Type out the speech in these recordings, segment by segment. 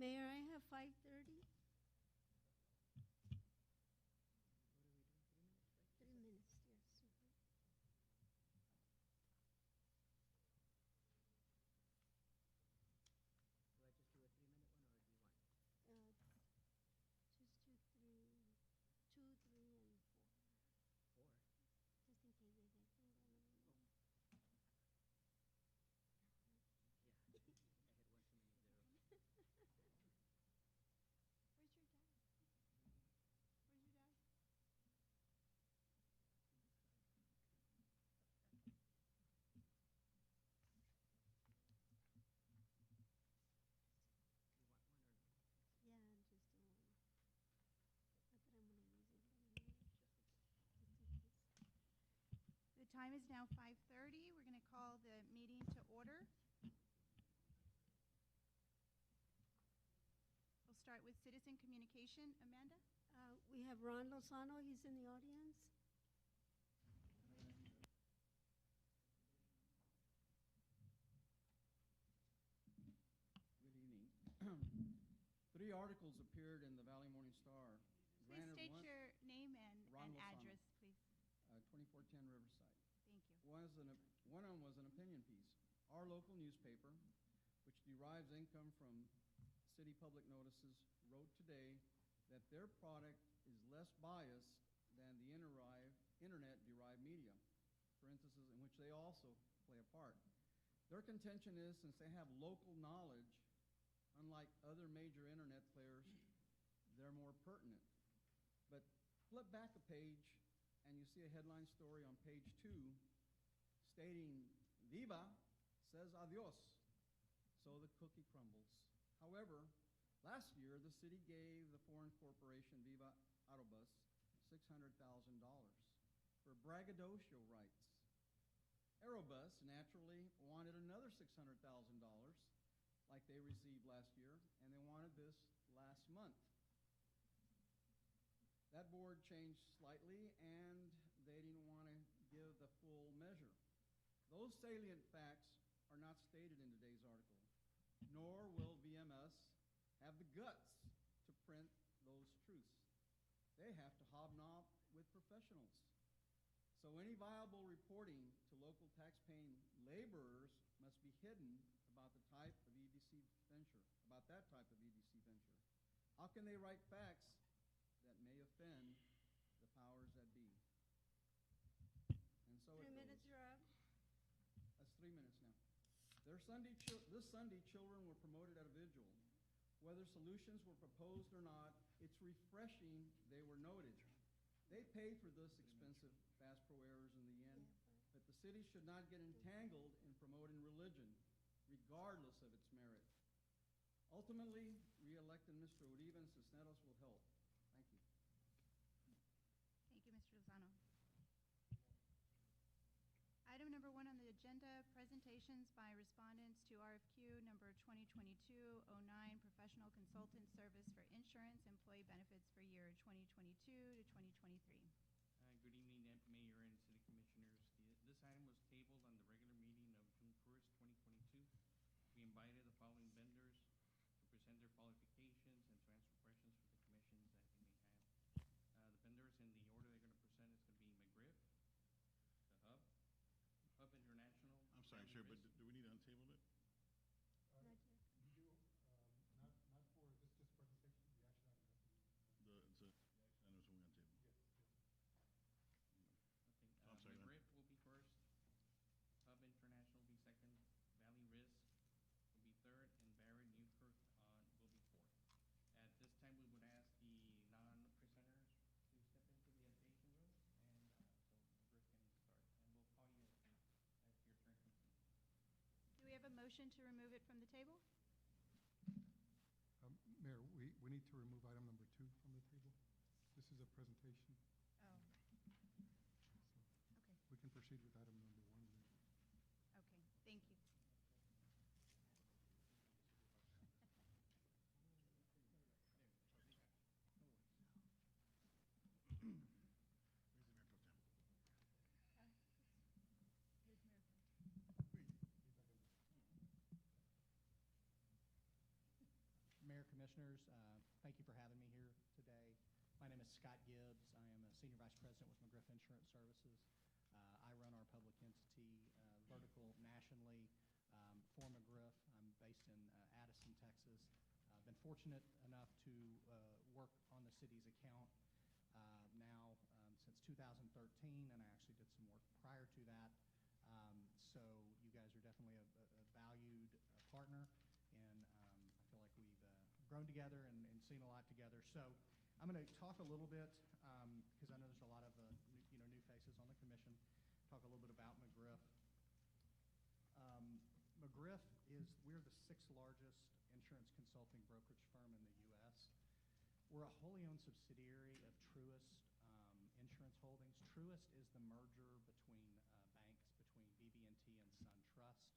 Mayor, I have 5:30. What are we doing, 3 minutes break? 3 minutes, yes. Do I just do a 3-minute one, or do you want? Just do 2, 3, and 4. 4? Just in case they get things on the Oh. Yeah, I think I had one too many zeros. Where's your dad? Where's your dad? You want one, or Yeah, just do one. Not that I'm going to use it anymore. just in case? Just in case. The time is now 5:30. We're going to call the meeting to order. We'll start with citizen communication. Amanda? We have Ron Lozano. He's in the audience. Good evening. 3 articles appeared in the Valley Morning Star. Please Granted, state one- your name and Ron Lozano. address, please. 2410 Riverside. Thank you. One of them was an opinion piece. Our local newspaper, which derives income from city public notices, wrote today that their product is less biased than the internet-derived media, for instances, in which they also play a part. Their contention is, since they have local knowledge, unlike other major internet players, they're more pertinent. But flip back a page, and you see a headline story on page 2 stating, Viva says adios, so the cookie crumbles. However, last year, the city gave the foreign corporation Viva Aerobus $600,000 for braggadocio rights. Aerobus naturally wanted another $600,000 like they received last year, and they wanted this last month. That board changed slightly, and they didn't want to give the full measure. Those salient facts are not stated in today's article, nor will VMS have the guts to print those truths. They have to hobnob with professionals. So any viable reporting to local tax-paying laborers must be hidden about that type of EDC venture. How can they write facts that may offend the powers that be? And so 3 it minutes, goes. you're up. That's 3 minutes now. This Sunday, children were promoted at a vigil. Whether solutions were proposed or not, it's refreshing they were noted. They paid for this expensive Bass Pro errors in the end, but the city should not get entangled in promoting religion, regardless of its merit. Ultimately, re-electing Mr. Uribe and Cisneros will help. Thank you. Thank you, Mr. Lozano. Item number 1 on the agenda, presentations by respondents to RFQ number 2022-09, Professional Consultant Service for Insurance Employee Benefits for year 2022 to 2023. Good evening, Mayor and City Commissioners. This item was tabled on the regular meeting of June 1st, 2022. We invited the following vendors to present their qualifications and to answer questions for the commissions that they may have. The vendors in the order they're going to present is going to be McGriff, the Hub International. I'm sorry, sir, but do we need to untable it? Not yet. We do, not for just presentation, the action item has to be. The action items will be on table. Yes, yes. Okay, I'm sorry, McGriff will be first, Hub International will be second, Valley Risk will be third, and Barrett Insurance will be fourth. At this time, we would ask the non-presenters to step into the education room, and so McGriff can start, and we'll call you as your turn comes in. Do we have a motion to remove it from the table? Mayor, we need to remove item number 2 from the table. This is a presentation. Oh, So okay. we can proceed with item number 1 then. Okay, thank you. Where's the Mayor Pro Tem? Mayor, Commissioners. Thank you for having me here today. My name is Scott Gibbs. I am a Senior Vice President with McGriff Insurance Services. I run our public entity vertical nationally for McGriff. I'm based in Addison, Texas. I've been fortunate enough to work on the city's account now since 2013, and I actually did some work prior to that. So you guys are definitely a valued partner, and I feel like we've grown together and seen a lot together. So I'm going to talk a little bit, because I know there's a lot of new faces on the commission, talk a little bit about McGriff. McGriff we're the 6th largest insurance consulting brokerage firm in the U.S. We're a wholly owned subsidiary of Truist Insurance Holdings. Truist is the merger between banks, between BB&T and SunTrust.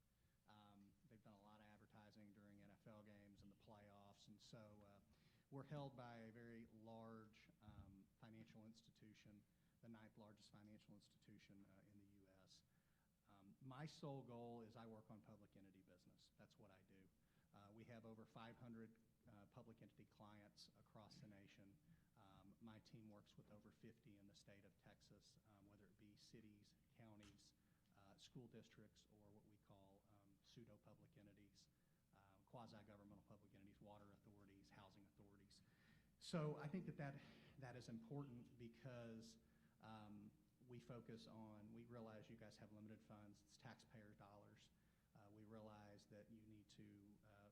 They've done a lot of advertising during NFL games and the playoffs, and so we're held by a very large financial institution, the 9th largest financial institution in the U.S. My sole goal is I work on public entity business. That's what I do. We have over 500 public entity clients across the nation. My team works with over 50 in the state of Texas, whether it be cities, counties, school districts, or what we call pseudo-public entities, quasi-governmental public entities, water authorities, housing authorities. So I think that is important because we realize you guys have limited funds. It's taxpayer dollars. We realize that you need to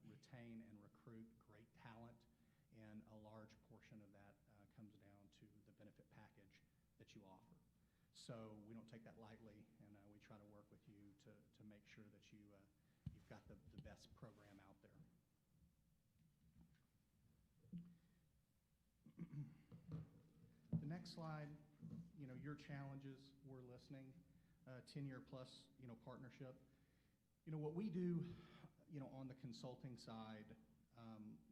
retain and recruit great talent, and a large portion of that comes down to the benefit package that you offer. So we don't take that lightly, and we try to work with you to make sure that you've got the best program out there. The next slide, your challenges, we're listening, 10-year plus, partnership. What we do, on the consulting side,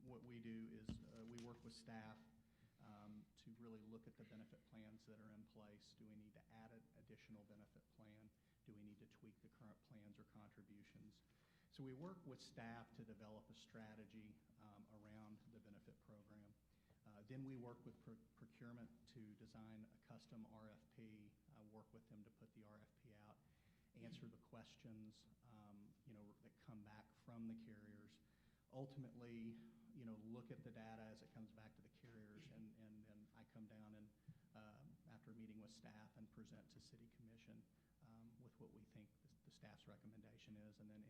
what we do is we work with staff to really look at the benefit plans that are in place. Do we need to add an additional benefit plan? Do we need to tweak the current plans or contributions? So we work with staff to develop a strategy around the benefit program. Then we work with procurement to design a custom RFP, work with them to put the RFP out, answer the questions that come back from the carriers. Ultimately, look at the data as it comes back to the carriers, and then I come down and after meeting with staff and present to City Commission with what we think the staff's recommendation is, and then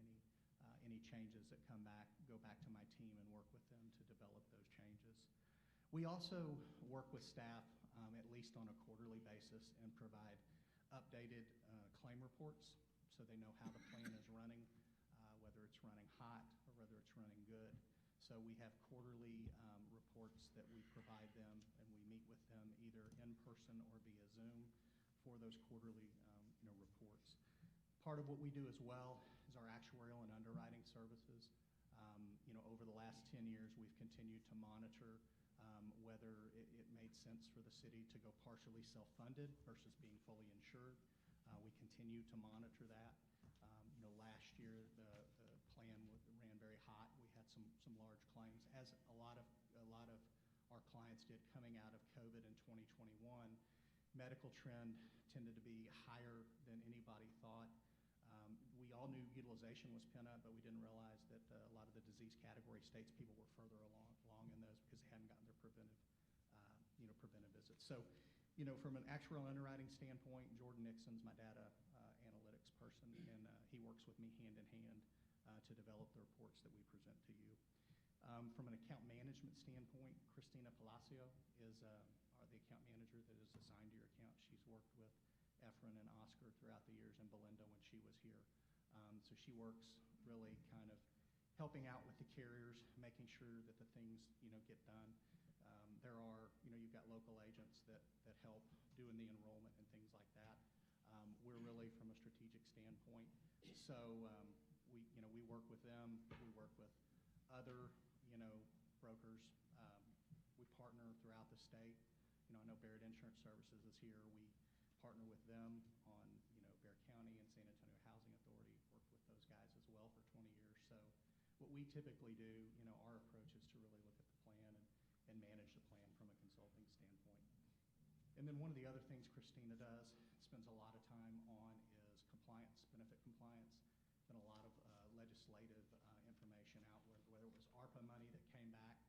any changes that come back go back to my team and work with them to develop those changes. We also work with staff at least on a quarterly basis and provide updated claim reports so they know how the plan is running, whether it's running hot or whether it's running good. So we have quarterly reports that we provide them, and we meet with them either in person or via Zoom for those quarterly reports. Part of what we do as well is our actuarial and underwriting services. Over the last 10 years, we've continued to monitor whether it made sense for the city to go partially self-funded versus being fully insured. We continue to monitor that. Last year the plan ran very hot. We had some large claims, as a lot of our clients did coming out of COVID in 2021. Medical trend tended to be higher than anybody thought. We all knew utilization was pent up, but we didn't realize that a lot of the disease category states, people were further along in those because they hadn't gotten their preventive visits. So, from an actuarial underwriting standpoint, Jordan Nixon's my data analytics person, and he works with me hand in hand to develop the reports that we present to you. From an account management standpoint, Christina Palacio is the account manager that is assigned to your account. She's worked with Efren and Oscar throughout the years, and Belinda when she was here. So she works really kind of helping out with the carriers, making sure that the things, get done. There are, you've got local agents that help doing the enrollment and things like that. We're really from a strategic standpoint. So we work with them. We work with other, brokers. We partner throughout the state. I know Barrett Insurance Services is here. We partner with them on, Bexar County and San Antonio Housing Authority, worked with those guys as well for 20 years. So what we typically do, our approach is to really look at the and manage the plan from a consulting standpoint. And then one of the other things Christina does, spends a lot of time on, is compliance, benefit compliance. Been a lot of legislative information out, whether it was ARPA money that came back.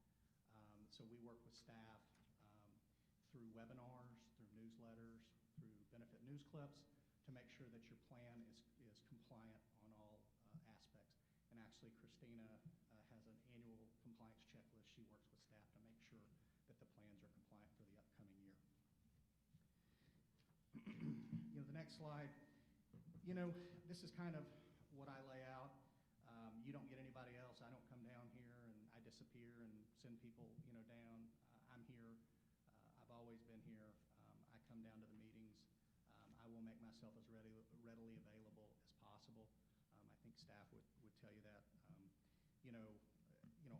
So we work with staff through webinars, through newsletters, through benefit news clips to make sure that your plan is compliant on all aspects. And actually, Christina has an annual compliance checklist. She works with staff to make sure that the plans are compliant for the upcoming year. The next slide, this is kind of what I lay out. You don't get anybody else. I don't come down here and I disappear and send people, down. I'm here. I've always been here. I come down to the meetings. I will make myself as readily available as possible. I think staff would tell you that.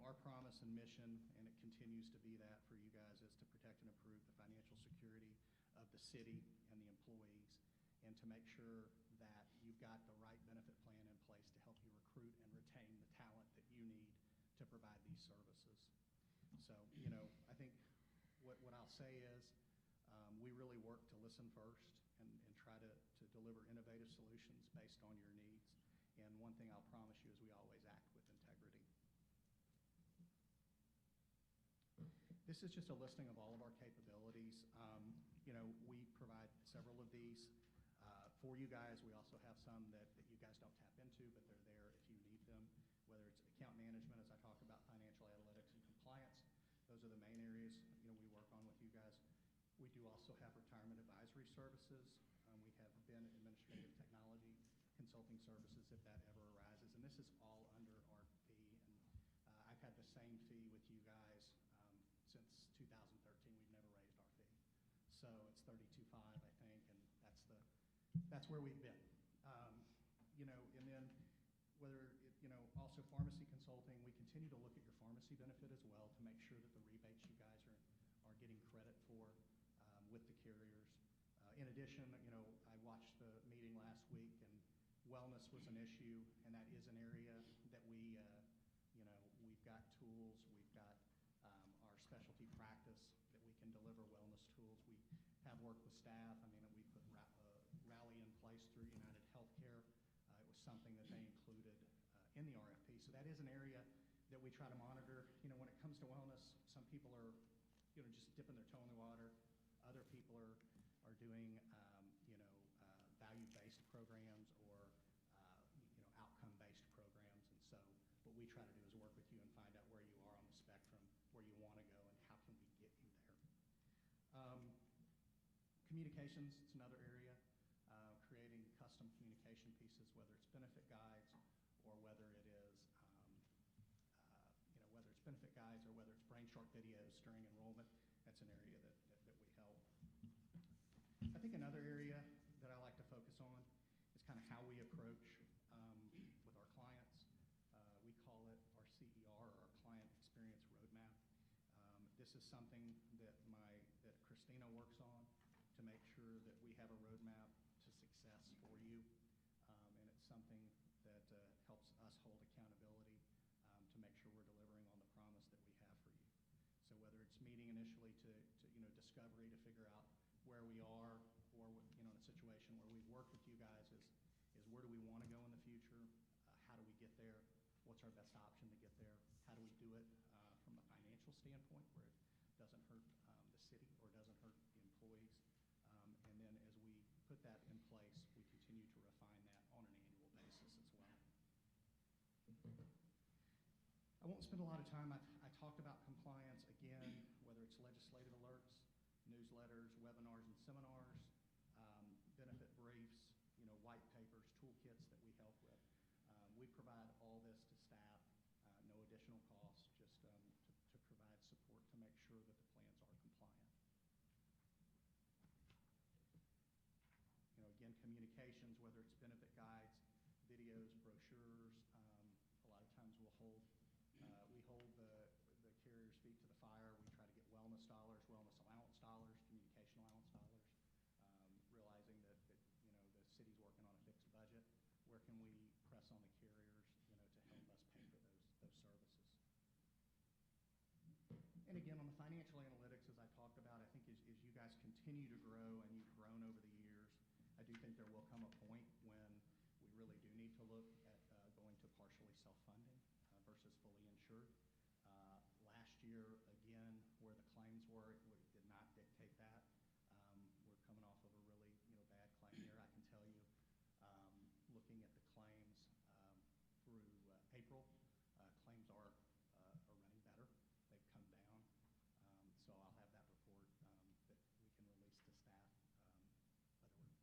Our promise and mission, and it continues to be that for you guys, is to protect and improve the financial security of the city and the employees, and to make sure that you've got the right benefit plan in place to help you recruit and retain the talent that you need to provide these services. So, I think what I'll say is we really work to listen first and try to deliver innovative solutions based on your needs. And one thing I'll promise you is we always act with integrity. This is just a listing of all of our capabilities. We provide several of these for you guys. We also have some that you guys don't tap into, but they're there if you need them, whether it's account management, as I talked about, financial analytics and compliance. Those are the main areas we work on with you guys. We do also have retirement advisory services. We have Ben administrative technology consulting services if that ever arises. And this is all under our fee. And I've had the same fee with you guys since 2013. We've never raised our fee. So it's $32.5, I think, and that's where we've been. And then whether also pharmacy consulting, we continue to look at your pharmacy benefit as well to make sure that the rebates you guys are getting credit for with the carriers. In addition, I watched the meeting last week, and wellness was an issue, and that is an area that we've got tools. We've got our specialty practice that we can deliver wellness tools. We have worked with staff. We put Rally in place through United Healthcare. It was something that they included in the RFP. So that is an area that we try to monitor. When it comes to wellness, some people are, just dipping their toe in the water. Other people are doing, value-based programs or, outcome-based programs. And so what we try to do is work with you and find out where you are on the spectrum, where you want to go, and how can we get you there. Communications, it's another area. Creating custom communication pieces, whether it's benefit guides or whether it is, whether it's benefit guides or whether it's brain shark videos during enrollment. That's an area that we help. I think another area that I like to focus on is kind of how we approach with our clients. We call it our CER, or our Client Experience Roadmap. This is something that Christina works on to make sure that we have a roadmap to success for you, and it's something that helps us hold accountability to make sure we're delivering on the promise that we have for you. So whether it's meeting initially to discovery to figure out where we are, or in a situation where we work with you guys is where do we want to go in the future? How do we get there? What's our best option to get there? How do we do it from a financial standpoint where it doesn't hurt the city or doesn't hurt the employees? And then as we put that in place, we continue to refine that on an annual basis as well. I won't spend a lot of time. I talked about compliance again, whether it's legislative alerts, newsletters, webinars, and seminars, benefit briefs, white papers, toolkits that we help with. We provide all this to staff, no additional cost, just to provide support to make sure that the plans are compliant. Again, communications, whether it's benefit guides, videos, brochures. A lot of times we hold the carrier's feet to the fire. We try to get wellness dollars, wellness allowance dollars, communication allowance dollars, realizing that the city's working on a fixed budget. Where can we press on the carriers, to help us pay for those services? And again, on the financial analytics, as I talked about, I think as you guys continue to grow and you've grown over the years, I do think there will come a point when we really do need to look at going to partially self-funding versus fully insured. Last year, again, where the claims were, it did not dictate that. We're coming off of a really bad claim year. I can tell you, looking at the claims through April, claims are running better. They've come down. So I'll have that report that we can release to staff,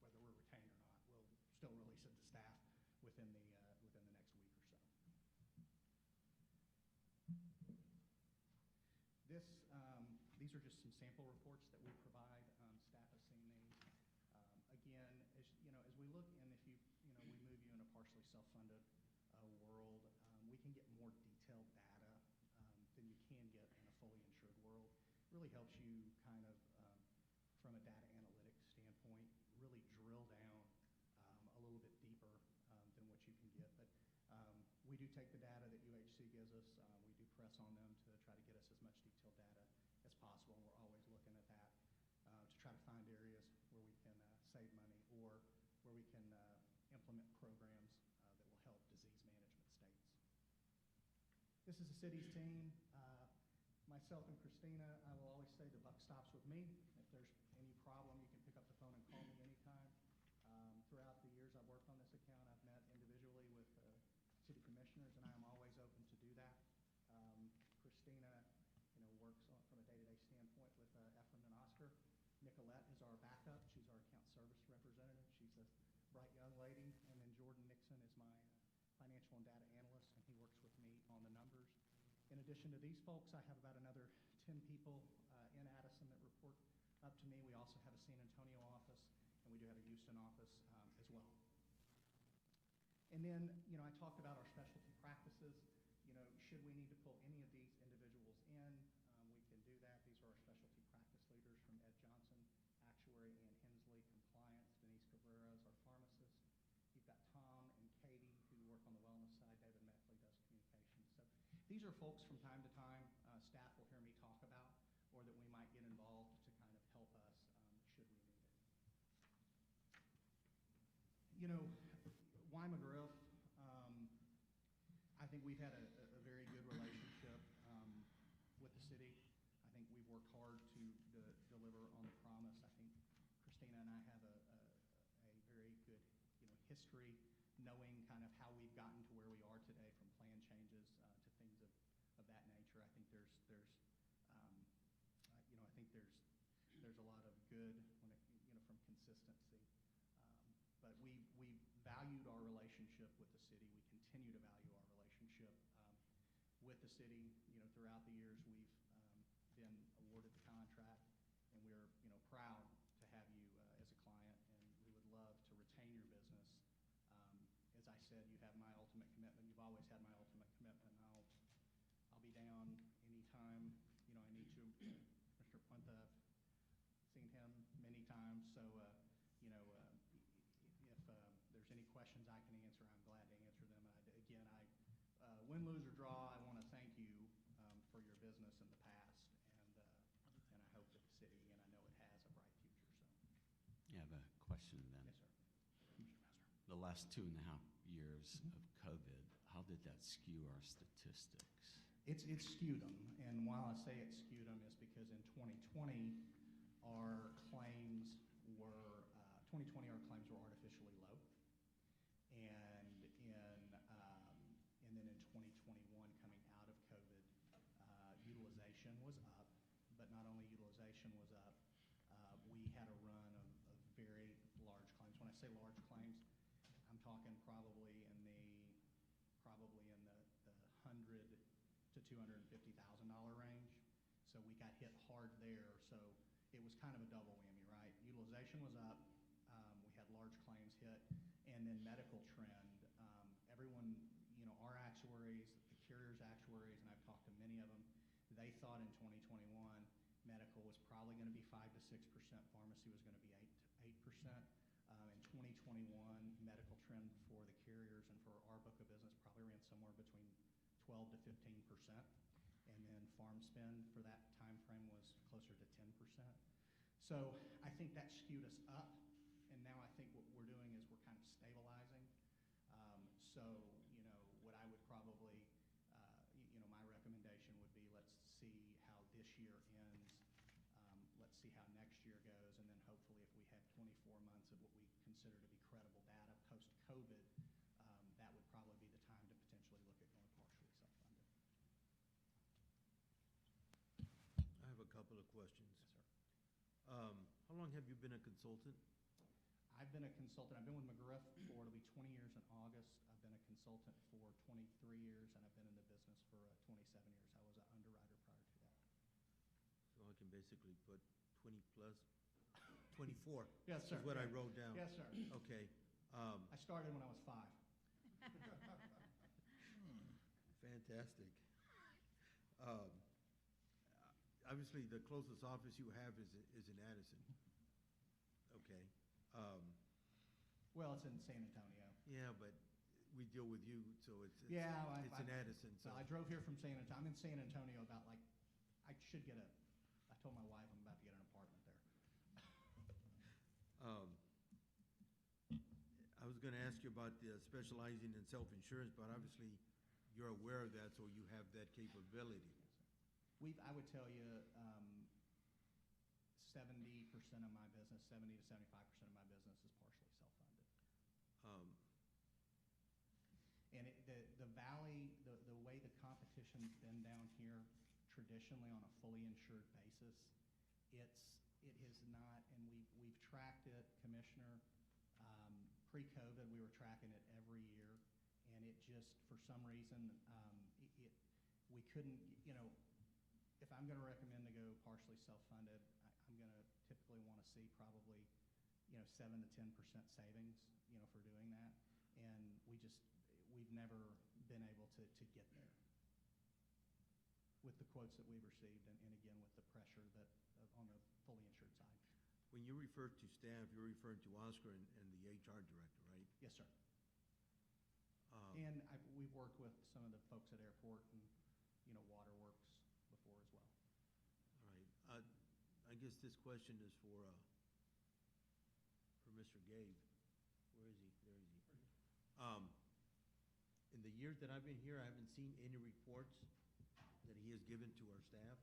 whether we're retained or not. We'll still release it to staff within the next week or so. These are just some sample reports that we provide. Staff has seen these. Again, as we look, and if we move you in a partially self-funded world, we can get more detailed data than you can get in a fully insured world. It really helps you kind of, from a data analytics standpoint, really drill down a little bit deeper than what you can get. But we do take the data that UHC gives us. We do press on them to try to get us as much detailed data as possible. And we're always looking at that to try to find areas where we can save money or where we can implement programs that will help disease management states. This is the city's team. Myself and Christina, I will always say the buck stops with me. If there's any problem, you can pick up the phone and call me anytime. Throughout the years I've worked on this account, I've met individually with city commissioners, and I am always open to do that. Christina, works from a day-to-day standpoint with Ephraim and Oscar. Nicolette is our backup. She's our account service representative. She's a bright young lady. And then Jordan Nixon is my financial and data analyst, and he works with me on the numbers. In addition to these folks, I have about another 10 people in Addison that report up to me. We also have a San Antonio office, and we do have a Houston office as well. And then, I talked about our specialty practices. Should we need to pull any of these individuals in, we can do that. These are our specialty practice leaders from Ed Johnson, Actuary, Ann Hensley, Compliance, Denise Cabrera is our pharmacist. You've got Tom and Katie who work on the wellness side. David Meckley does communications. So these are folks from time to time staff will hear me talk about, or that we might get involved to kind of help us should we need it. Why McGriff? I think we've had a very good relationship with the city. I think we've worked hard to deliver on the promise. I think Christina and I have a very good history, knowing kind of how we've gotten to where we are today, from plan changes to things of that nature. I think there's a lot of good when it, from consistency. But we valued our relationship with the city. We continue to value our relationship with the city. Throughout the years, we've been awarded the contract, and we're proud to have you as a client, and we would love to retain your business. As I said, you have my ultimate commitment. You've always had my ultimate commitment. I'll be down anytime I need to. Mr. Puente, I've seen him many times, so if there's any questions I can answer, I'm glad to answer them. And win, lose, or draw, I want to thank you for your business in the past, and I hope that the city, and I know it has, a bright future. So. I have a question then. Yes, sir. Commissioner Master. The last 2.5 years of COVID, how did that skew our statistics? It skewed them, and while I say it skewed them, is because in 2020 our claims were artificially low, and then in 2021, coming out of COVID, utilization was up, but not only utilization was up, we had a run of very large claims. When I say large claims, I'm talking probably in the $100,000 to $250,000 range. So we got hit hard there. So it was kind of a double whammy, right? Utilization was up, we had large claims hit, and then medical trend. Everyone, our actuaries, the carriers' actuaries, and I've talked to many of them, they thought in 2021 medical was probably going to be 5 to 6%, pharmacy was going to be 8%. In 2021, medical trend for the carriers and for our book of business probably ran somewhere between 12 to 15%. and then farm spend for that time frame was closer to 10%. So I think that skewed us up, and now I think what we're doing is we're kind of stabilizing. So, you know, what I would probably, you know, my recommendation would be let's see how this year ends. Let's see how next year goes, and then hopefully if we have 24 months of what we consider to be credible data post-COVID, that would probably be the time to potentially look at going partially self-funded. I have a couple of questions. Yes, sir. How long have you been a consultant? I've been a consultant. I've been with McGriff for, it'll be 20 years in August. I've been a consultant for 23 years, and I've been in the business for 27 years. I was an underwriter prior to that. So I can basically put 20 plus, 24. Yes, sir. Is what I wrote down. Yes, sir. Okay. I started when I was 5. Fantastic. Obviously, the closest office you have is in Addison. Okay. Well, it's in San Antonio. Yeah, but we deal with you, so it's Yeah, it's in Addison. So Well, I drove here from San Antonio. I'm in San Antonio about like, I should get I told my wife I'm about to get an apartment there. I was going to ask you about the specializing in self-insurance, but obviously you're aware of that, so you have that capability. I would tell you, 70% of my business, 70 to 75% of my business is partially self-funded. And the valley, the way the competition's been down here traditionally on a fully insured basis, it is not, and we've tracked it, Commissioner. Pre-COVID, we were tracking it every year, and it just, for some reason, we couldn't, you know, if I'm going to recommend to go partially self-funded, I'm going to typically want to see probably, you know, 7 to 10% savings, you know, for doing that. And we've never been able to get there with the quotes that we've received, and again, with the pressure that on the fully insured side. When you refer to staff, you're referring to Oscar and the HR director, right? Yes, sir. And we've worked with some of the folks at Airport and, you know, Waterworks before as well. All right. I guess this question is for Mr. Gabe. Where is he? There is he. In the years that I've been here, I haven't seen any reports that he has given to our staff.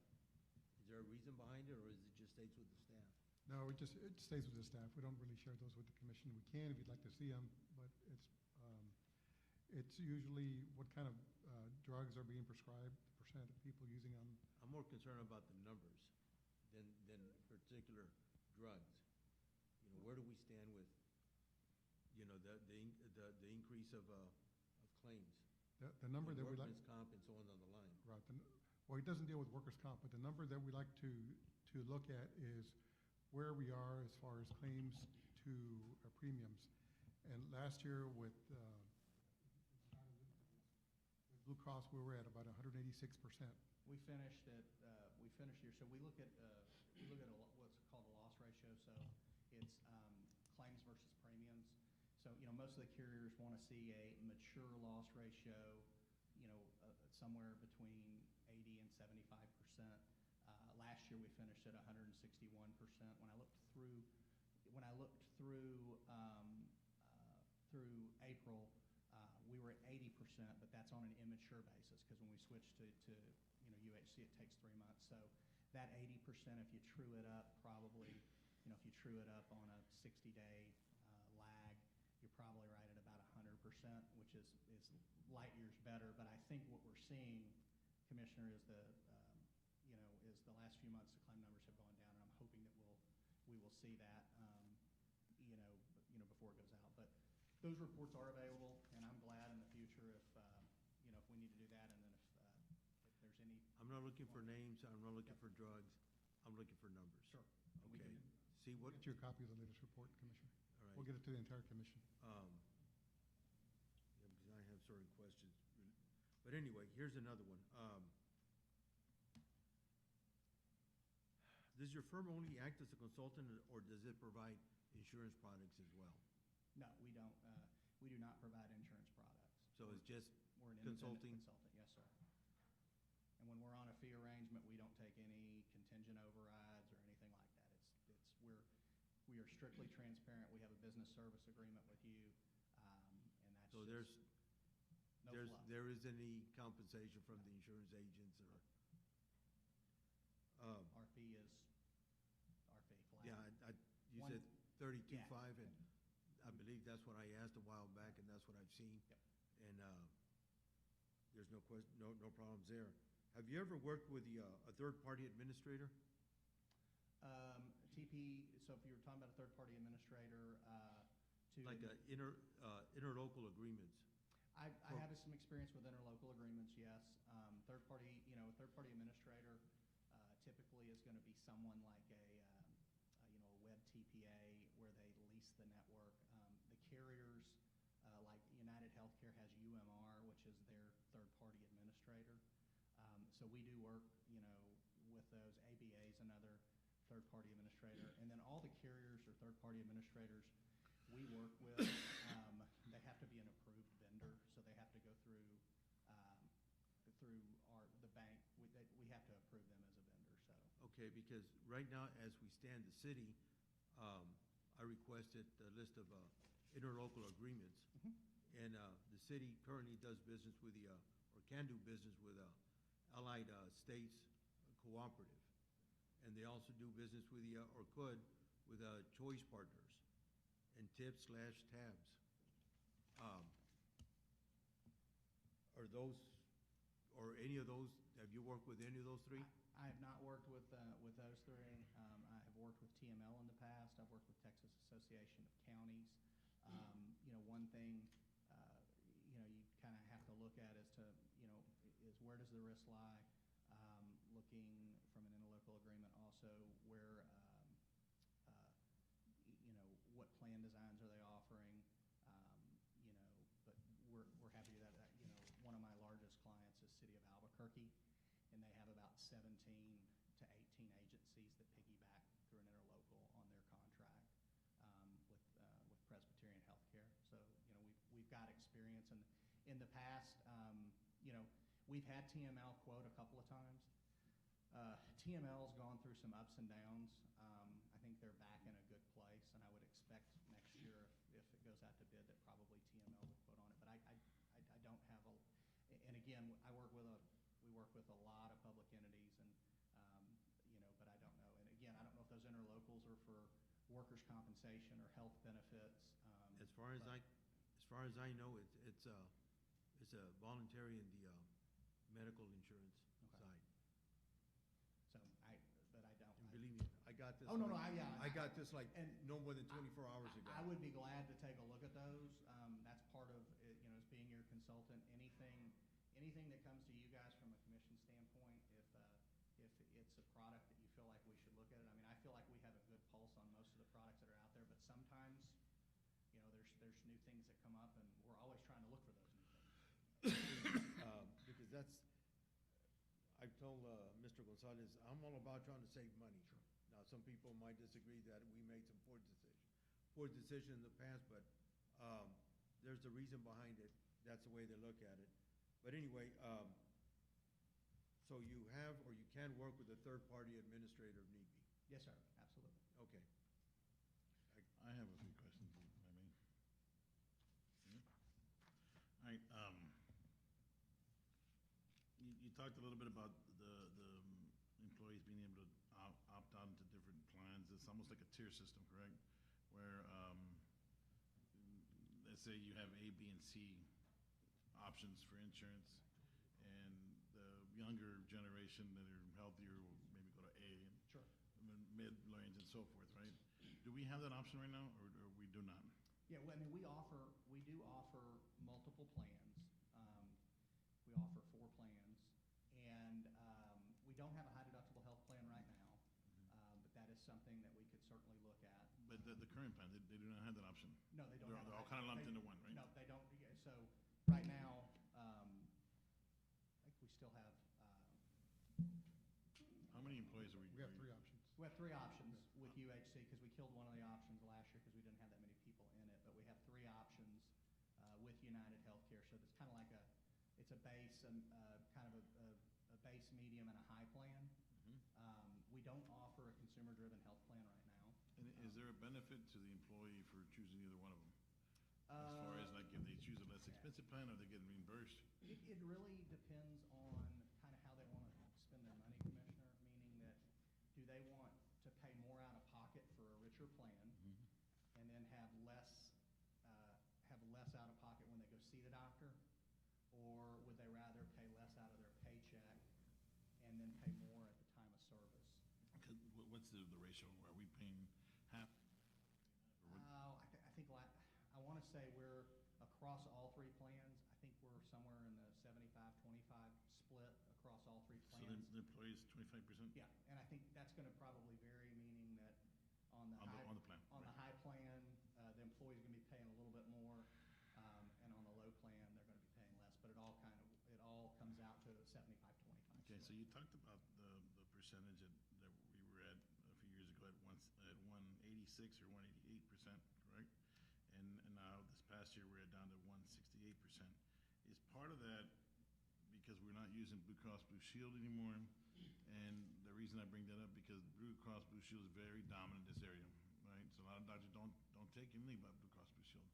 Is there a reason behind it, or is it just stays with the staff? No, it stays with the staff. We don't really share those with the commission. We can if you'd like to see them, but it's usually what kind of drugs are being prescribed, the percent of people using them. I'm more concerned about the numbers than particular drugs. You know, where do we stand with, you know, the increase of claims? The number that we like. Workman's comp and so on the line. Right. Well, it doesn't deal with workers' comp, but the number that we like to look at is where we are as far as claims to premiums. And last year with Blue Cross, we were at about 186%. We finished here. So we look at what's called a loss ratio. So it's claims versus premiums. So, you know, most of the carriers want to see a mature loss ratio, you know, somewhere between 80 and 75%. Last year we finished at 161%. When I looked through April, we were at 80%, but that's on an immature basis because when we switched to you know, UHC, it takes 3 months. So that 80%, if you true it up, probably, you know, if you true it up on a 60-day lag, you're probably right at about 100%, which is light years better. But I think what we're seeing, Commissioner, is the last few months the claim numbers have gone down, and I'm hoping that we will see that, you know, before it goes out. But those reports are available, and I'm glad in the future if you know, if we need to do that, and then if there's any. I'm not looking for names. I'm not looking for drugs. I'm looking for numbers. Sure. Okay. See what? Get you a copy of the latest report, Commissioner. All right. We'll get it to the entire commission. Yeah, because I have certain questions. But anyway, here's another one. Does your firm only act as a consultant, or does it provide insurance products as well? No, we don't. We do not provide insurance products. So it's just We're an independent consulting? consultant, yes, sir. And And when we're on a fee arrangement, we don't take any contingent overrides or anything like that. We are strictly transparent. We have a business service agreement with you, and that's So just no fluff. there is any compensation from the insurance agents or? Our fee is our fee flat. Yeah, you One- said 32.5, yeah. and I believe that's what I asked a while back, and that's what I've seen. Yep. And there's no question, no problems there. Have you ever worked with a third-party administrator? So if you were talking about a third-party administrator, Like interlocal agreements? I have some experience with interlocal agreements, yes. Third-party administrator typically is going to be someone like a web TPA where they lease the network. The carriers, like United Healthcare has UMR, which is their third-party administrator. So we do work, with those. ABA is another third-party administrator. And then all the carriers or third-party administrators we work with, they have to be an approved vendor, so they have to go through the bank. We have to approve them as a vendor. So Okay, because right now, as we stand, the city, I requested a list of interlocal agreements. And the city currently does business with or can do business with Allied States Cooperative. And they also do business with or could, with Choice Partners and TIP/TABS. Are those, or any of those, have you worked with any of those three? I have not worked with those three. I have worked with TML in the past. I've worked with Texas Association of Counties. One thing, you kind of have to look at as to, is where does the risk lie? Looking from an interlocal agreement also, where, what plan designs are they offering? But we're happy that, one of my largest clients is City of Albuquerque, and they have about 17 to 18 agencies that piggyback through an interlocal on their contract with Presbyterian Healthcare. So, we've got experience. And in the past, we've had TML quote a couple of times. TML's gone through some ups and downs. I think they're back in a good place, and I would expect next year, if it goes out to bid, that probably TML would quote on it. But I don't have and again, we work with a lot of public entities, and but I don't know. And again, I don't know if those interlocals are for workers' compensation or health benefits. As far as I know, it's a voluntary in the medical insurance Okay. side. So but I don't. And believe me, I got this. Oh, no, I got this like and no more than 24 hours ago. I would be glad to take a look at those. That's part of, as being your consultant. Anything that comes to you guys from a commission standpoint, if it's a product that you feel like we should look at it. I mean, I feel like we have a good pulse on most of the products that are out there, but sometimes, there's new things that come up, and we're always trying to look for those new things. Because I've told Mr. Gonzalez, I'm all about trying to save money. Now, some people might disagree that we made some poor decision in the past, but there's a reason behind it. That's the way they look at it. But anyway, so you have or you can work with a third-party administrator if need be? Yes, sir. Absolutely. Okay. I have a few questions, if I may. All right, you talked a little bit about the employees being able to opt out into different plans. It's almost like a tier system, correct? Where, let's say you have A, B, and C options for insurance, and the younger generation that are healthier will maybe go to A, and Sure. mid-range and so forth, right? Do we have that option right now, or we do not? Yeah, well, I mean, we do offer multiple plans. We offer 4 plans, and we don't have a high-deductible health plan right now, but that is something that we could certainly look at. But the current plan, they do not have that option. No, they don't. They're all kind of lumped into one, right? No, they don't. Yeah, so right now, I think we still have. How many employees are we? We have 3 options. We have 3 options with UHC because we killed one of the options last year because we didn't have that many people in it. But we have 3 options with United Healthcare. So it's kind of like it's a base and kind of a base base, medium, and a high plan. Mhm. We don't offer a consumer-driven health plan right now. And is there a benefit to the employee for choosing either one of them? As far as like if they choose a less expensive plan, or they get reimbursed? It really depends on kind of how they want to spend their money, Commissioner, meaning that do they want to pay more out of pocket for a richer plan and then have less out of pocket when they go see the doctor? Or would they rather pay less out of their paycheck and then pay more at the time of service? What's the ratio? Are we paying half? Or what? I think I want to say we're across all three plans. I think we're somewhere in the 75-25 split across all three So plans. the employee's 25%? Yeah, and I think that's going to probably vary, meaning that on the On high the plan, on the right. high plan, the employee's going to be paying a little bit more, and on the low plan, they're going to be paying less. But it all comes out to 75-25. Okay, so you talked about the percentage that we were at a few years ago at 186 or 188%, correct? And now this past year, we're down to 168%. Is part of that because we're not using Blue Cross Blue Shield anymore? And the reason I bring that up, because Blue Cross Blue Shield is very dominant in this area, right? So a lot of doctors don't take anything but Blue Cross Blue Shield.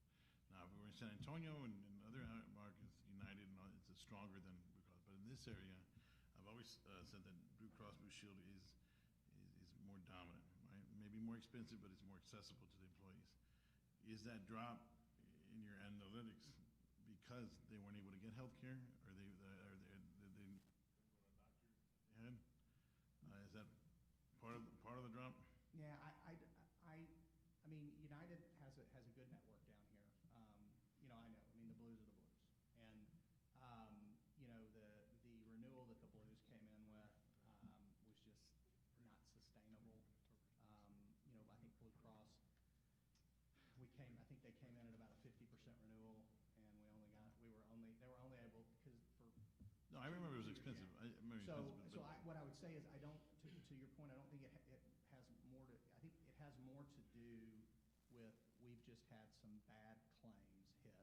Now, if we were in San Antonio and other markets, United and all, it's stronger than Blue Cross. But in this area, I've always said that Blue Cross Blue Shield is more dominant, right? Maybe more expensive, but it's more accessible to the employees. Is that drop in your analytics because they weren't able to get health care, or they go to a doctor ahead? Is that part of the drop? Yeah, I mean, United has a good network down here. I know. I mean, the Blues are the Blues, and the renewal that the Blues came in with was just not sustainable. I think Blue Cross, I think they came in at about a 50% renewal, and they were only able, because for. No, I remember it was expensive. Yeah. I remember So, expensive, what I would say is, to your point, I don't think it has more to. I think it has more to do with we've just had some bad claims hit.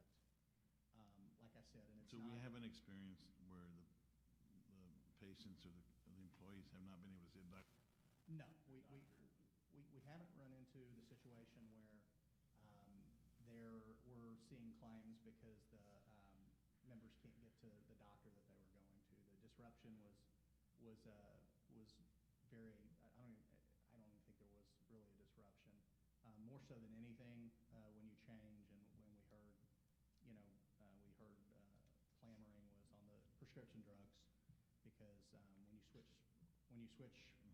Like I said, and it's so not. we haven't experienced where the patients or the employees have not been able to see a doctor. No, we haven't run into the situation where we're seeing claims because the members can't get to the doctor that they were going to. The disruption was very. I don't even think there was really a disruption. More so than anything, when you change and when we heard clamoring was on the prescription drugs, because when you switch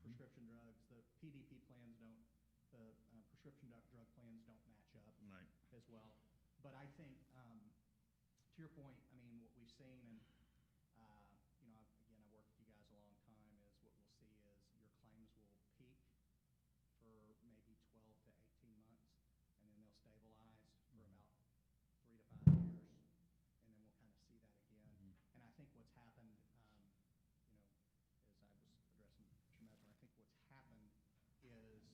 prescription drugs, the PDP plans don't. The prescription drug plans don't match up Right. as well. But I think, to your point, I mean, what we've seen, and again, I've worked with you guys a long time, is what we'll see is your claims will peak for maybe 12 to 18 months, and then they'll stabilize for about 3 to 5 years, and then we'll kind of see that again. And I think what's happened, as I was addressing Mr. Mesmer, I think what's happened is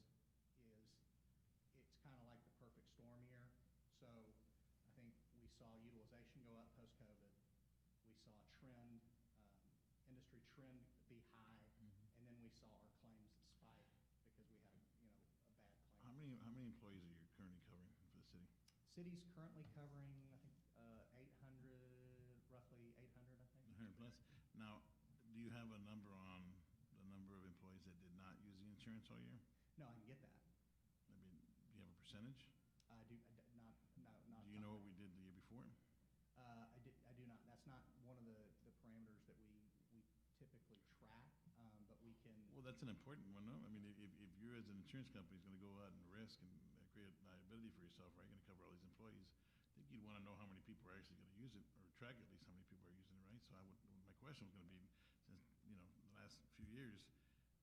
it's kind of like the perfect storm year. So I think we saw utilization go up post-COVID. We saw industry trend be high, and then we saw our claims spike because we had a bad claim. How many employees are you currently covering for the city? City's currently covering, I think, 800, roughly 800, I think. 100 plus. Now, do you have a number on the number of employees that did not use the insurance all year? No, I can get that. I mean, do you have a percentage? I do not. Do you know what we did the year before? I do not. That's not one of the parameters that we typically track, but we can. Well, that's an important one, no? I mean, if you as an insurance company is going to go out and risk and create liability for yourself, right, you're going to cover all these employees, I think you'd want to know how many people are actually going to use it, or track at least how many people are using it, right? So my question was going to be, since, the last few years,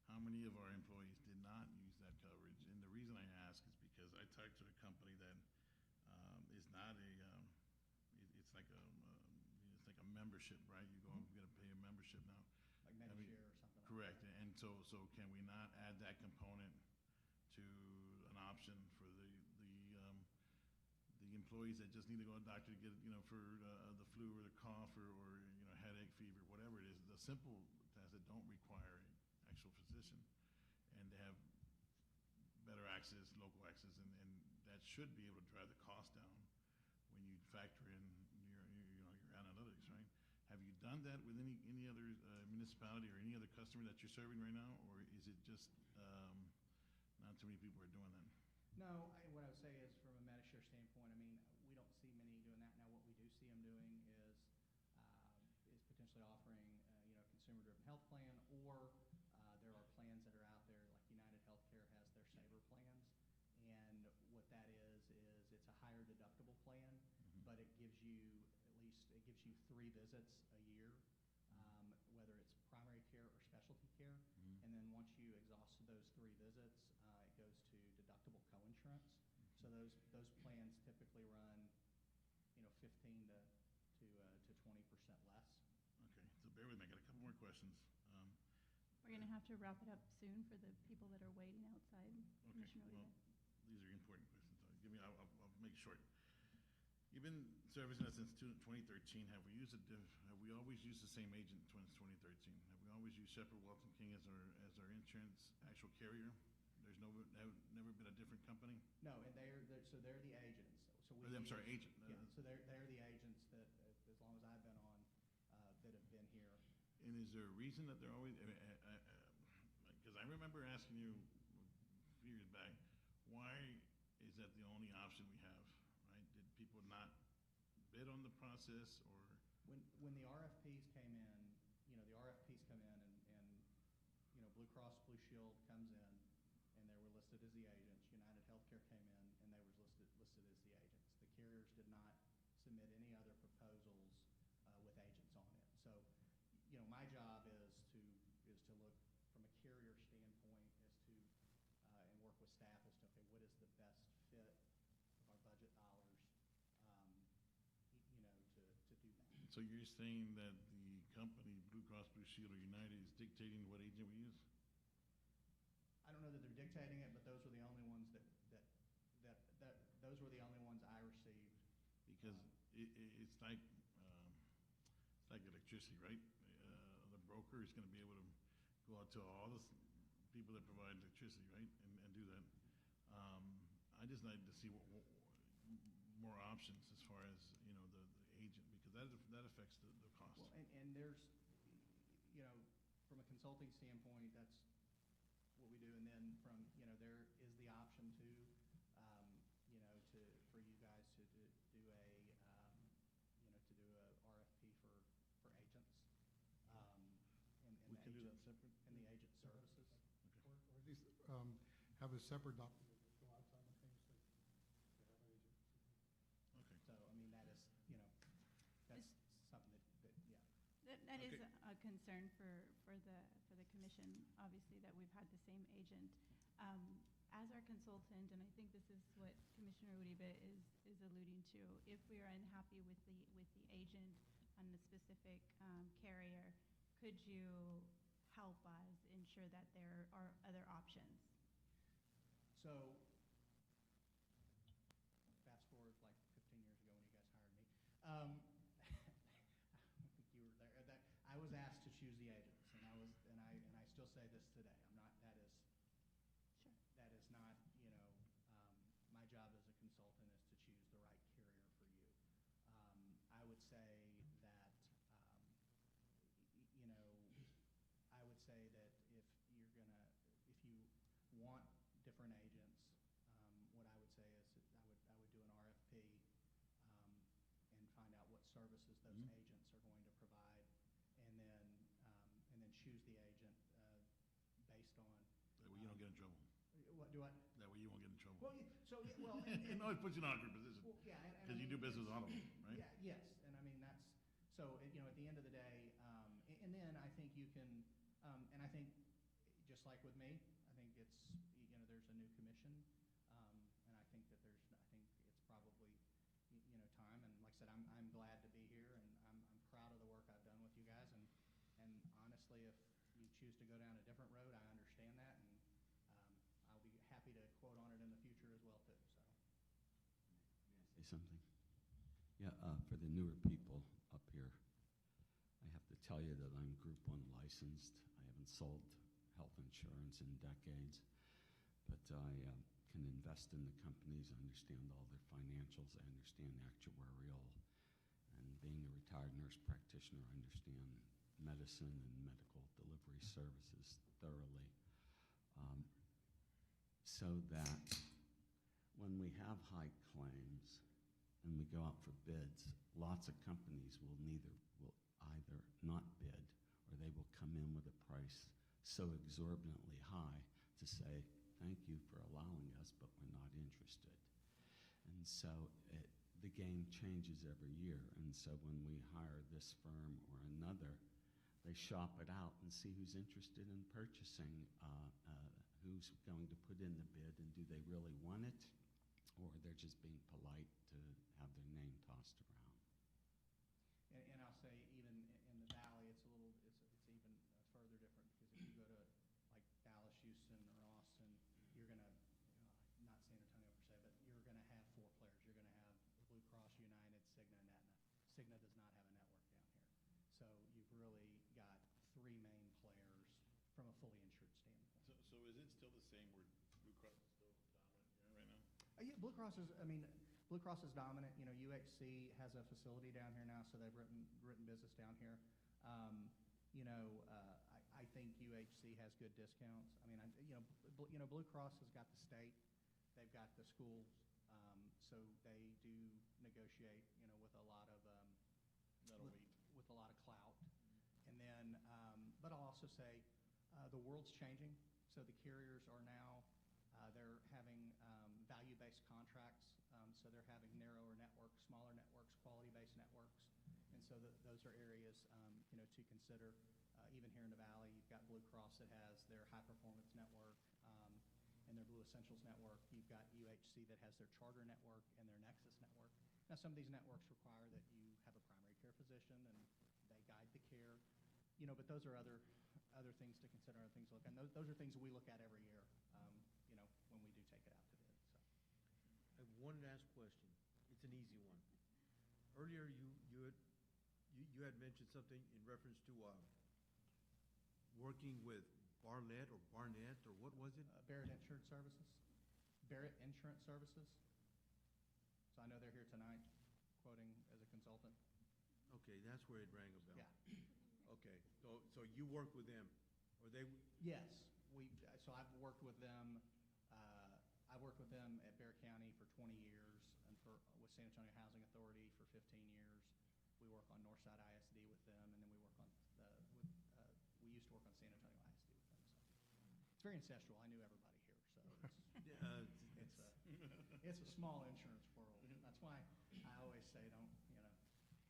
how many of our employees did not use that coverage? And the reason I ask is because I talked to a company that is not it's like a membership, right? You go and you got to pay a membership now. Like Medishare or something. Correct. Like that. And so can we not add that component to an option for the employees that just need to go to the doctor to get, for the flu or the cough or headache, fever, whatever it is, the simple test that don't require an actual physician, and they have better access, local access, and that should be able to drive the cost down when you factor in your analytics, right? Have you done that with any other municipality or any other customer that you're serving right now, or is it just not too many people are doing that? No, what I would say is from a Medishare standpoint, I mean, we don't see many doing that. Now, what we do see them doing is potentially offering, consumer-driven health plan, or there are plans that are out there, like United Healthcare has their Saver plans, and what that is it's a higher deductible plan, but it gives you 3 visits a year, whether it's primary care or specialty care, and then once you exhaust those 3 visits, it goes to deductible coinsurance. So those plans typically run, 15 to 20% less. Okay, so bear with me. I got a couple more questions. We're going to have to wrap it up soon for the people that are waiting outside. Okay, Commissioner well, Uribe. these are important questions. I'll make it short. You've been servicing us since 2013. Have we always used the same agent since 2013? Have we always used Shepherd Walton King as our insurance actual carrier? There's never been a different company? No, and they're the agents. So I'm sorry, agent. Yeah, so they're the agents that, as long as I've been on, that have been here. And is there a reason that they're always, because I remember asking you a few years back, why is that the only option we have, right? Did people not bid on the process, or? When the RFPs came in, and Blue Cross Blue Shield comes in, and they were listed as the agents. United Healthcare came in, and they were listed as the agents. The carriers did not submit any other proposals with agents on it. So, my job is to look from a carrier standpoint and work with staff as to, okay, what is the best fit of our budget dollars, to do that. So you're saying that the company, Blue Cross Blue Shield or United, is dictating what agent we use? I don't know that they're dictating it, but those were the only ones those were the only ones I received. Because it's like electricity, right? The broker is going to be able to go out to all the people that provide electricity, right, and do that. I just like to see what more options as far as the agent, because that affects the cost. Well, and there's, from a consulting standpoint, that's what we do, and then from there is the option to for you guys to do a RFP for agents. We can do that separate? And the agent services. Or at least have a separate document that go out simultaneously to have an agent. Okay. So, I mean, that is, that's something that yeah. That is Okay. a concern for the commission, obviously, that we've had the same agent. As our consultant, and I think this is what Commissioner Uribe is alluding to, if we are unhappy with the agent on a specific carrier, could you help us ensure that there are other options? So, fast forward like 15 years ago when you guys hired me. You were there. I was asked to choose the agents, and I still say this today. I'm not. That is. Sure. That is not. My job as a consultant is to choose the right carrier for you. I would say that. I would say that if you want different agents, what I would say is that I would do an RFP and find out what services those agents are going to provide, and then choose the agent based on. That way you don't get in trouble. What do I? That way you won't get in trouble. Well, It always puts you in an awkward position. Well, yeah, because you do business with all of them, right? Yeah, yes, and I mean that's so. At the end of the day, and then I think you can, and I think just like with me, I think it's there's a new commission, and I think that it's probably time. And like I said, I'm glad to be here, and I'm proud of the work I've done with you guys. And honestly, if you choose to go down a different road, I understand that, and I'll be happy to quote on it in the future as well too. So. May I say something? Yeah, for the newer people up here, I have to tell you that I'm Group 1 licensed. I haven't sold health insurance in decades, but I can invest in the companies, understand all their financials, I understand actuarial, and being a retired nurse practitioner, I understand medicine and medical delivery services thoroughly. So that when we have high claims and we go out for bids, lots of companies will either not bid, or they will come in with a price so exorbitantly high to say, thank you for allowing us, but we're not interested. And so the game changes every year. And so when we hire this firm or another, they shop it out and see who's interested in purchasing, who's going to put in the bid, and do they really want it, or they're just being polite to have their name tossed around. And I'll say even in the valley, it's even further different, because if you go to like Dallas, Houston, or Austin, you're going to, not San Antonio per se, but you're going to have 4 players. You're going to have Blue Cross, United, Cigna, and Aetna. Cigna does not have a network down here. So you've really got 3 main players from a fully insured standpoint. So is it still the same where Blue Cross is still dominant here right now? Yeah, Blue Cross is dominant. You know, UHC has a facility down here now, so they've written business down here. I think UHC has good discounts. I mean, Blue Cross has got the state, they've got the schools, so they do negotiate, with a lot of with a lot of clout. And then, but I'll also say, the world's changing, so the carriers are now they're having value-based contracts, so they're having narrower networks, smaller networks, quality-based networks, and so those are areas to consider. Even here in the Valley, you've got Blue Cross that has their high-performance network and their Blue Essentials network. You've got UHC that has their charter network and their Nexus network. Now, some of these networks require that you have a primary care physician, and they guide the care, but those are other things to consider, other things to look at. And those are things that we look at every year, when we do take it out to bid. So. I have one last question. It's an easy one. Earlier, you had mentioned something in reference to working with Barnett, or what was it? Barrett Insurance Services. Barrett Insurance Services. So I know they're here tonight, quoting as a consultant. Okay, that's where it rang a bell. Yeah. Okay, so you work with them, or they? Yes, so I've worked with them. I worked with them at Bexar County for 20 years, and with San Antonio Housing Authority for 15 years. We work on Northside ISD with them, and then we work on we used to work on San Antonio ISD with them. So it's very ancestral. I knew everybody here, so it's a small insurance world. That's why I always say,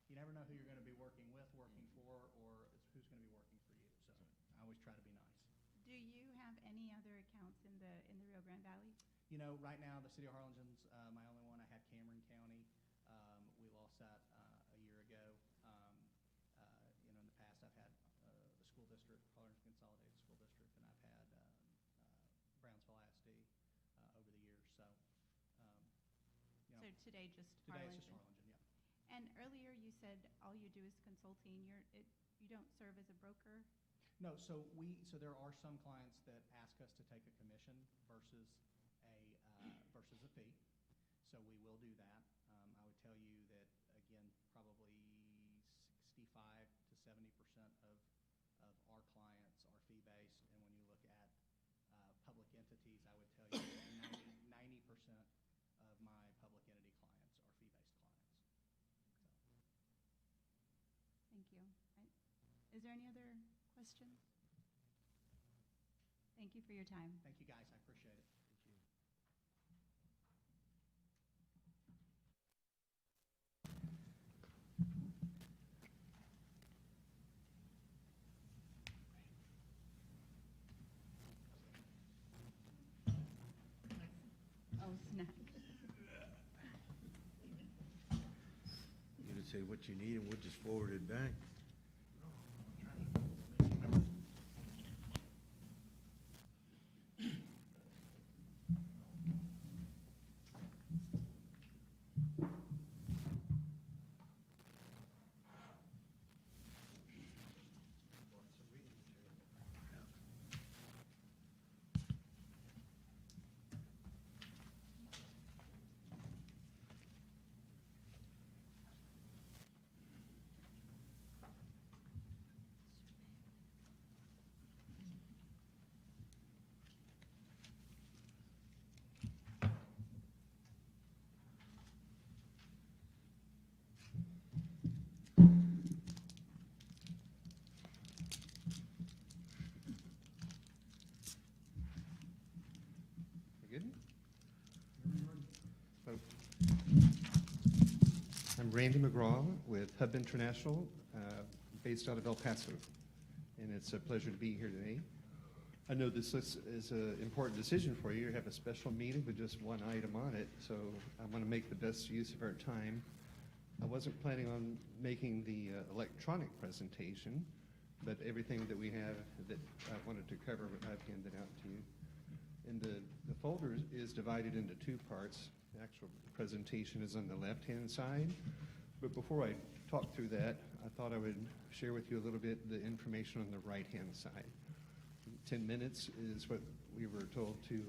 you never know who you're going to be working with, working for, or who's going to be working for you. So I always try to be nice. Do you have any other accounts in the Rio Grande Valley? Right now, the city of Harlingen's my only one. I had Cameron County. We lost that a year ago. In the past, I've had the school district, Harlingen Consolidated School District, and I've had Brownsville ISD over the years. So, So today, just today Harlingen? it's just Harlingen, yeah. And earlier you said all you do is consulting. You don't serve as a broker? No, so there are some clients that ask us to take a commission versus a fee. So we will do that. I would tell you that, again, probably 65 to 70% of our clients are fee-based, and when you look at public entities, I would tell you that 90% of my public entity clients are fee-based clients. So. Thank you. Is there any other questions? Thank you for your time. Thank you, guys. I appreciate it. Thank you. Oh, snack. You can say what you need, and we'll just forward it back. I'm Randy McGraw with Hub International, based out of El Paso, and it's a pleasure to be here today. I know this is an important decision for you. You have a special meeting with just one item on it, so I want to make the best use of our time. I wasn't planning on making the electronic presentation, but everything that we have that I wanted to cover, I've handed out to you. And the folder is divided into two parts. The actual presentation is on the left-hand side. But before I talk through that, I thought I would share with you a little bit the information on the right-hand side. 10 minutes is what we were told to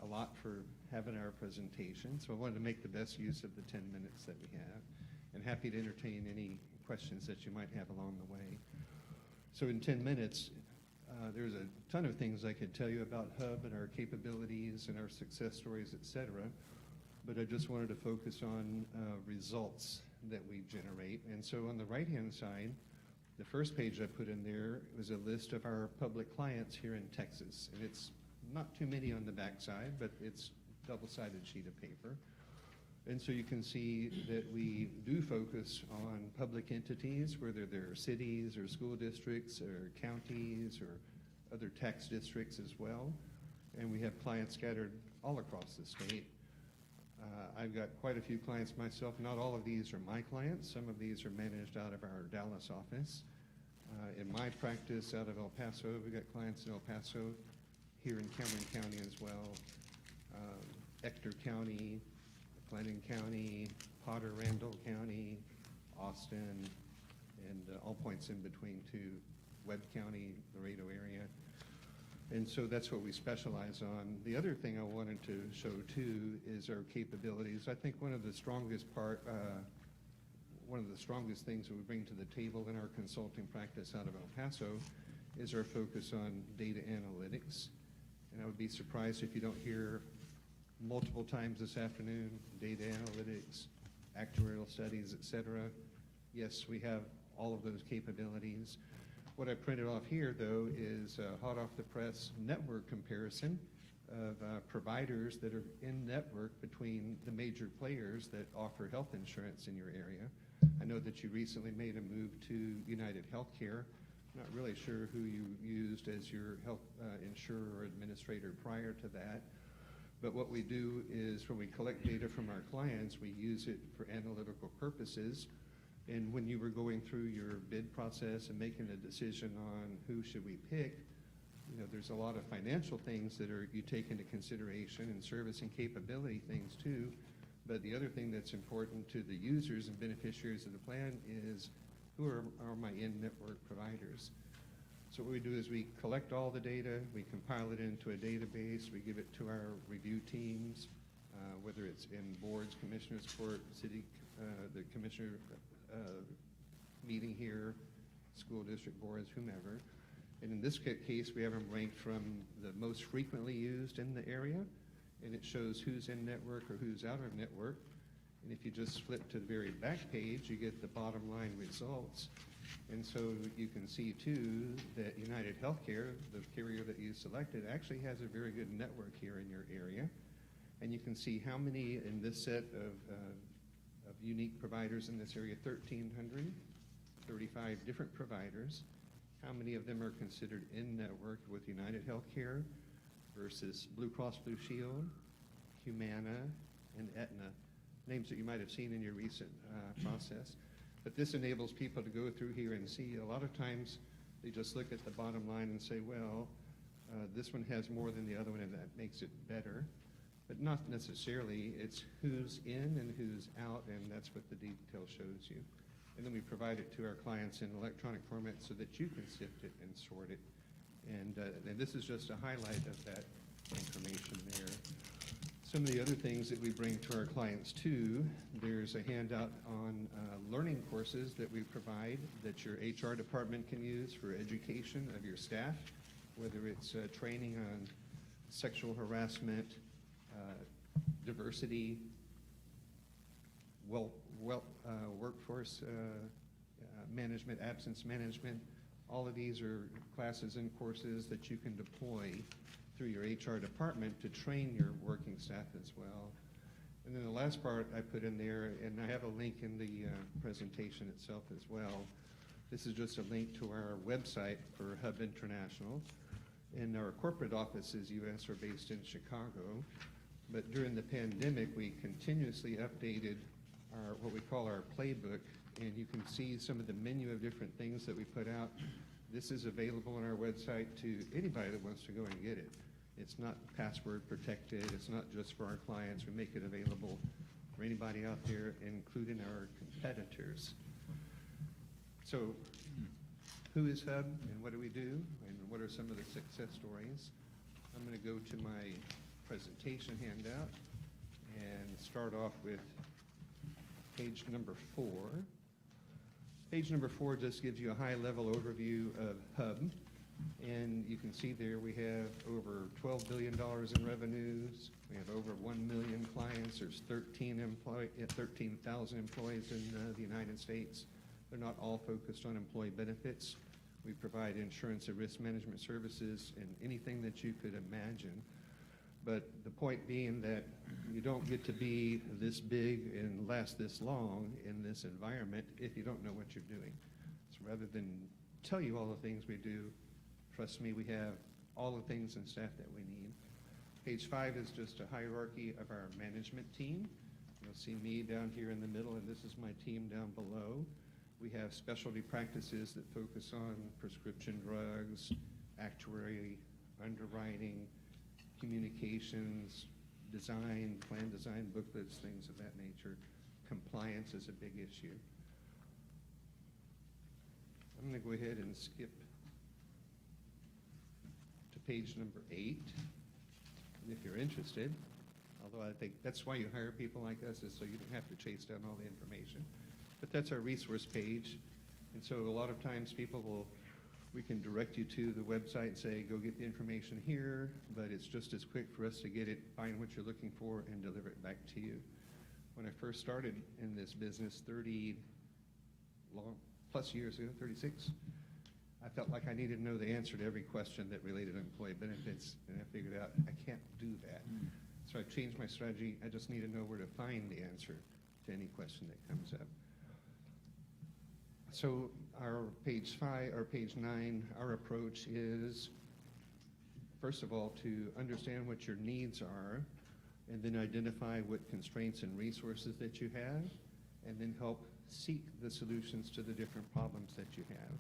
allot for having our presentation. So I wanted to make the best use of the 10 minutes that we have. And happy to entertain any questions that you might have along the way. So in 10 minutes, there's a ton of things I could tell you about Hub and our capabilities and our success stories, et cetera. But I just wanted to focus on results that we generate. And so on the right-hand side, the first page I put in there was a list of our public clients here in Texas. And it's not too many on the backside, but it's a double-sided sheet of paper. And so you can see that we do focus on public entities, whether they're cities or school districts or counties or other tax districts as well. And we have clients scattered all across the state. I've got quite a few clients myself. Not all of these are my clients. Some of these are managed out of our Dallas office. In my practice out of El Paso, we've got clients in El Paso, here in Cameron County as well, Ector County, Glennon County, Potter Randall County, Austin, and all points in between to Webb County, Laredo area. And so that's what we specialize on. The other thing I wanted to show too is our capabilities. I think one of the strongest things that we bring to the table in our consulting practice out of El Paso is our focus on data analytics. And I would be surprised if you don't hear multiple times this afternoon, data analytics, actuarial studies, et cetera. Yes, we have all of those capabilities. What I printed off here, though, is a hot off the press network comparison of providers that are in network between the major players that offer health insurance in your area. I know that you recently made a move to United Healthcare. I'm not really sure who you used as your health insurer or administrator prior to that. But what we do is when we collect data from our clients, we use it for analytical purposes. And when you were going through your bid process and making a decision on who should we pick, you know, there's a lot of financial things that you take into consideration and service and capability things too. But the other thing that's important to the users and beneficiaries of the plan is who are my in-network providers. So what we do is we collect all the data, we compile it into a database, we give it to our review teams, whether it's in boards, commissioners court, city, the commissioner meeting here, school district boards, whomever. And in this case, we have them ranked from the most frequently used in the area, and it shows who's in network or who's out of network. And if you just flip to the very back page, you get the bottom line results. And so you can see, too, that United Healthcare, the carrier that you selected, actually has a very good network here in your area. And you can see how many in this set of unique providers in this area, 1,300, 35 different providers. How many of them are considered in-network with United Healthcare versus Blue Cross Blue Shield, Humana, and Aetna, names that you might have seen in your recent process. But this enables people to go through here and see. A lot of times they just look at the bottom line and say, well, this one has more than the other one and that makes it better. But not necessarily. It's who's in and who's out, and that's what the detail shows you. And then we provide it to our clients in electronic format so that you can sift it and sort it. And this is just a highlight of that information there. Some of the other things that we bring to our clients too, there's a handout on learning courses that we provide that your HR department can use for education of your staff, whether it's training on sexual harassment, diversity, workforce management, absence management. All of these are classes and courses that you can deploy through your HR department to train your working staff as well. And then the last part I put in there, and I have a link in the presentation itself as well. This is just a link to our website for Hub International. And our corporate offices, U.S., are based in Chicago. But during the pandemic, we continuously updated our, what we call our playbook, and you can see some of the menu of different things that we put out. This is available on our website to anybody that wants to go and get it. It's not password protected. It's not just for our clients. We make it available for anybody out there, including our competitors. So who is Hub and what do we do and what are some of the success stories? I'm going to go to my presentation handout and start off with page number 4. Page number 4 just gives you a high-level overview of Hub. And you can see there we have over $12 billion in revenues. We have over 1 million clients. There's 13,000 employees in the United States. They're not all focused on employee benefits. We provide insurance and risk management services and anything that you could imagine. But the point being that you don't get to be this big and last this long in this environment if you don't know what you're doing. So rather than tell you all the things we do, trust me, we have all the things and staff that we need. Page 5 is just a hierarchy of our management team. You'll see me down here in the middle, and this is my team down below. We have specialty practices that focus on prescription drugs, actuary, underwriting, communications, design, plan design, booklets, things of that nature. Compliance is a big issue. I'm going to go ahead and skip to page number 8, if you're interested. Although I think that's why you hire people like us, is so you don't have to chase down all the information. But that's our resource page. And so a lot of times we can direct you to the website and say, go get the information here, but it's just as quick for us to get it, find what you're looking for, and deliver it back to you. When I first started in this business 30 plus years ago, 36, I felt like I needed to know the answer to every question that related to employee benefits, and I figured out I can't do that. So I changed my strategy. I just need to know where to find the answer to any question that comes up. So our page 5 or page 9, our approach is, first of all, to understand what your needs are, and then identify what constraints and resources that you have, and then help seek the solutions to the different problems that you have.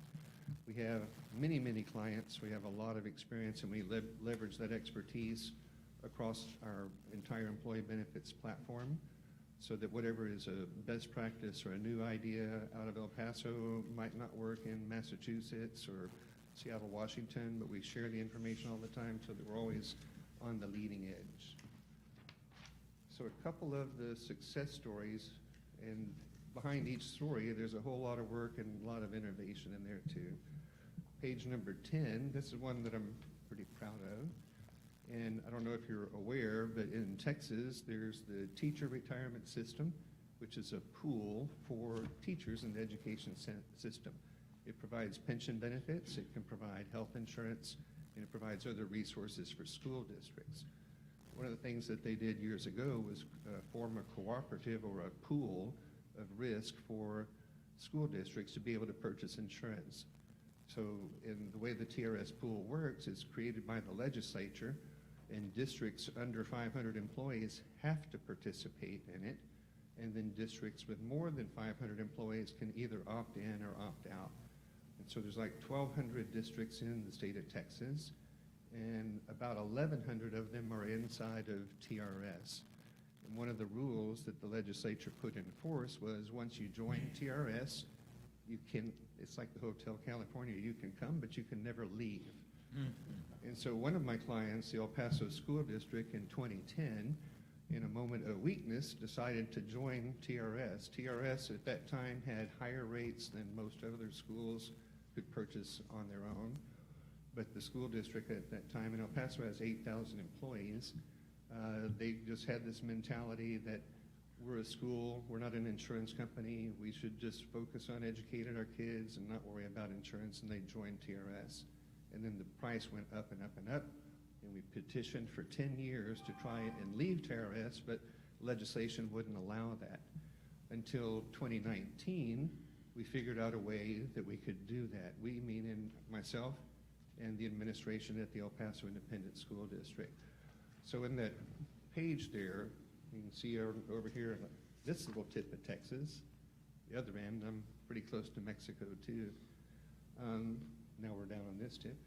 We have many, many clients. We have a lot of experience, and we leverage that expertise across our entire employee benefits platform, so that whatever is a best practice or a new idea out of El Paso might not work in Massachusetts or Seattle, Washington, but we share the information all the time so that we're always on the leading edge. So a couple of the success stories, and behind each story, there's a whole lot of work and a lot of innovation in there too. Page number 10, this is one that I'm pretty proud of. And I don't know if you're aware, but in Texas, there's the teacher retirement system, which is a pool for teachers in the education system. It provides pension benefits, it can provide health insurance, and it provides other resources for school districts. One of the things that they did years ago was form a cooperative or a pool of risk for school districts to be able to purchase insurance. So in the way the TRS pool works, it's created by the legislature, and districts under 500 employees have to participate in it, and then districts with more than 500 employees can either opt in or opt out. And so there's like 1,200 districts in the state of Texas, and about 1,100 of them are inside of TRS. And one of the rules that the legislature put in force was once you join TRS, you can, it's like the Hotel California, you can come, but you can never leave. And so one of my clients, the El Paso School District in 2010, in a moment of weakness, decided to join TRS. TRS at that time had higher rates than most other schools could purchase on their own. But the school district at that time in El Paso has 8,000 employees. They just had this mentality that we're a school, we're not an insurance company, we should just focus on educating our kids and not worry about insurance, and they joined TRS. And then the price went up and up and up, and we petitioned for 10 years to try and leave TRS, but legislation wouldn't allow that. Until 2019, we figured out a way that we could do that. We, meaning myself and the administration at the El Paso Independent School District. So in that page there, you can see over here, this little tip of Texas. The other end, I'm pretty close to Mexico too. Now we're down on this tip.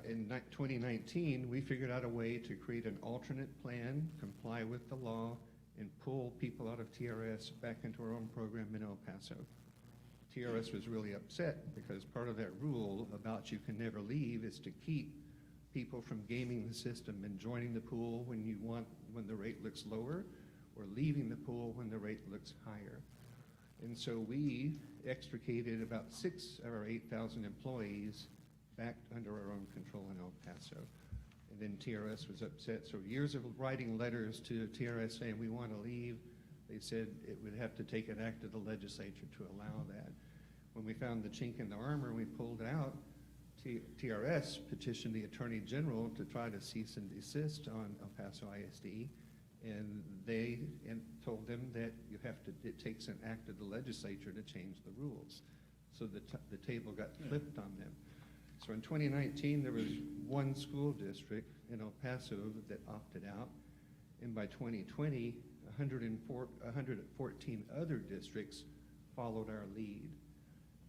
In 2019, we figured out a way to create an alternate plan, comply with the law, and pull people out of TRS back into our own program in El Paso. TRS was really upset because part of that rule about you can never leave is to keep people from gaming the system and joining the pool when the rate looks lower, or leaving the pool when the rate looks higher. And so we extricated about 6,000 of our 8,000 employees back under our own control in El Paso. And then TRS was upset. So years of writing letters to TRS saying we want to leave, they said it would have to take an act of the legislature to allow that. When we found the chink in the armor and we pulled out, TRS petitioned the Attorney General to try to cease and desist on El Paso ISD, and they told them that it takes an act of the legislature to change the rules. So the table got flipped on them. So in 2019, there was one school district in El Paso that opted out, and by 2020, 114 other districts followed our lead.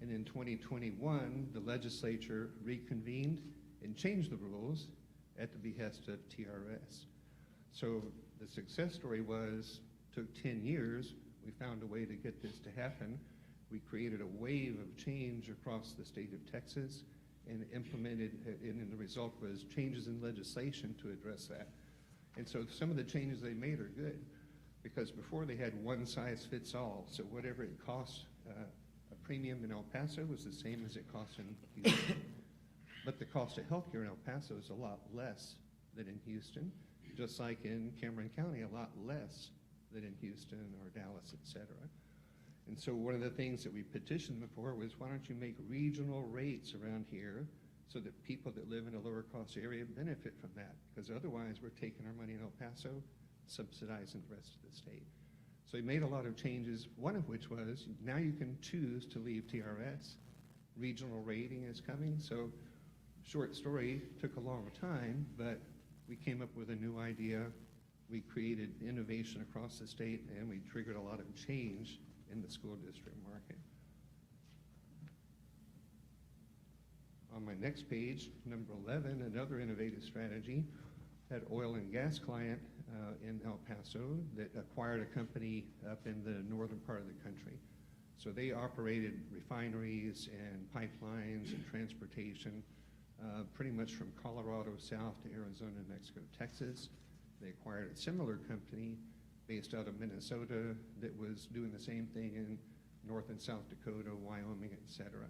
And in 2021, the legislature reconvened and changed the rules at the behest of TRS. So the success story took 10 years. We found a way to get this to happen. We created a wave of change across the state of Texas and implemented, and the result was changes in legislation to address that. And so some of the changes they made are good, because before they had one size fits all. So whatever it costs, a premium in El Paso was the same as it costs in Houston. But the cost of healthcare in El Paso is a lot less than in Houston, just like in Cameron County, a lot less than in Houston or Dallas, et cetera. And so one of the things that we petitioned before was, why don't you make regional rates around here so that people that live in a lower cost area benefit from that? Because otherwise we're taking our money in El Paso, subsidizing the rest of the state. So we made a lot of changes, one of which was now you can choose to leave TRS. Regional rating is coming. So short story, took a long time, but we came up with a new idea. We created innovation across the state, and we triggered a lot of change in the school district market. On my next page, number 11, another innovative strategy, had oil and gas client in El Paso that acquired a company up in the northern part of the country. So they operated refineries and pipelines and transportation pretty much from Colorado south to Arizona, Mexico, Texas. They acquired a similar company based out of Minnesota that was doing the same thing in North and South Dakota, Wyoming, et cetera.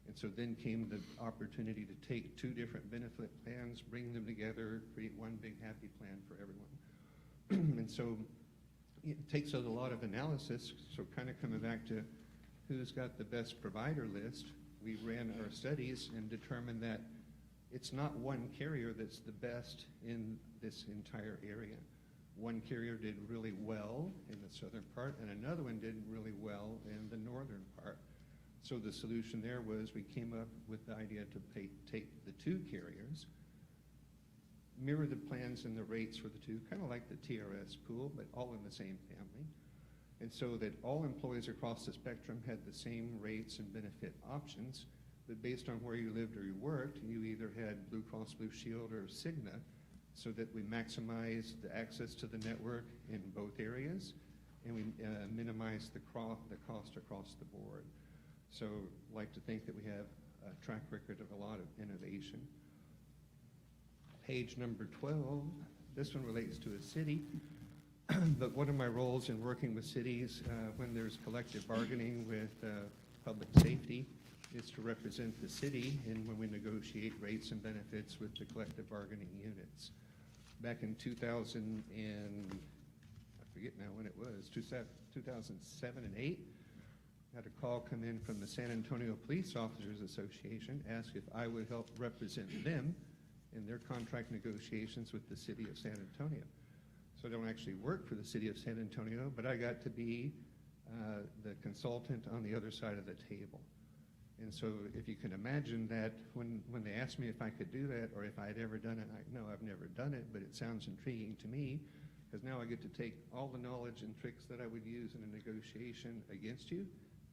And so then came the opportunity to take two different benefit plans, bring them together, create one big happy plan for everyone. And so it takes a lot of analysis. So kind of coming back to who's got the best provider list, we ran our studies and determined that it's not one carrier that's the best in this entire area. One carrier did really well in the southern part, and another one did really well in the northern part. So the solution there was we came up with the idea to take the two carriers, mirror the plans and the rates for the two, kind of like the TRS pool, but all in the same family. And so that all employees across the spectrum had the same rates and benefit options, but based on where you lived or you worked, you either had Blue Cross Blue Shield or Cigna, so that we maximize the access to the network in both areas, and we minimize the cost across the board. So I'd like to think that we have a track record of a lot of innovation. Page number 12, this one relates to a city, but one of my roles in working with cities when there's collective bargaining with public safety is to represent the city and when we negotiate rates and benefits with the collective bargaining units. Back in 2000 and, I forget now when it was, 2007 and 8, I had a call come in from the San Antonio Police Officers Association, asked if I would help represent them in their contract negotiations with the city of San Antonio. So I don't actually work for the city of San Antonio, but I got to be the consultant on the other side of the table. And so if you can imagine that when they asked me if I could do that or if I had ever done it, no, I've never done it, but it sounds intriguing to me because now I get to take all the knowledge and tricks that I would use in a negotiation against you,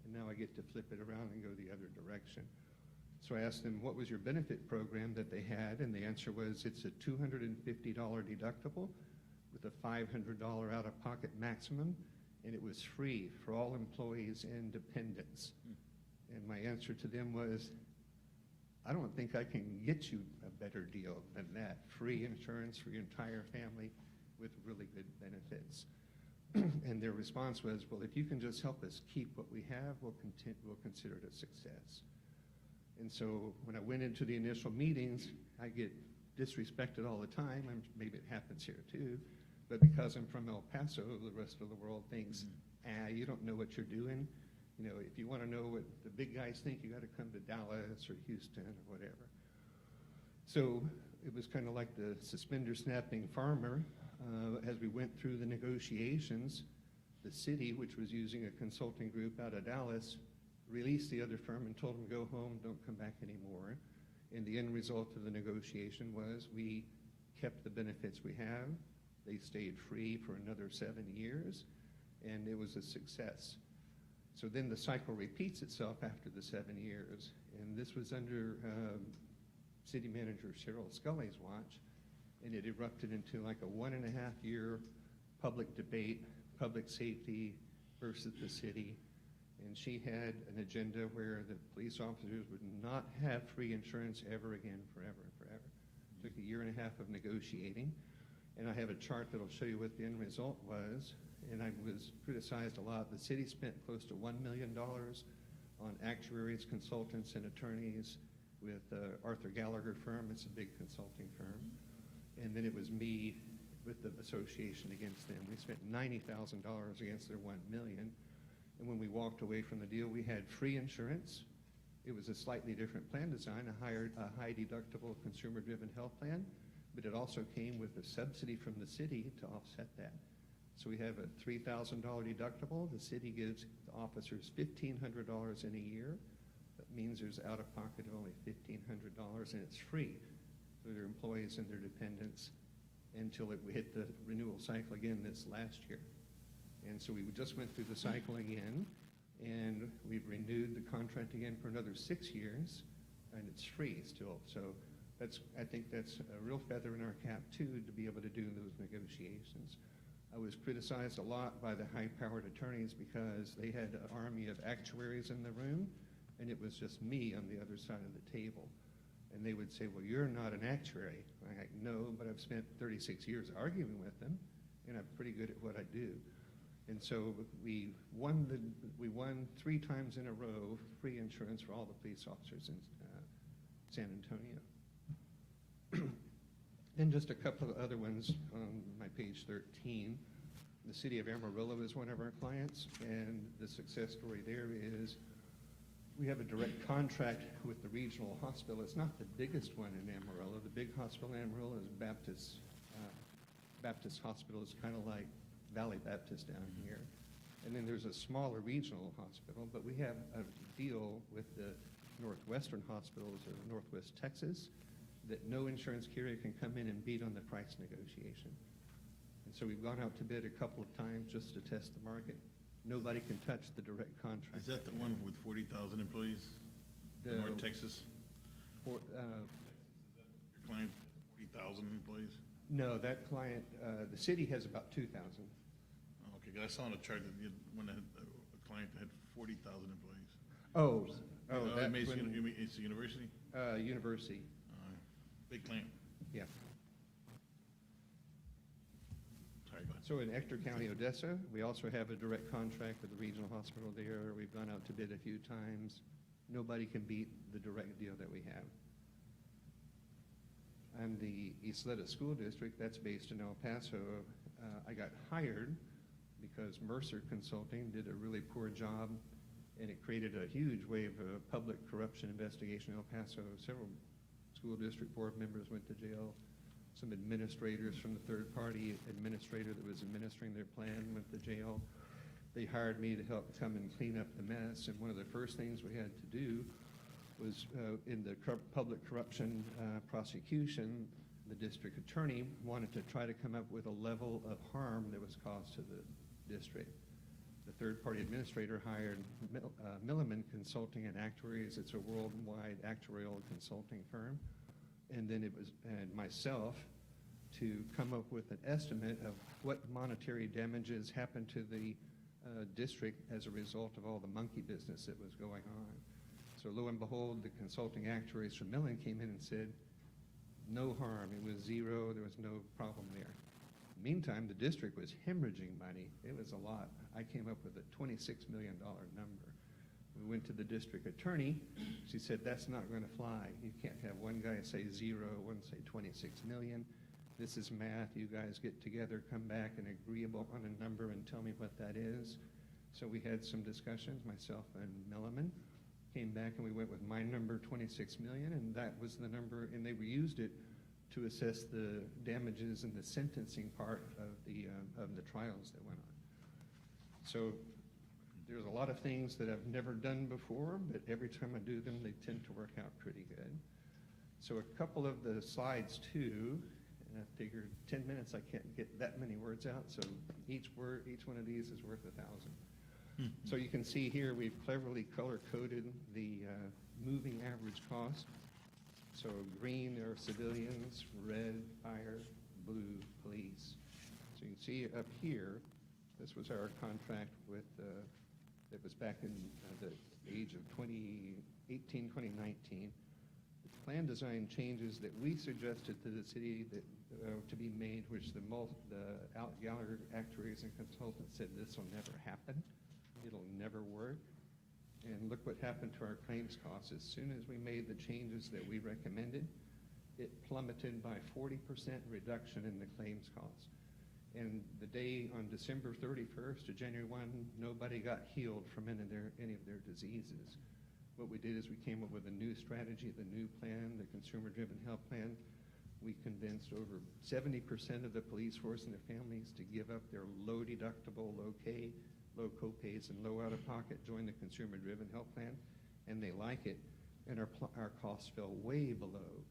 and now I get to flip it around and go the other direction. So I asked them, what was your benefit program that they had? And the answer was, it's a $250 deductible with a $500 out-of-pocket maximum, and it was free for all employees and dependents. And my answer to them was, I don't think I can get you a better deal than that. Free insurance for your entire family with really good benefits. And their response was, well, if you can just help us keep what we have, we'll consider it a success. And so when I went into the initial meetings, I get disrespected all the time. Maybe it happens here too. But because I'm from El Paso, the rest of the world thinks, you don't know what you're doing. You know, if you want to know what the big guys think, you got to come to Dallas or Houston or whatever. So it was kind of like the suspender snapping farmer. As we went through the negotiations, the city, which was using a consulting group out of Dallas, released the other firm and told them, go home, don't come back anymore. And the end result of the negotiation was we kept the benefits we have. They stayed free for another 7 years, and it was a success. So then the cycle repeats itself after the 7 years, and this was under City Manager Cheryl Scully's watch, and it erupted into like a 1.5-year public debate, public safety versus the city. And she had an agenda where the police officers would not have free insurance ever again, forever and forever. It took 1.5 years of negotiating. And I have a chart that'll show you what the end result was. And I was criticized a lot. The city spent close to $1 million on actuaries, consultants, and attorneys with Arthur Gallagher firm. It's a big consulting firm. And then it was me with the association against them. We spent $90,000 against their $1 million. And when we walked away from the deal, we had free insurance. It was a slightly different plan design, a high deductible consumer-driven health plan, but it also came with a subsidy from the city to offset that. So we have a $3,000 deductible. The city gives the officers $1,500 in a year. That means there's out-of-pocket of only $1,500, and it's free for their employees and their dependents until we hit the renewal cycle again this last year. And so we just went through the cycle again, and we've renewed the contract again for another 6 years, and it's free still. So I think that's a real feather in our cap, too, to be able to do those negotiations. I was criticized a lot by the high-powered attorneys because they had an army of actuaries in the room, and it was just me on the other side of the table. And they would say, well, you're not an actuary. I'm like, no, but I've spent 36 years arguing with them, and I'm pretty good at what I do. And so we won 3 times in a row free insurance for all the police officers in San Antonio. And just a couple of other ones on my page 13. The city of Amarillo is one of our clients, and the success story there is we have a direct contract with the regional hospital. It's not the biggest one in Amarillo. The big hospital in Amarillo is Baptist Hospital. It's kind of like Valley Baptist down here. And then there's a smaller regional hospital, but we have a deal with the Northwestern hospitals of Northwest Texas that no insurance carrier can come in and beat on the price negotiation. And so we've gone out to bid a couple of times just to test the market. Nobody can touch the direct contract. Is that the one with 40,000 employees? North Texas? Your client, 40,000 employees? No, that client, the city has about 2,000. Okay, 'cause I saw on a chart that when a client had 40,000 employees. That's it's when, a university? University, Big client. yeah. Sorry, go ahead. So in Ector County, Odessa, we also have a direct contract with the regional hospital there. We've gone out to bid a few times. Nobody can beat the direct deal that we have. And the Isleta School District, that's based in El Paso. I got hired because Mercer Consulting did a really poor job, and it created a huge wave of public corruption investigation in El Paso. Several school district board members went to jail. some administrators from the third-party administrator that was administering their plan went to jail. They hired me to help come and clean up the mess, and one of the first things we had to do was in the public corruption prosecution, the district attorney wanted to try to come up with a level of harm that was caused to the district. The third-party administrator hired Milliman Consulting and Actuaries. It's a worldwide actuarial consulting firm. And then it was myself to come up with an estimate of what monetary damages happened to the district as a result of all the monkey business that was going on. So lo and behold, the consulting actuaries from Millen came in and said, no harm, it was zero, there was no problem there. Meantime, the district was hemorrhaging money. It was a lot. I came up with a $26 million number. We went to the district attorney. She said, that's not going to fly. You can't have one guy say zero, one say 26 million. This is math. You guys get together, come back and agree on a number and tell me what that is. So we had some discussions, myself and Milliman. Came back and we went with my number, 26 million, and that was the number, and they reused it to assess the damages in the sentencing part of the trials that went on. So there's a lot of things that I've never done before, but every time I do them, they tend to work out pretty good. So a couple of the slides too, and I figured 10 minutes I can't get that many words out, so each one of these is worth 1,000. So you can see here we've cleverly color-coded the moving average cost. So green, there are civilians, red, fire, blue, police. So you can see up here, this was our contract with, it was back in the age of 2018, 2019. The plan design changes that we suggested to the city that to be made, which the Gallagher actuaries and consultants said this will never happen. It'll never work. And look what happened to our claims costs. As soon as we made the changes that we recommended, it plummeted by 40% reduction in the claims costs. And the day on December 31st to January 1, nobody got healed from any of their diseases. What we did is we came up with a new strategy, the new plan, the consumer-driven health plan. We convinced over 70% of the police force and their families to give up their low deductible, low co-pays and low out-of-pocket, join the consumer-driven health plan, and they like it. And our costs fell way below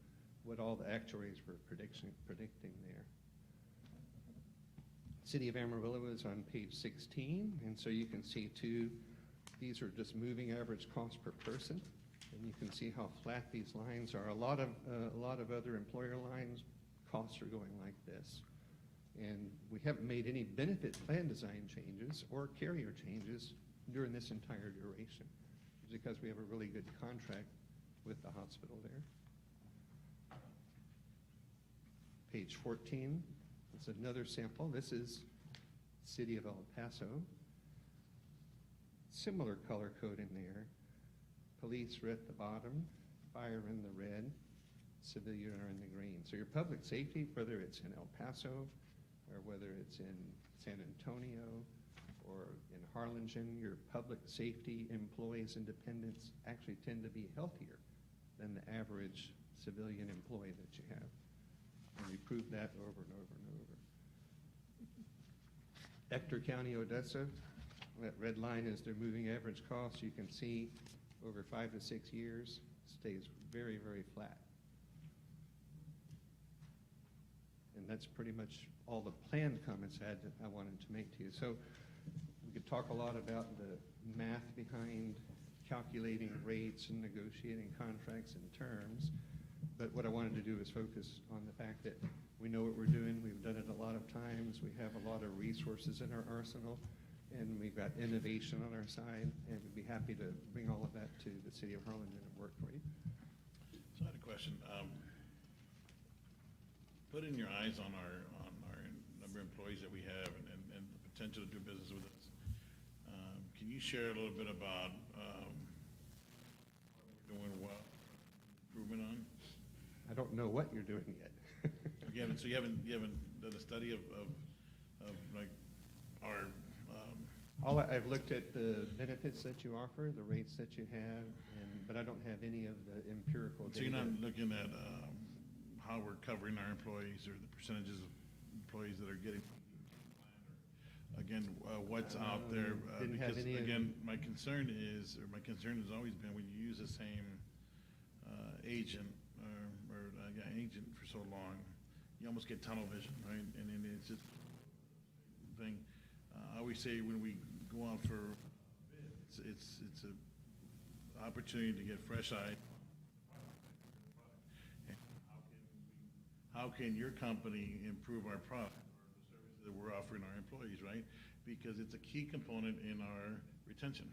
what all the actuaries were predicting there. City of Amarillo is on page 16, and so you can see too, these are just moving average cost per person, and you can see how flat these lines are. A lot of other employer lines, costs are going like this. And we haven't made any benefit plan design changes or carrier changes during this entire duration, because we have a really good contract with the hospital there. Page 14 is another sample. This is City of El Paso. Similar color coding there. Police are at the bottom, fire in the red, civilian are in the green. So your public safety, whether it's in El Paso, or whether it's in San Antonio or in Harlingen, your public safety employees and dependents actually tend to be healthier than the average civilian employee that you have. And we proved that over and over and over. Ector County, Odessa, that red line is their moving average cost. You can see over 5 to 6 years, stays very, very flat. And that's pretty much all the planned comments I wanted to make to you. So we could talk a lot about the math behind calculating rates and negotiating contracts and terms, but what I wanted to do is focus on the fact that we know what we're doing. We've done it a lot of times. We have a lot of resources in our arsenal, and we've got innovation on our side, and we'd be happy to bring all of that to the city of Harlingen and work for you. So I had a question. Putting your eyes on our number of employees that we have and the potential to do business with us, can you share a little bit about what we're doing well, improvement on? I don't know what you're doing yet. You haven't done a study of like our. I've looked at the benefits that you offer, the rates that you have, but I don't have any of the empirical data. So you're not looking at how we're covering our employees or the percentages of employees that are getting. Again, what's out there, Didn't have because any of again, my concern has always been when you use the same agent, agent for so long, you almost get tunnel vision, right? And it's just thing. I always say when we go out for it's a opportunity to get fresh eyes. How can your company improve our product or the services that we're offering our employees, right? Because it's a key component in our retention.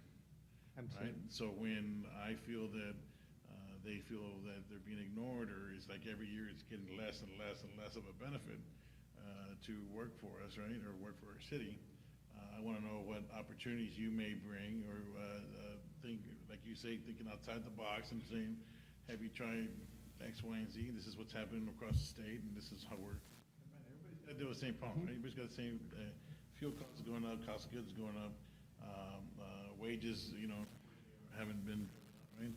Absolutely. Right? So when I feel that they feel that they're being ignored, or it's like every year it's getting less and less and less of a benefit to work for us, right, or work for our city, I want to know what opportunities you may bring, or think, like you say, thinking outside the box and saying, have you tried X, Y, and Z? This is what's happening across the state, and this is how we're. Everybody's got to deal with the same problem, right? Everybody's got the same fuel costs going up, cost of goods going up, wages, haven't been, right?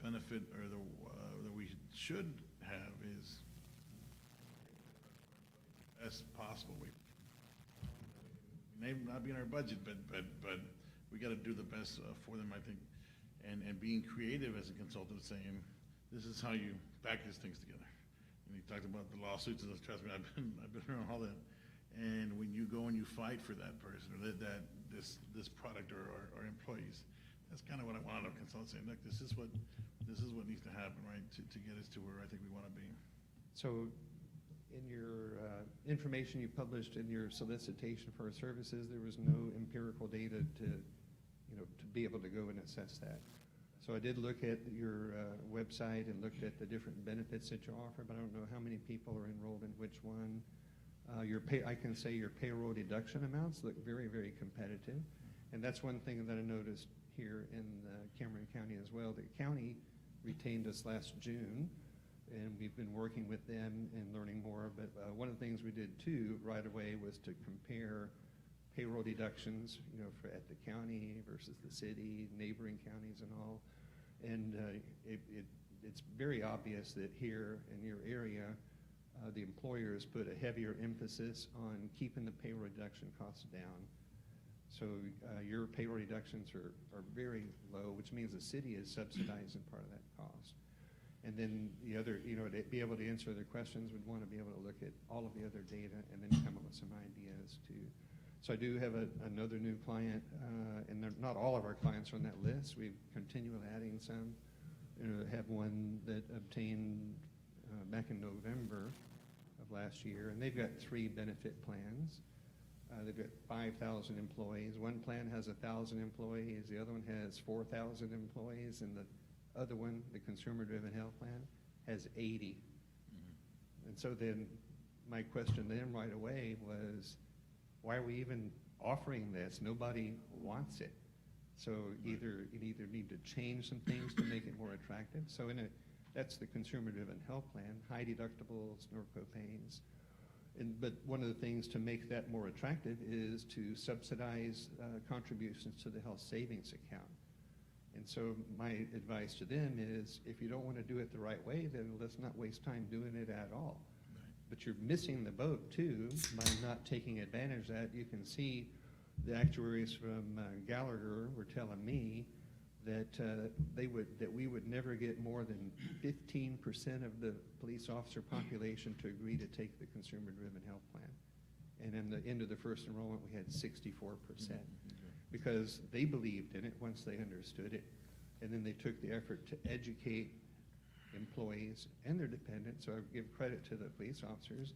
Benefit or that we should have is best possible. We may not be in our budget, but we got to do the best for them, I think, and being creative as a consultant, saying this is how you back these things together. And you talked about the lawsuits, and trust me, I've been around all that. And when you go and you fight for that person or this product or employees, that's kind of what I want out of consultants, saying, look, this is what needs to happen, right, to get us to where I think we want to be. So in your information you published in your solicitation for our services, there was no empirical data to be able to go and assess that. So I did look at your website and looked at the different benefits that you offer, but I don't know how many people are enrolled in which one. I can say your payroll deduction amounts look very, very competitive. And that's one thing that I noticed here in Cameron County as well. The county retained us last June, and we've been working with them and learning more. But one of the things we did too right away was to compare payroll deductions, at the county versus the city, neighboring counties and all. And it's very obvious that here in your area, the employers put a heavier emphasis on keeping the payroll deduction costs down. So your payroll deductions are very low, which means the city is subsidizing part of that cost. And then the other, to be able to answer their questions, we'd want to be able to look at all of the other data and then come up with some ideas too. So I do have another new client, and not all of our clients are on that list. We've continually adding some. Have one that obtained back in November of last year, and they've got 3 benefit plans. They've got 5,000 employees. One plan has 1,000 employees. The other one has 4,000 employees, and the other one, the consumer-driven health plan, has 80. And so then my question then right away was, why are we even offering this? Nobody wants it. So you either need to change some things to make it more attractive. So that's the consumer-driven health plan, high deductibles, no co-pays. But one of the things to make that more attractive is to subsidize contributions to the health savings account. And so my advice to them is, if you don't want to do it the right way, then let's not waste time doing it at all. But you're missing the boat too by not taking advantage of that. You can see the actuaries from Gallagher were telling me that we would never get more than 15% of the police officer population to agree to take the consumer-driven health plan. And in the end of the first enrollment, we had 64%, because they believed in it once they understood it, and then they took the effort to educate employees and their dependents. So I give credit to the police officers.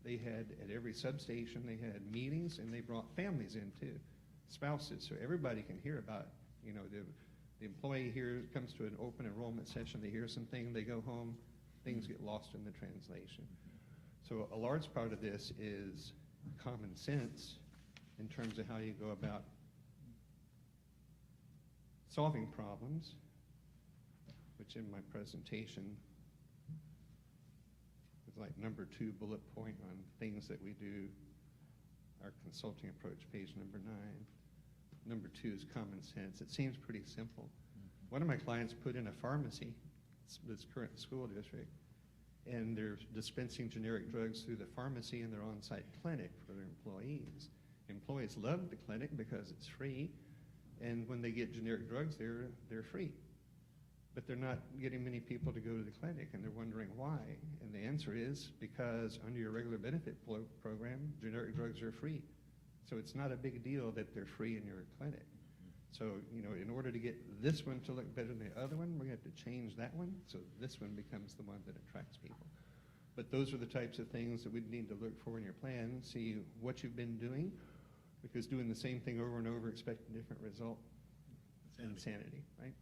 They had, at every substation, they had meetings, and they brought families in too, spouses, so everybody can hear about it. The employee here comes to an open enrollment session, they hear something, they go home, things get lost in the translation. So a large part of this is common sense in terms of how you go about solving problems, which in my presentation is like number 2 bullet point on things that we do, our consulting approach, page number 9. Number 2 is common sense. It seems pretty simple. One of my clients put in a pharmacy, this current school district, and they're dispensing generic drugs through the pharmacy in their on-site clinic for their employees. Employees love the clinic because it's free, and when they get generic drugs, they're free. But they're not getting many people to go to the clinic, and they're wondering why. And the answer is because under your regular benefit program, generic drugs are free. So it's not a big deal that they're free in your clinic. So, you know, in order to get this one to look better than the other one, we're going to have to change that one, so this one becomes the one that attracts people. But those are the types of things that we'd need to look for in your plan, see what you've been doing, because doing the same thing over and over, expecting a different result, insanity, right?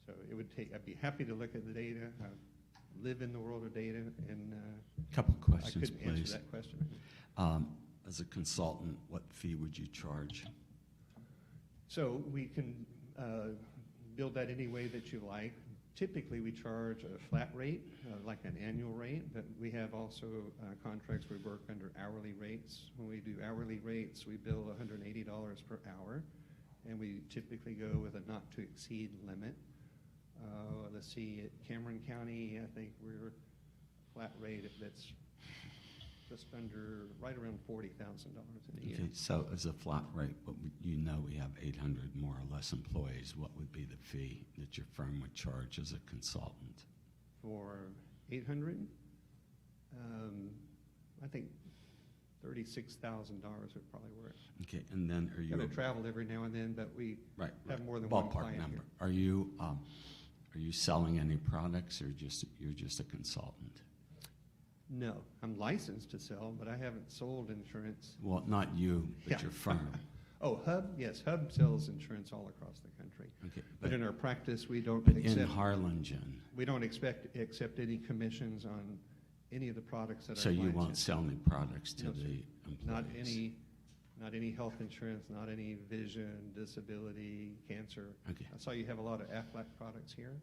So it would take, I'd be happy to look at the data, live in the world of data, and Couple questions, I couldn't please. answer that question. As a consultant, what fee would you charge? So we can build that any way that you like. Typically, we charge a flat rate, like an annual rate, but we have also contracts we work under hourly rates. When we do hourly rates, we bill $180 per hour, and we typically go with a not-to-exceed limit. Let's see, at Cameron County, I think we're flat rate that's just under, right around $40,000 in a year. Okay, so as a flat rate, but you know we have 800 more or less employees. What would be the fee that your firm would charge as a consultant? For 800, I think $36,000 would probably work. Okay, and then are you Gotta travel every now and then, but we right, have more than one ballpark client number? here. Are you selling any products, or you're just a consultant? No, I'm licensed to sell, but I haven't sold insurance. Well, not you, but Yeah. your firm. Oh, Hub, yes, Hub sells insurance all across the country. Okay, But in our practice, we don't but in accept, Harlingen, we don't accept any commissions on any of the products that our so you clients won't use. sell any products to No, sir. the employees? Not any health insurance, not any vision, disability, cancer. Okay. I saw you have a lot of Aflac products here.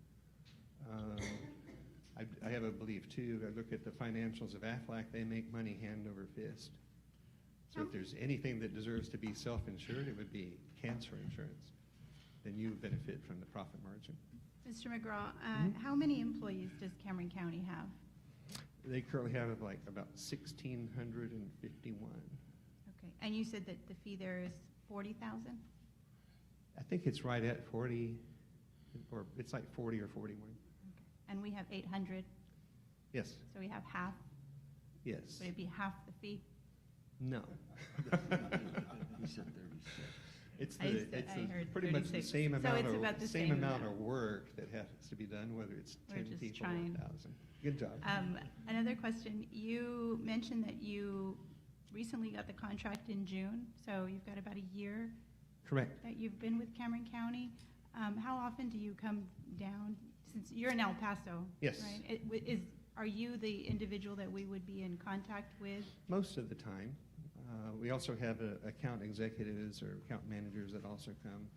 I have a belief too, I look at the financials of Aflac, they make money hand over fist. So if there's anything that deserves to be self-insured, it would be cancer insurance. Then you benefit from the profit margin. Mr. McGraw, Mhm. how many employees does Cameron County have? They currently have like about 1,651. Okay, and you said that the fee there is 40,000? I think it's right at 40, or it's like 40 or 41. And we have 800, Yes, so we have half. yes. Would it be half the fee? No. He said 36. It's I heard pretty much the 36. same So amount it's of, about the same same amount amount. of work that has to be done, whether it's We're 10 just people trying. or 1,000. Good job. Another question, you mentioned that you recently got the contract in June, so you've got about a year Correct. that you've been with Cameron County. How often do you come down, since you're in El Paso? Yes. Right? Are you the individual that we would be in contact with? Most of the time. We also have account executives or account managers that also come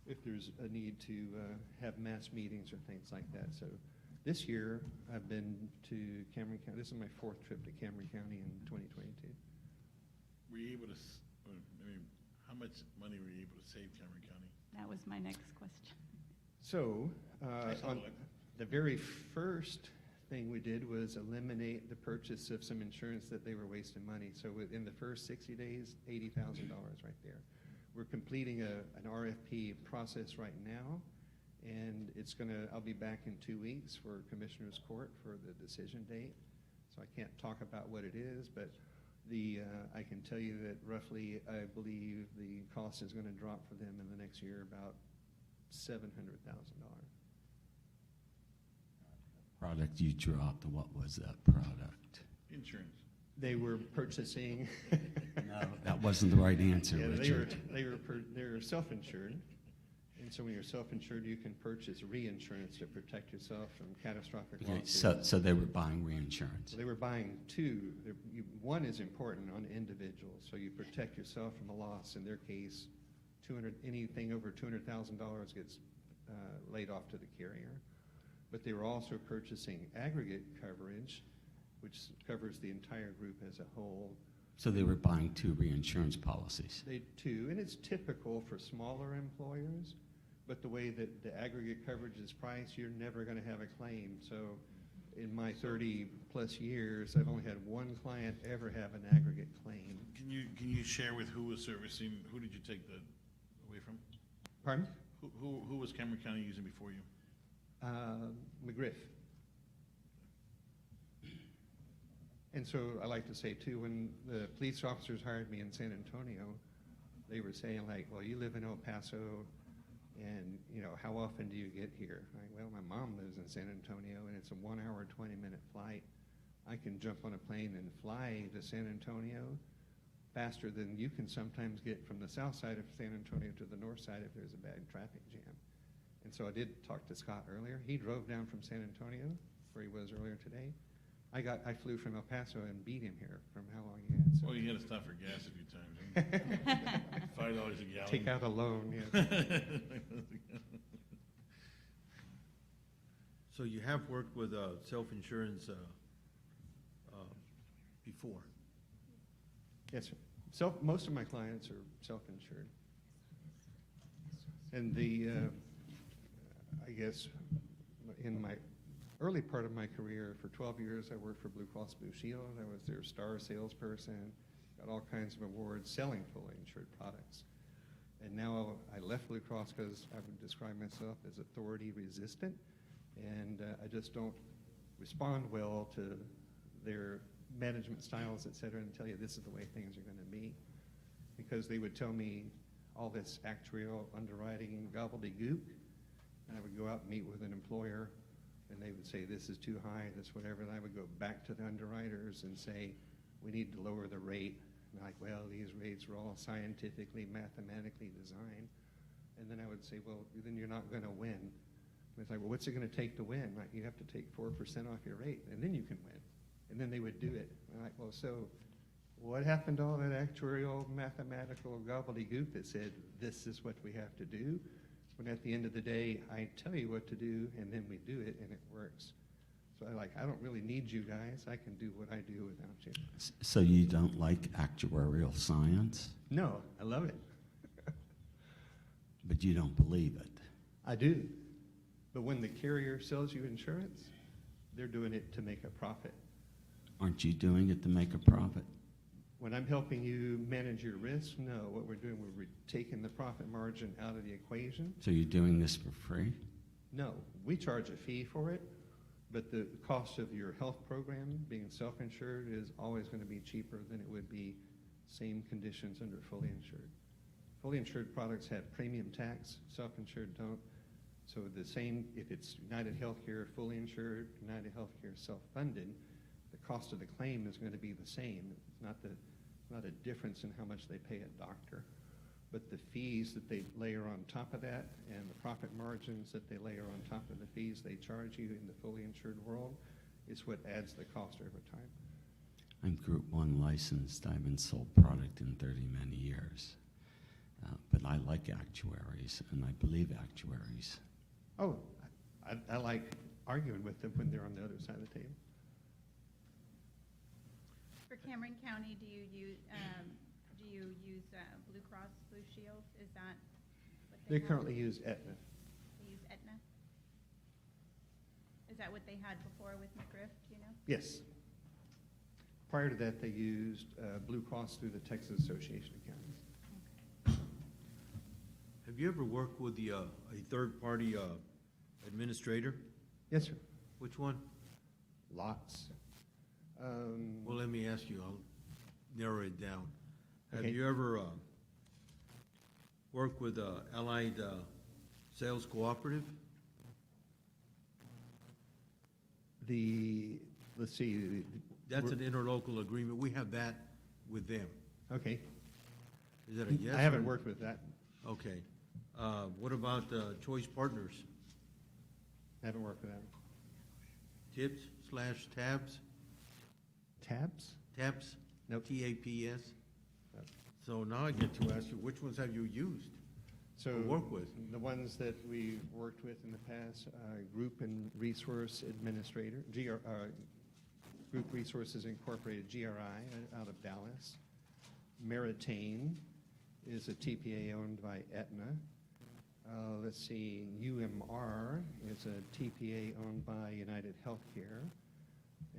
if there's a need to have mass meetings or things like that. So this year, I've been to Cameron County. This is my 4th trip to Cameron County in 2022. Were you able to, how much money were you able to save Cameron County? That was my next question. So, I saw on that. the very first thing we did was eliminate the purchase of some insurance that they were wasting money. So within the first 60 days, $80,000 right there. We're completing an RFP process right now, and I'll be back in 2 weeks for Commissioner's Court for the decision date. So I can't talk about what it is, but I can tell you that roughly, I believe the cost is going to drop for them in the next year about $700,000. Product you dropped, what was that product? Insurance. They were purchasing. No, that wasn't the right answer, Yeah, Richard. they were self-insured, and so when you're self-insured, you can purchase reinsurance to protect yourself from catastrophic Okay, losses. so they were buying reinsurance. So they were buying two. One is important on individuals, so you protect yourself from a loss. In their case, anything over $200,000 gets laid off to the carrier. But they were also purchasing aggregate coverage, which covers the entire group as a whole. So they were buying 2 reinsurance policies. They too, and it's typical for smaller employers, but the way that the aggregate coverage is priced, you're never going to have a claim. So in my 30-plus years, I've only had one client ever have an aggregate claim. Can you share with who was servicing, who did you take the away from? Pardon? Who was Cameron County using before you? McGriff. And so I like to say too, when the police officers hired me in San Antonio, they were saying like, well, you live in El Paso, and how often do you get here? Like, well, my mom lives in San Antonio, and it's a 1 hour, 20-minute flight. I can jump on a plane and fly to San Antonio faster than you can sometimes get from the south side of San Antonio to the north side if there's a bad traffic jam. And so I did talk to Scott earlier. He drove down from San Antonio, where he was earlier today. I flew from El Paso and beat him here from how long he had. So. Well, you had to stop for gas a few times. Huh? $5 a gallon. Take out a loan, yes. So you have worked with self-insurance before? Yes, sir. Most of my clients are self-insured. And I guess, in my early part of my career, for 12 years, I worked for Blue Cross Blue Shield. I was their star salesperson, got all kinds of awards selling fully insured products. And now I left Blue Cross because I would describe myself as authority resistant, and I just don't respond well to their management styles, et cetera, and tell you this is the way things are going to be. Because they would tell me all this actuarial underwriting gobbledygook, and I would go out and meet with an employer, and they would say, this is too high, this whatever, and I would go back to the underwriters and say, we need to lower the rate. And they're like, well, these rates are all scientifically, mathematically designed. And then I would say, well, then you're not going to win. And it's like, well, what's it going to take to win? Like, you have to take 4% off your rate, and then you can win. And then they would do it. And I'm like, well, so what happened to all that actuarial, mathematical gobbledygook that said, this is what we have to do? When at the end of the day, I tell you what to do, and then we do it, and it works. So I don't really need you guys. I can do what I do without you. So you don't like actuarial science, No, I love it. but you don't believe it. I do. But when the carrier sells you insurance, they're doing it to make a profit. Aren't you doing it to make a profit? When I'm helping you manage your risk, no. What we're doing, we're taking the profit margin out of the equation. So you're doing this for free? No, we charge a fee for it, but the cost of your health program, being self-insured, is always going to be cheaper than it would be same conditions under fully insured. Fully insured products have premium tax, self-insured don't. So the same, if it's United Healthcare fully insured, United Healthcare self-funded, the cost of the claim is going to be the same. It's not a difference in how much they pay a doctor, but the fees that they layer on top of that and the profit margins that they layer on top of the fees they charge you in the fully insured world is what adds the cost over time. I'm Group 1 licensed. I haven't sold product in 30 many years. But I like actuaries, and I believe actuaries. Oh, I like arguing with them when they're on the other side of the table. For Cameron County, do you use Blue Cross Blue Shield? Is that what They have? currently use Aetna. They use Aetna? Is that what they had before with McGriff, do you know? Yes. Prior to that, they used Blue Cross through the Texas Association of Counties. Have you ever worked with a third-party administrator? Yes, sir. Which one? Lots. Well, let me ask you, I'll narrow it down. Have Okay. you ever worked with Allied Sales Cooperative? Let's see. That's an interlocal agreement. We have that with them. Okay. Is that a yes? I haven't or- worked with that. Okay. What about Choice Partners? I haven't worked with that. Tips/tabs? Tabs? Tabs? Nope. TAPS? Nope. So now I get to ask you, which ones have you used? So Or work with? the ones that we worked with in the past, Group and Resource Administrator, Group Resources Incorporated, GRI, out of Dallas. Meritain is a TPA owned by Aetna. Let's see, UMR is a TPA owned by United Healthcare.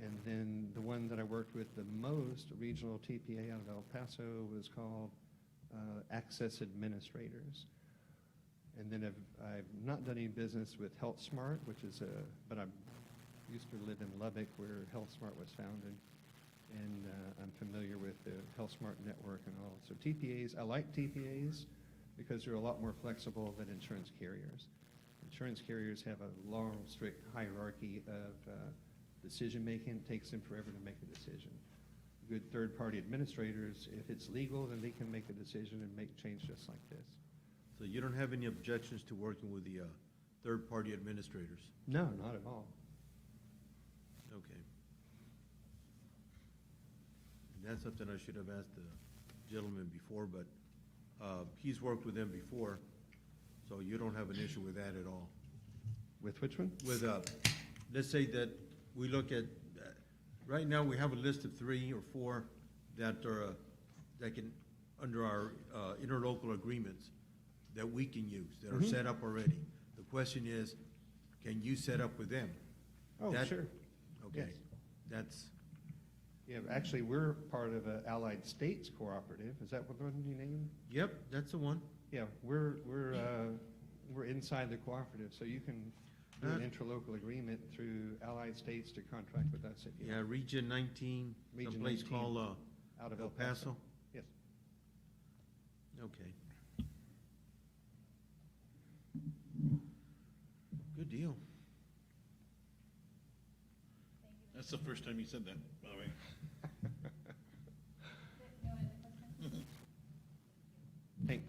And then the one that I worked with the most, a regional TPA out of El Paso, was called Access Administrators. And then I've not done any business with HealthSmart, which is but I used to live in Lubbock where HealthSmart was founded. And I'm familiar with the HealthSmart network and all. So TPAs, I like TPAs because they're a lot more flexible than insurance carriers. Insurance carriers have a long, strict hierarchy of decision-making. It takes them forever to make a decision. Good third-party administrators, if it's legal, then they can make a decision and make change just like this. So you don't have any objections to working with the third-party administrators? No, not at all. Okay. And that's something I should have asked the gentleman before, but he's worked with them before, so you don't have an issue with that at all. With which one? With, let's say that we look at, right now we have a list of 3 or 4 that are, that can, under our interlocal agreements, that we can use, that are set up already. The question is, can you set up with them? Oh, That- sure. Okay, Yes. that's, Yeah, actually, we're part of an Allied States cooperative. Is that what one you named? yep, that's the one. Yeah, we're inside the cooperative, so you can do an Uh, interlocal agreement through Allied States to contract with us if you Yeah, want. Region 19, Region someplace 19, called Out of El Paso. Yes. Okay. Good deal. That's the first time you said that, by the way. Thanks.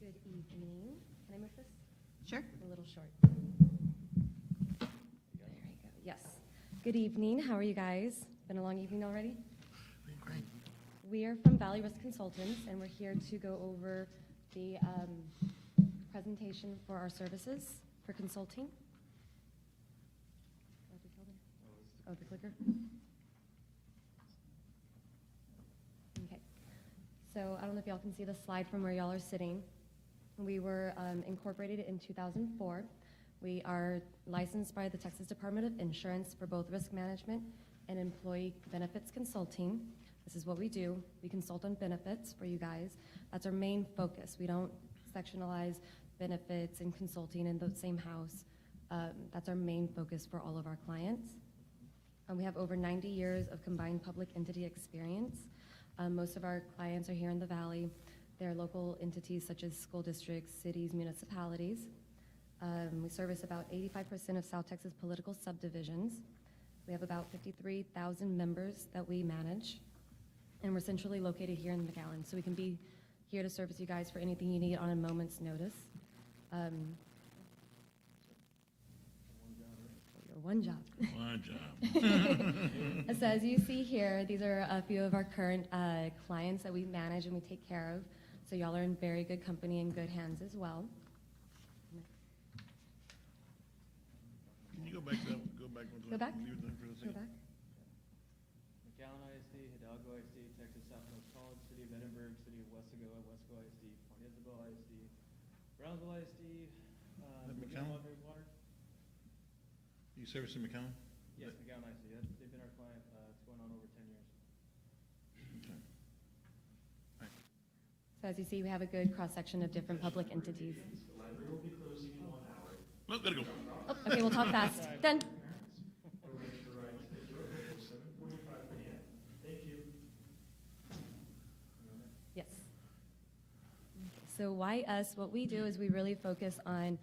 Good evening. Can I move this? Sure. A little short. There you go. Yes. Good evening. How are you guys? Been a long evening already? Great. We are from Valley Risk Consultants, and we're here to go over the presentation for our services for consulting. Oh, the clicker. Okay. So I don't know if y'all can see the slide from where y'all are sitting. We were incorporated in 2004. We are licensed by the Texas Department of Insurance for both risk management and employee benefits consulting. This is what we do. We consult on benefits for you guys. That's our main focus. We don't sectionalize benefits and consulting in the same house. That's our main focus for all of our clients. We have over 90 years of combined public entity experience. Most of our clients are here in the Valley. They're local entities such as school districts, cities, municipalities. We service about 85% of South Texas political subdivisions. We have about 53,000 members that we manage. And we're centrally located here in McAllen, so we can be here to service you guys for anything you need on a moment's notice. Your one job. One job. So as you see here, these are a few of our current clients that we manage and we take care of. So y'all are in very good company and good hands as well. Can you go back to that, go back? Go back? Leave it there for a Go second. back. McAllen ISD, Hidalgo ISD, Texas Southwest College, City of Edinburgh, City of Wesco, Wesco ISD, Point Isabel ISD, Brownsville ISD, McAllen? Water. You service in McAllen? Yes, McAllen ISD. They've been our client. It's going on over 10 years. Okay. So as you see, we have a good cross-section of different public entities. No, gotta go. Oh, okay, we'll talk fast. Done. Yes. Okay, so why us? What we do is we really focus on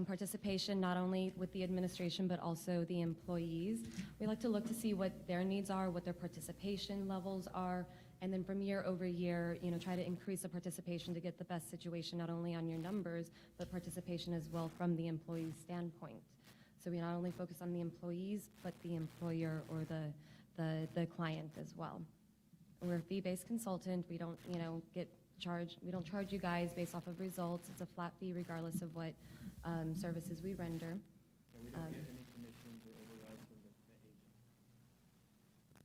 participation not only with the administration but also the employees. We like to look to see what their needs are, what their participation levels are, and then from year over year, try to increase the participation to get the best situation not only on your numbers, but participation as well from the employee's standpoint. So we not only focus on the employees, but the employer or the client as well. We're a fee-based consultant. We don't, we don't charge you guys based off of results. It's a flat fee regardless of what services we render. And we don't get any commissions or overrides from the agent.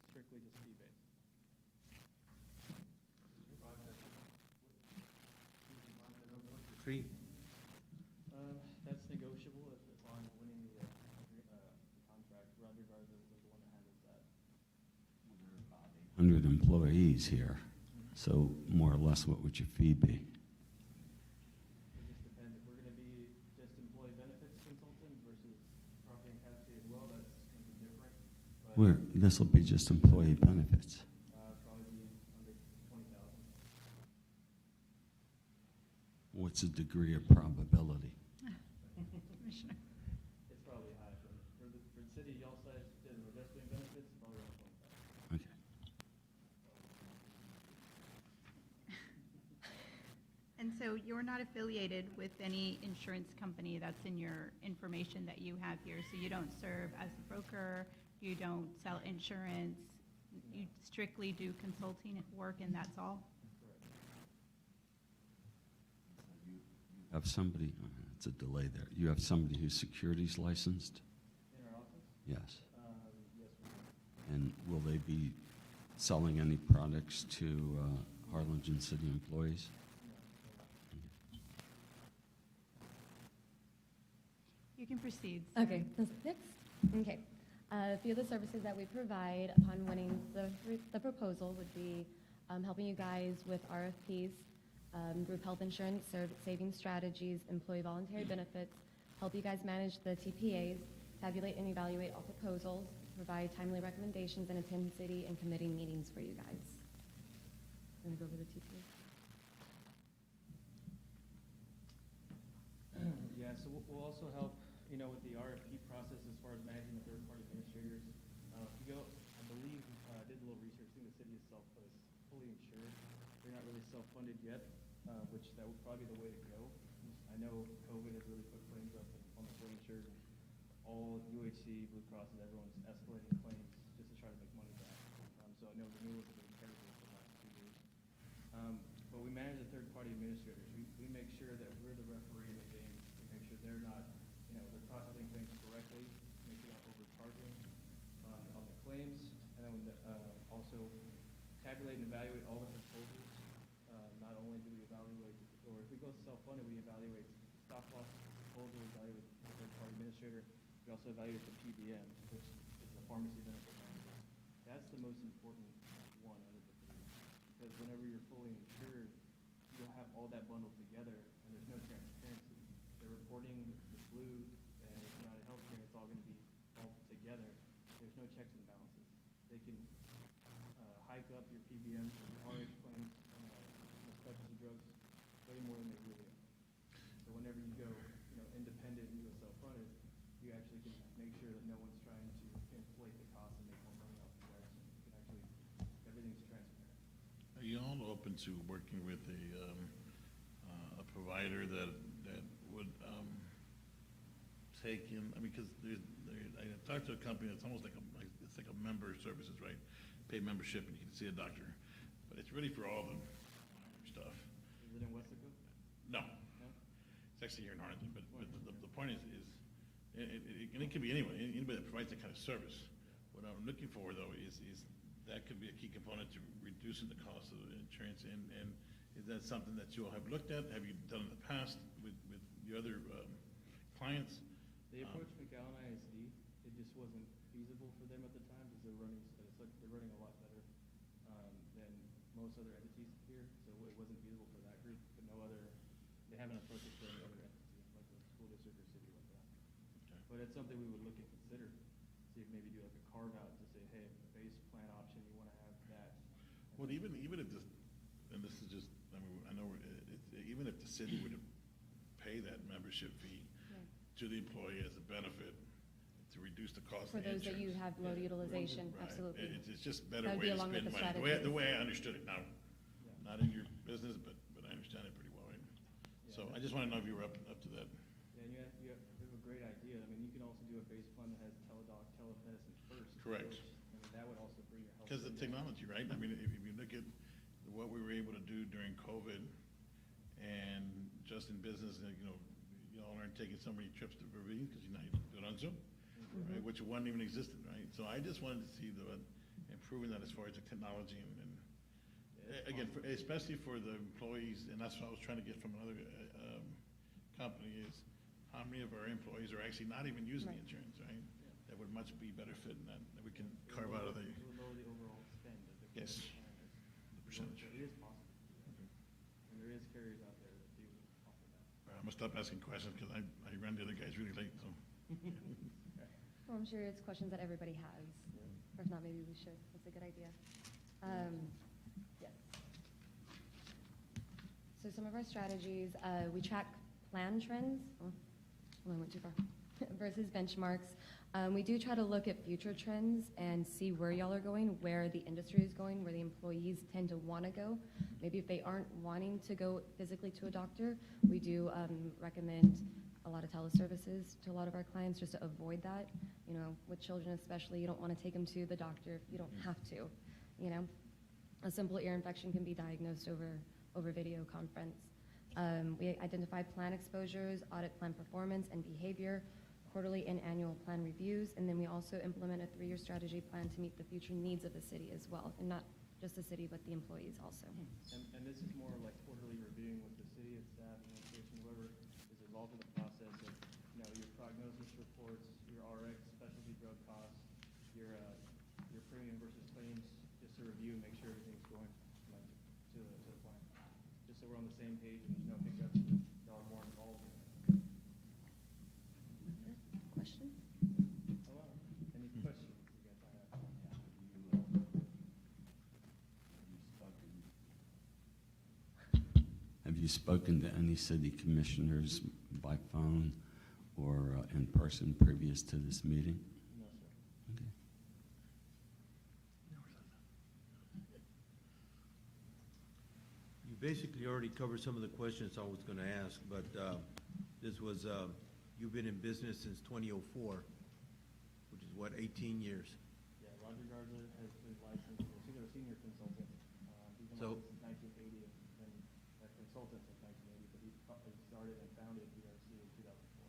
Strictly just fee-based. Fee? That's negotiable if upon winning the contract. Roger Garza was the one that handles that. 100 employees here, so more or less what would your fee be? It just depends. If we're going to be just employee benefits consultant versus property and casualty as well, that's going to be different. But This will be just employee benefits. probably be under 20,000. What's the degree of probability? Commissioner. It's probably high. For the city, y'all size, the investment benefits, probably around 20,000. Okay. And so you're not affiliated with any insurance company that's in your information that you have here. So you don't serve as a broker, you don't sell insurance, you strictly do consulting work and that's all? Have somebody, it's a delay there. You have somebody who's securities licensed? In our office? Yes. Yes, we do. And will they be selling any products to Harlingen City employees? You can proceed. Okay, next. Okay. A few of the services that we provide upon winning the proposal would be helping you guys with RFPs, group health insurance, saving strategies, employee voluntary benefits, help you guys manage the TPAs, tabulate and evaluate all proposals, provide timely recommendations, and attend city and committee meetings for you guys. I'm going to go over the TPAs. Yeah, so we'll also help, with the RFP process as far as managing the third-party administrators. If you go, I believe, I did a little research. I think the city is fully insured. They're not really self-funded yet, which that would probably be the way to go. I know COVID has really put claims up on the fully insured. All UHC, Blue Cross, and everyone's escalating claims just to try to make money back. So I know renewals have been terrible for the last 2 years. But we manage the third-party administrators. We make sure that we're the referee in the game. We make sure they're not, they're processing things correctly, make sure they're not overcharging on the claims, and then also tabulate and evaluate all the proposals. Not only do we evaluate, or if we go self-funded, we evaluate stop loss proposal, evaluate the third-party administrator. We also evaluate the PBM, which is the pharmacy benefit manager. That's the most important one out of the three, because whenever you're fully insured, you'll have all that bundled together, and there's no transparency. They're reporting the flu and United Healthcare, it's all going to be all together. There's no checks and balances. They can hike up your PBM for your RH claims, specialty drugs, way more than they really are. So whenever you go, independent and you go self-funded, you actually can make sure that no one's trying to inflate the cost and make more money off you guys. You can actually, everything's transparent. Are you all open to working with a provider that would take in, because I talked to a company that's almost like it's like a member services, right? Pay membership and you can see a doctor, but it's really for all the stuff. Is it in Wessico? No, No? it's actually here in Harlingen, but the point is and it can be anybody that provides that kind of service. What I'm looking for though is that could be a key component to reducing the cost of insurance, and is that something that you all have looked at? Have you done in the past with your other clients? They approached McAllen ISD. It just wasn't feasible for them at the time because they're running a lot better than most other entities here. So it wasn't feasible for that group, but they haven't approached it for any other entity, like a school district or city like that. Okay. But it's something we would look and consider. See if maybe do like a carve out to say, hey, the base plan option, you want to have that. Well, even if this, and this is just, I know even if the city would pay that membership fee, to the employee as a benefit to reduce the cost For of those that you insurance. have low utilization, Right. absolutely. It's just a better That would way be to along with spend the money. strategies. The way I understood it now, not in your business, but I understand it pretty well, right? So I just want to know if you were up to that. Yeah, and you have a great idea. I mean, you can also do a base plan that has teledoc, telemedicine first. Correct. Which, I mean, that would also bring your health. Because of the technology, right? I mean, if you look at what we were able to do during COVID and just in business, y'all aren't taking so many trips to Berlin because you do it on Zoom, right? Which one even existed, right? So I just wanted to see improving that as far as the technology and again, especially for the employees, and that's what I was trying to get from another company is how many of our employees are actually not even using the insurance, right? That would much be better fit in that we can carve out of the. It would lower the overall spend of the. Yes. The percentage. It is possible. And there is carriers out there that do offer that. I'm gonna stop asking questions because I ran the other guys really late, so. Well, I'm sure it's questions that everybody has. Or if not, maybe we should. That's a good idea. Yes. So some of our strategies, we track plan trends. Oh, I went too far. Versus benchmarks. We do try to look at future trends and see where y'all are going, where the industry is going, where the employees tend to want to go. Maybe if they aren't wanting to go physically to a doctor, we do recommend a lot of teleservices to a lot of our clients just to avoid that. You know, with children especially, you don't want to take them to the doctor if you don't have to. You know, a simple ear infection can be diagnosed over video conference. We identify plan exposures, audit plan performance and behavior, quarterly and annual plan reviews, and then we also implement a 3-year strategy plan to meet the future needs of the city as well, and not just the city, but the employees also. And this is more like quarterly reviewing with the city, its staff, administration, whoever is involved in the process of, your prognosis reports, your RX specialty drug costs, your premium versus claims, just to review and make sure everything's going like to the plan. Just so we're on the same page and there's no hiccups, y'all are more involved in it. Questions? Hello, any questions you guys might have? Have you spoken to any city commissioners by phone or in person previous to this meeting? No, sir. Okay. You basically already covered some of the questions I was going to ask, but this was, you've been in business since 2004, which is what, 18 years? Yeah, Roger Gardner has been licensed, he's a senior consultant. He's been So- licensed since 1980 and a consultant since 1980, but he started and founded BRC in 2004.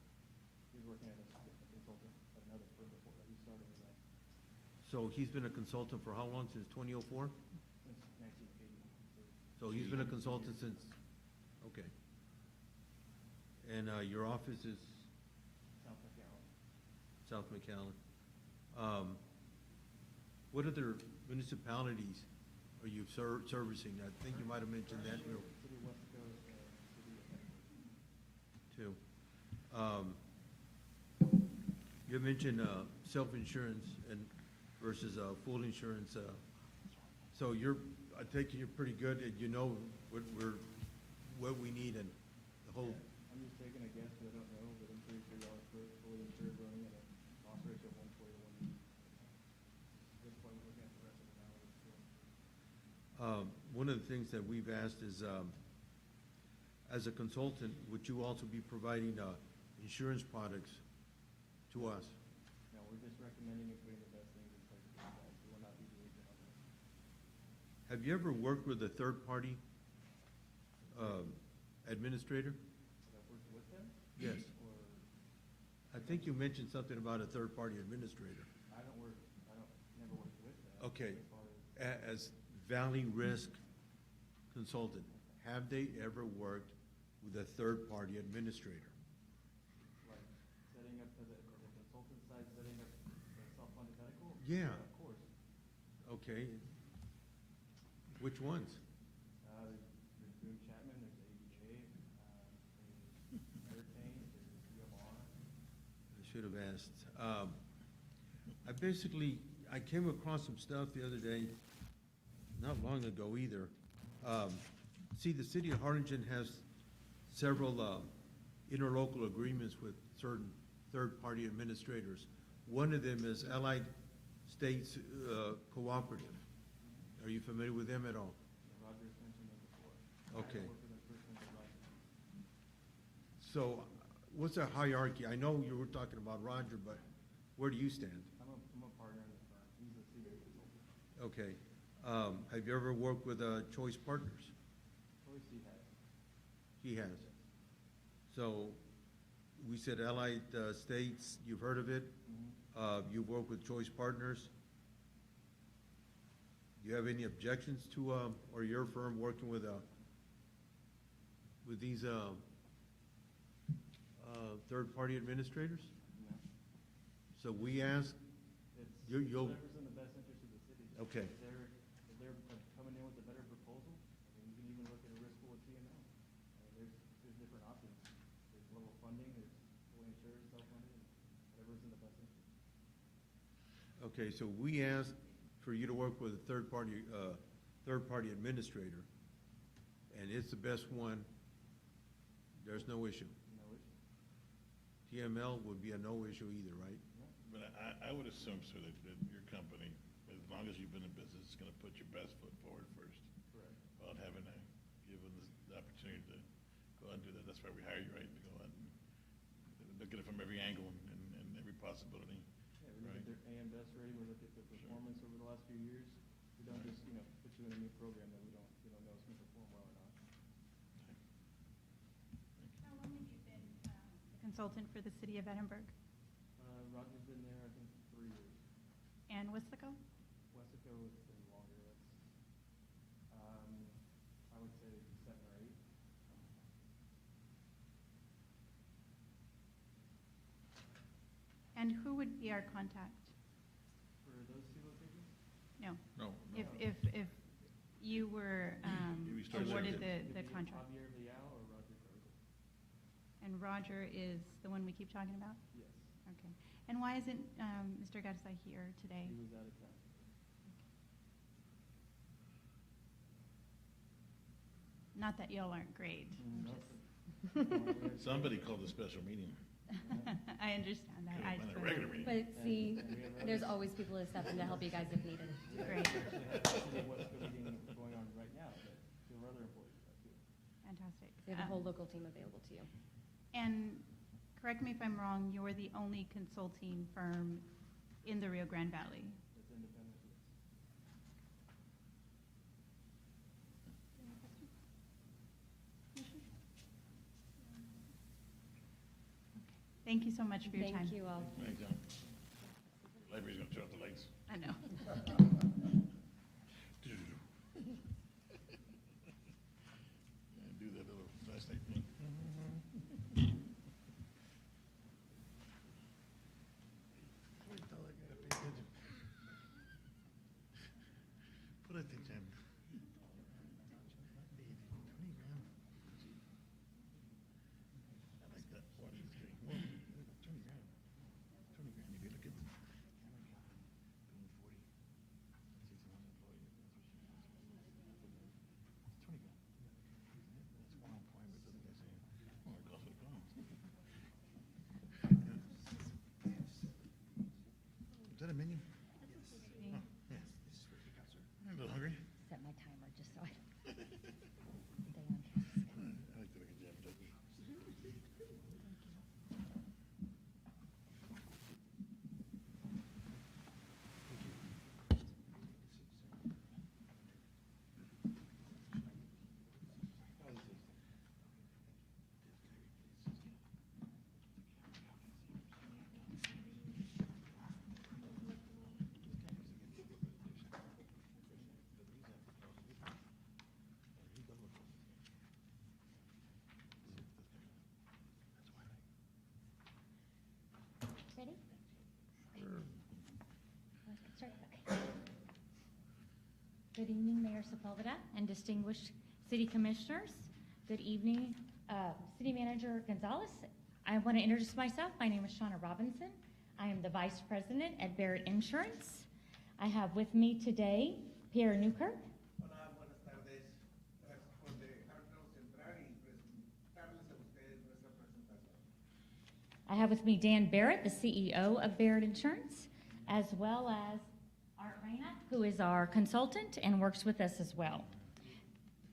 He was working as a consultant at another firm before that. He started with that So he's been a consultant for how long, since 2004? since 1980. So he's been a consultant since, okay. And your office is South McAllen. South McAllen. What other municipalities are you servicing? I think you might have mentioned that City West Coast, City of Edwards. too. You mentioned self-insurance and versus full insurance. So I take it you're pretty good at, what we need and the whole. I'm just taking a guess, but I don't know, but I'm pretty sure y'all are fully insured running at a loss ratio of 140 to 1. At this point, we're looking at the rest of the analysis too. One of the things that we've asked is, as a consultant, would you also be providing insurance products to us? No, we're just recommending and putting the best things in place for you guys. We will not be doing it on this. Have you ever worked with a third-party administrator? Have I worked with them? Yes. Or, I think you mentioned something about a third-party administrator. never worked with them. Okay. As far as, As Valley Risk Consultant, have they ever worked with a third-party administrator? like, setting up for the consultant side, setting up the self-funded medical? Yeah. Of course. Okay. Which ones? There's Boone Chapman, there's ABA, there's Hurricane, there's UMR. I should have asked. I came across some stuff the other day, not long ago either. See, the city of Harlingen has several interlocal agreements with certain third-party administrators. One of them is Allied States Cooperative. Are you familiar with them at all? Roger's mentioned it before. Okay. I worked with him personally with Roger. So what's the hierarchy? I know you were talking about Roger, but where do you stand? I'm a partner in the firm. He's a senior consultant. Okay. Have you ever worked with Choice Partners? Choice he has. He has. So we said Allied States, you've heard of it? You've worked with Choice Partners? Do you have any objections to, or your firm working with these third-party administrators? No. So we ask, It's you'll, whatever's in the best interest of the city. Okay. If they're coming in with a better proposal, I mean, you can even look at a risk pool with TML. I mean, there's different options. There's level funding, there's fully insured, self-funded, whatever's in the best interest. okay, so we ask for you to work with a third-party administrator, and it's the best one, there's no issue. No issue. TML would be a no issue either, right? But I would assume, sir, that your company, as long as you've been in business, is gonna put your best foot forward first. Correct. Without having to give them the opportunity to go out and do that. That's why we hire you, right? To go out and look at it from every angle and every possibility. Yeah, we look at their AM Best rating, we look at their performance over the last few years. We don't just, put you in a new program that we don't know is gonna perform well or not. How long have you been a consultant for the city of Edinburgh? Roger's been there, I think, 3 years. And Westico? Westico has been longer, that's, I would say 7 or 8. And who would be our contact? For those 2 locations? No. No, If you were If we start awarded with the contract. Javier Leal or Roger Garza? And Roger is the one we keep talking about? Yes, Okay. And why isn't Mr. Garza here today? he was out of town. Not that y'all aren't great. I'm No. just- Somebody called a special meeting. I understand that. I Could've been just a regular wanna- meeting. But see, And we have there's others. always people to step in to help you guys if needed. Great. We actually have a City of Wesco meeting going on right now, but 2 of our other employees are too. Fantastic. They have a whole local team available to you. And correct me if I'm wrong, you're the only consulting firm in the Rio Grande Valley. It's independent, yes. Thank you so much for your time. Thank you all. Thanks, John. Library's gonna turn off the lights. I know. And do that little flashlight thing. Put attention. I like that. What is it? Well, 20 grand. 20 grand. If you look at, doing 40, 61 employees. It's 20 grand. That's one employee, but doesn't get saying, well, it costs what it costs. Is that a menu? Oh, yeah. I'm a little hungry. Set my timer just so I stay on task. I like to look at the advertisement. Ready? Let's get started. Okay. Good evening, Mayor Sepulveda and distinguished city commissioners. Good evening, City Manager Gonzalez. I want to introduce myself. My name is Shauna Robinson. I am the Vice President at Barrett Insurance. I have with me today Pierre Newkirk. Hola, buenas tardes. Gracias por dejarnos entrar y darles a ustedes nuestra presentación. I I have with me Dan Barrett, the CEO of Barrett Insurance, as well as Art Reyna, who is our consultant and works with us as well.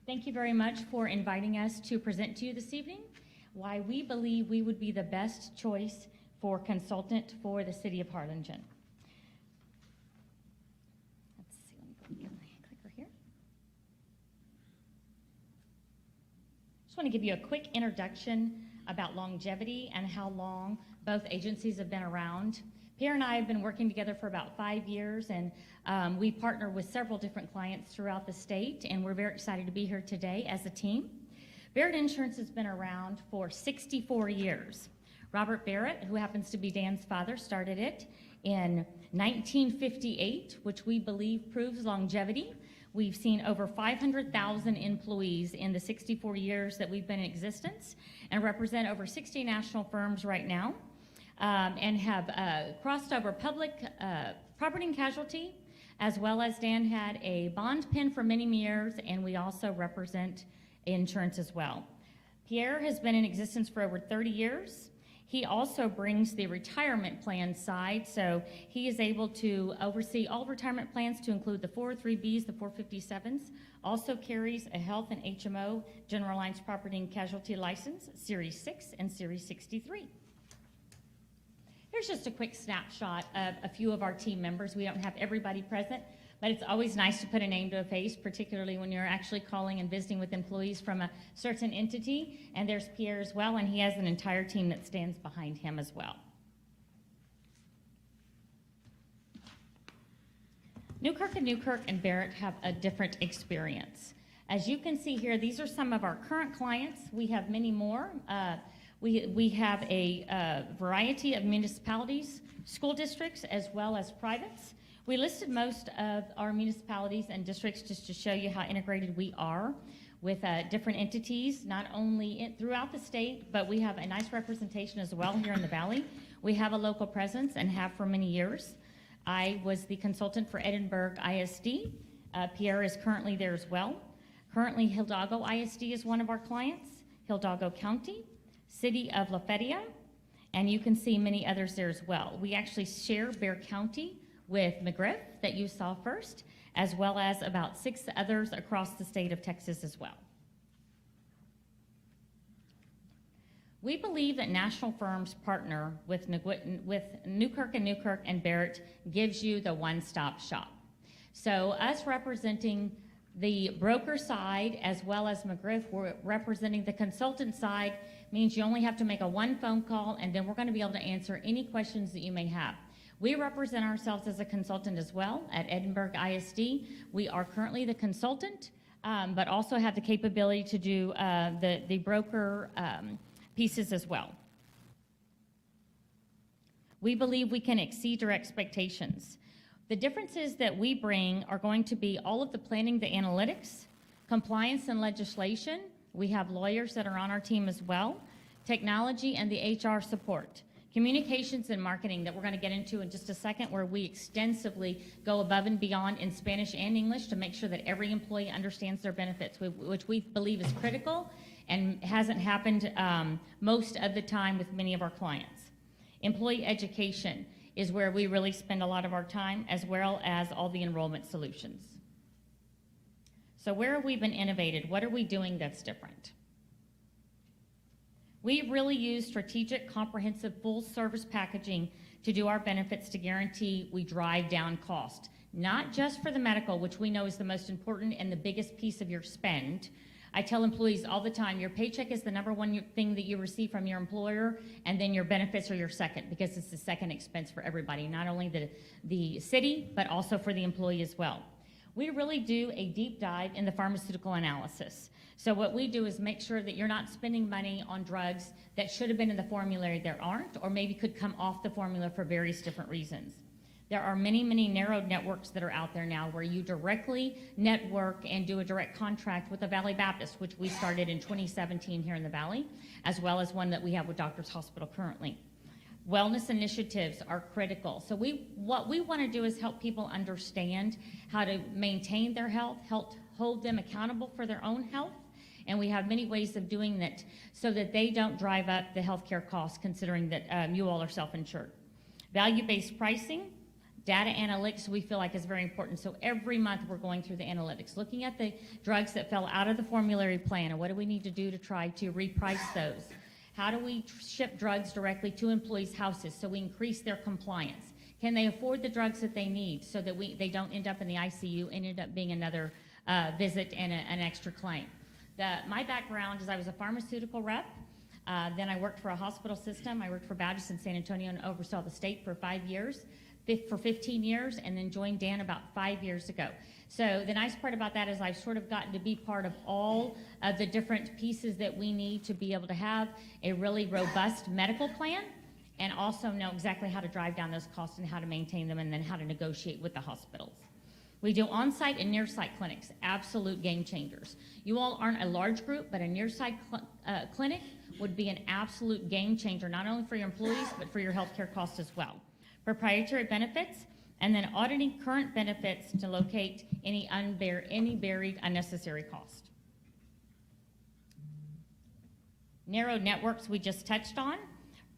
Thank you very much for inviting us to present to you this evening why we believe we would be the best choice for consultant for the city of Harlingen. Let's see, let me go get my clicker here. Just want to give you a quick introduction about longevity and how long both agencies have been around. Pierre and I have been working together for about 5 years, and we partner with several different clients throughout the state, and we're very excited to be here today as a team. Barrett Insurance has been around for 64 years. Robert Barrett, who happens to be Dan's father, started it in 1958, which we believe proves longevity. We've seen over 500,000 employees in the 64 years that we've been in existence and represent over 60 national firms right now. And have crossed over public property and casualty, as well as Dan had a bond pen for many years, and we also represent insurance as well. Pierre has been in existence for over 30 years. He also brings the retirement plan side, so he is able to oversee all retirement plans to include the 403Bs, the 457s, also carries a health and HMO, General Lines Property and Casualty License, Series 6 and Series 63. Here's just a quick snapshot of a few of our team members. We don't have everybody present, but it's always nice to put a name to a face, particularly when you're actually calling and visiting with employees from a certain entity. And there's Pierre as well, and he has an entire team that stands behind him as well. Newkirk and Barrett have a different experience. As you can see here, these are some of our current clients. We have many more. We have a variety of municipalities, school districts, as well as privates. We listed most of our municipalities and districts just to show you how integrated we are with different entities, not only throughout the state, but we have a nice representation as well here in the Valley. We have a local presence and have for many years. I was the consultant for Edinburgh ISD. Pierre is currently there as well. Currently, Hidalgo ISD is one of our clients, Hidalgo County, City of Lafayette, and you can see many others there as well. We actually share Bexar County with McGriff that you saw first, as well as about 6 others across the state of Texas as well. We believe that national firms partner with Newkirk and Barrett gives you the one-stop shop. So us representing the broker side as well as McGriff, we're representing the consultant side, means you only have to make a 1 phone call, and then we're going to be able to answer any questions that you may have. We represent ourselves as a consultant as well at Edinburgh ISD. We are currently the consultant, but also have the capability to do the broker pieces as well. We believe we can exceed our expectations. The differences that we bring are going to be all of the planning, the analytics, compliance and legislation. We have lawyers that are on our team as well, technology and the HR support, communications and marketing that we're going to get into in just a second, where we extensively go above and beyond in Spanish and English to make sure that every employee understands their benefits, which we believe is critical and hasn't happened most of the time with many of our clients. Employee education is where we really spend a lot of our time, as well as all the enrollment solutions. So where have we been innovated? What are we doing that's different? We really use strategic, comprehensive, full-service packaging to do our benefits to guarantee we drive down cost, not just for the medical, which we know is the most important and the biggest piece of your spend. I tell employees all the time, your paycheck is the #1 thing that you receive from your employer, and then your benefits are your second, because it's the second expense for everybody, not only the city, but also for the employee as well. We really do a deep dive in the pharmaceutical analysis. So what we do is make sure that you're not spending money on drugs that should have been in the formulary that aren't, or maybe could come off the formula for various different reasons. There are many, many narrowed networks that are out there now where you directly network and do a direct contract with the Valley Baptist, which we started in 2017 here in the Valley, as well as one that we have with Doctors Hospital currently. Wellness initiatives are critical. So what we want to do is help people understand how to maintain their health, help hold them accountable for their own health, And we have many ways of doing that so that they don't drive up the healthcare costs, considering that you all are self-insured. Value-based pricing, data analytics we feel like is very important. So every month we're going through the analytics, looking at the drugs that fell out of the formulary plan and what do we need to do to try to reprice those. How do we ship drugs directly to employees' houses so we increase their compliance? Can they afford the drugs that they need so that they don't end up in the ICU and end up being another visit and an extra claim? My background is I was a pharmaceutical rep. Then I worked for a hospital system. I worked for Baptist in San Antonio and oversaw the state for 5 years, for 15 years, and then joined Dan about 5 years ago. So the nice part about that is I've sort of gotten to be part of all of the different pieces that we need to be able to have a really robust medical plan and also know exactly how to drive down those costs and how to maintain them and then how to negotiate with the hospitals. We do on-site and near-site clinics, absolute game changers. You all aren't a large group, but a near-site clinic would be an absolute game changer, not only for your employees, but for your healthcare costs as well. Proprietary benefits, and then auditing current benefits to locate any buried unnecessary cost. Narrow networks we just touched on.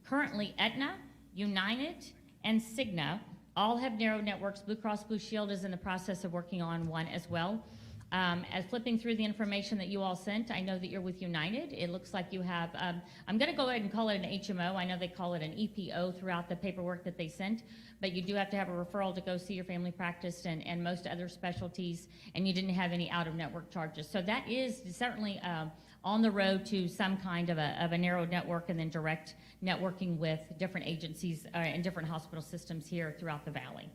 Currently, Aetna, United, and Cigna all have narrow networks. Blue Cross Blue Shield is in the process of working on one as well. As flipping through the information that you all sent, I know that you're with United. It looks like you have, I'm going to go ahead and call it an HMO. I know they call it an EPO throughout the paperwork that they sent, but you do have to have a referral to go see your family practice and most other specialties, and you didn't have any out-of-network charges. So that is certainly on the road to some kind of a narrow network and then direct networking with different agencies and different hospital systems here throughout the valley.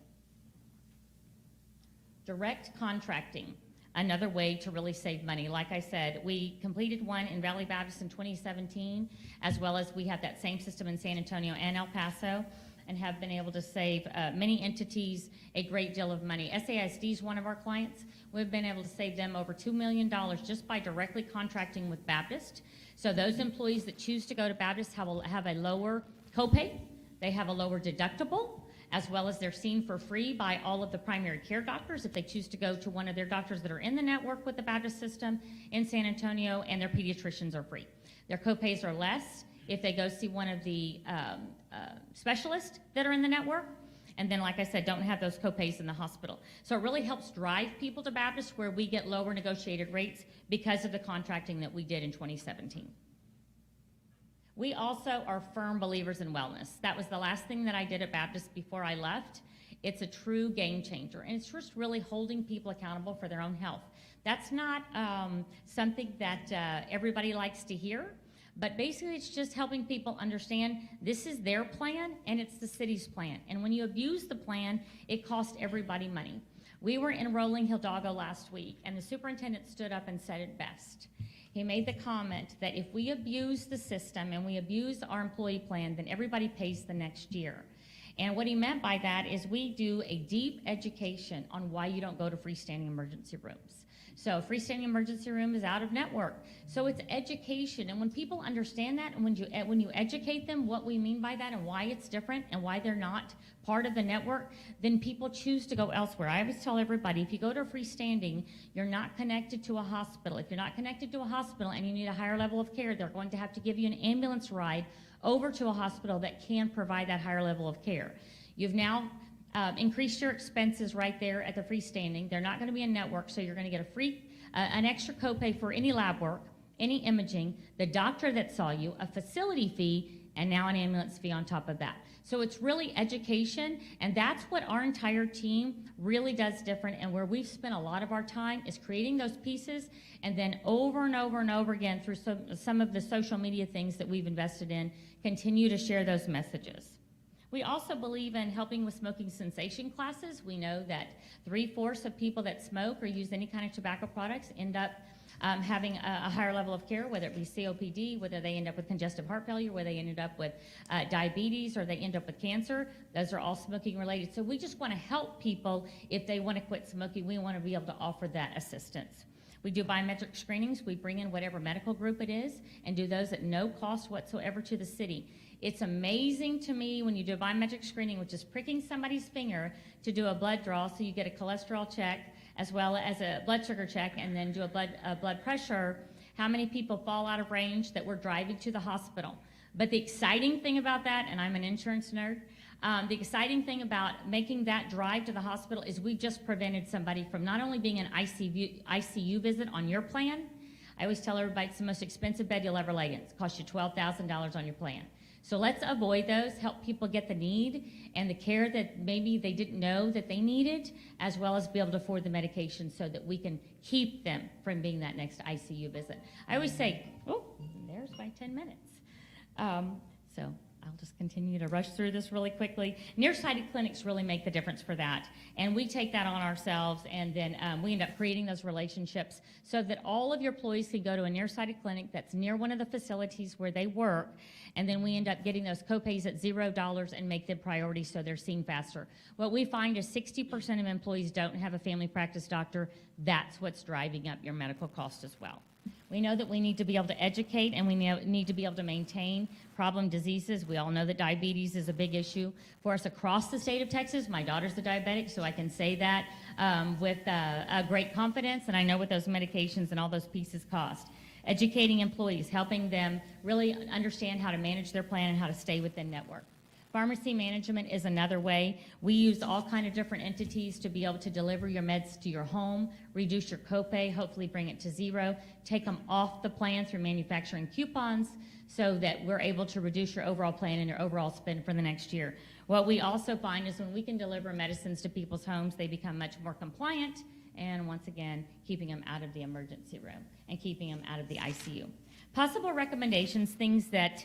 Direct contracting, another way to really save money. Like I said, we completed one in Valley Baptist in 2017, as well as we have that same system in San Antonio and El Paso, and have been able to save many entities a great deal of money. SAISD is one of our clients. We've been able to save them over $2 million just by directly contracting with Baptist. So those employees that choose to go to Baptist have a lower copay, they have a lower deductible, as well as they're seen for free by all of the primary care doctors if they choose to go to one of their doctors that are in the network with the Baptist system in San Antonio, and their pediatricians are free. Their copays are less if they go see one of the specialists that are in the network, and then, like I said, don't have those copays in the hospital. So it really helps drive people to Baptist, where we get lower negotiated rates because of the contracting that we did in 2017. We also are firm believers in wellness. That was the last thing that I did at Baptist before I left. It's a true game changer, and it's just really holding people accountable for their own health. That's not something that everybody likes to hear, but basically it's just helping people understand this is their plan and it's the city's plan. And when you abuse the plan, it costs everybody money. We were enrolling Hidalgo last week, and the superintendent stood up and said it best. He made the comment that if we abuse the system and we abuse our employee plan, then everybody pays the next year. And what he meant by that is we do a deep education on why you don't go to freestanding emergency rooms. So a freestanding emergency room is out of network. So it's education. And when people understand that, and when you educate them what we mean by that and why it's different and why they're not part of the network, then people choose to go elsewhere. I always tell everybody, if you go to a freestanding, you're not connected to a hospital. If you're not connected to a hospital and you need a higher level of care, they're going to have to give you an ambulance ride over to a hospital that can provide that higher level of care. You've now increased your expenses right there at the freestanding. They're not going to be a network, so you're going to get a free, an extra copay for any lab work, any imaging, the doctor that saw you, a facility fee, and now an ambulance fee on top of that. So it's really education, and that's what our entire team really does different, and where we've spent a lot of our time is creating those pieces, and then over and over and over again through some of the social media things that we've invested in, continue to share those messages. We also believe in helping with smoking cessation classes. We know that 3/4 of people that smoke or use any kind of tobacco products end up having a higher level of care, whether it be COPD, whether they end up with congestive heart failure, whether they ended up with diabetes, or they end up with cancer. Those are all smoking related. So we just want to help people if they want to quit smoking. We want to be able to offer that assistance. We do biometric screenings. We bring in whatever medical group it is and do those at no cost whatsoever to the city. It's amazing to me when you do a biometric screening, which is pricking somebody's finger to do a blood draw, so you get a cholesterol check as well as a blood sugar check, and then do a blood pressure, how many people fall out of range that we're driving to the hospital. But the exciting thing about that, and I'm an insurance nerd, the exciting thing about making that drive to the hospital is we just prevented somebody from not only being an ICU visit on your plan. I always tell everybody it's the most expensive bed you'll ever lay in. It costs you $12,000 on your plan. So let's avoid those, help people get the need and the care that maybe they didn't know that they needed, as well as be able to afford the medication so that we can keep them from being that next ICU visit. I always say, oh, there's my 10 minutes. So I'll just continue to rush through this really quickly. Nearsighted clinics really make the difference for that. And we take that on ourselves, and then we end up creating those relationships so that all of your employees can go to a nearsighted clinic that's near one of the facilities where they work, and then we end up getting those copays at $0 and make them priority so they're seen faster. What we find is 60% of employees don't have a family practice doctor. That's what's driving up your medical cost as well. We know that we need to be able to educate, and we need to be able to maintain problem diseases. We all know that diabetes is a big issue for us across the state of Texas. My daughter's a diabetic, so I can say that with a great confidence, and I know what those medications and all those pieces cost. Educating employees, helping them really understand how to manage their plan and how to stay within network. Pharmacy management is another way. We use all kind of different entities to be able to deliver your meds to your home, reduce your copay, hopefully bring it to zero, take them off the plan through manufacturing coupons so that we're able to reduce your overall plan and your overall spend for the next year. What we also find is when we can deliver medicines to people's homes, they become much more compliant, and once again, keeping them out of the emergency room and keeping them out of the ICU. Possible recommendations, things that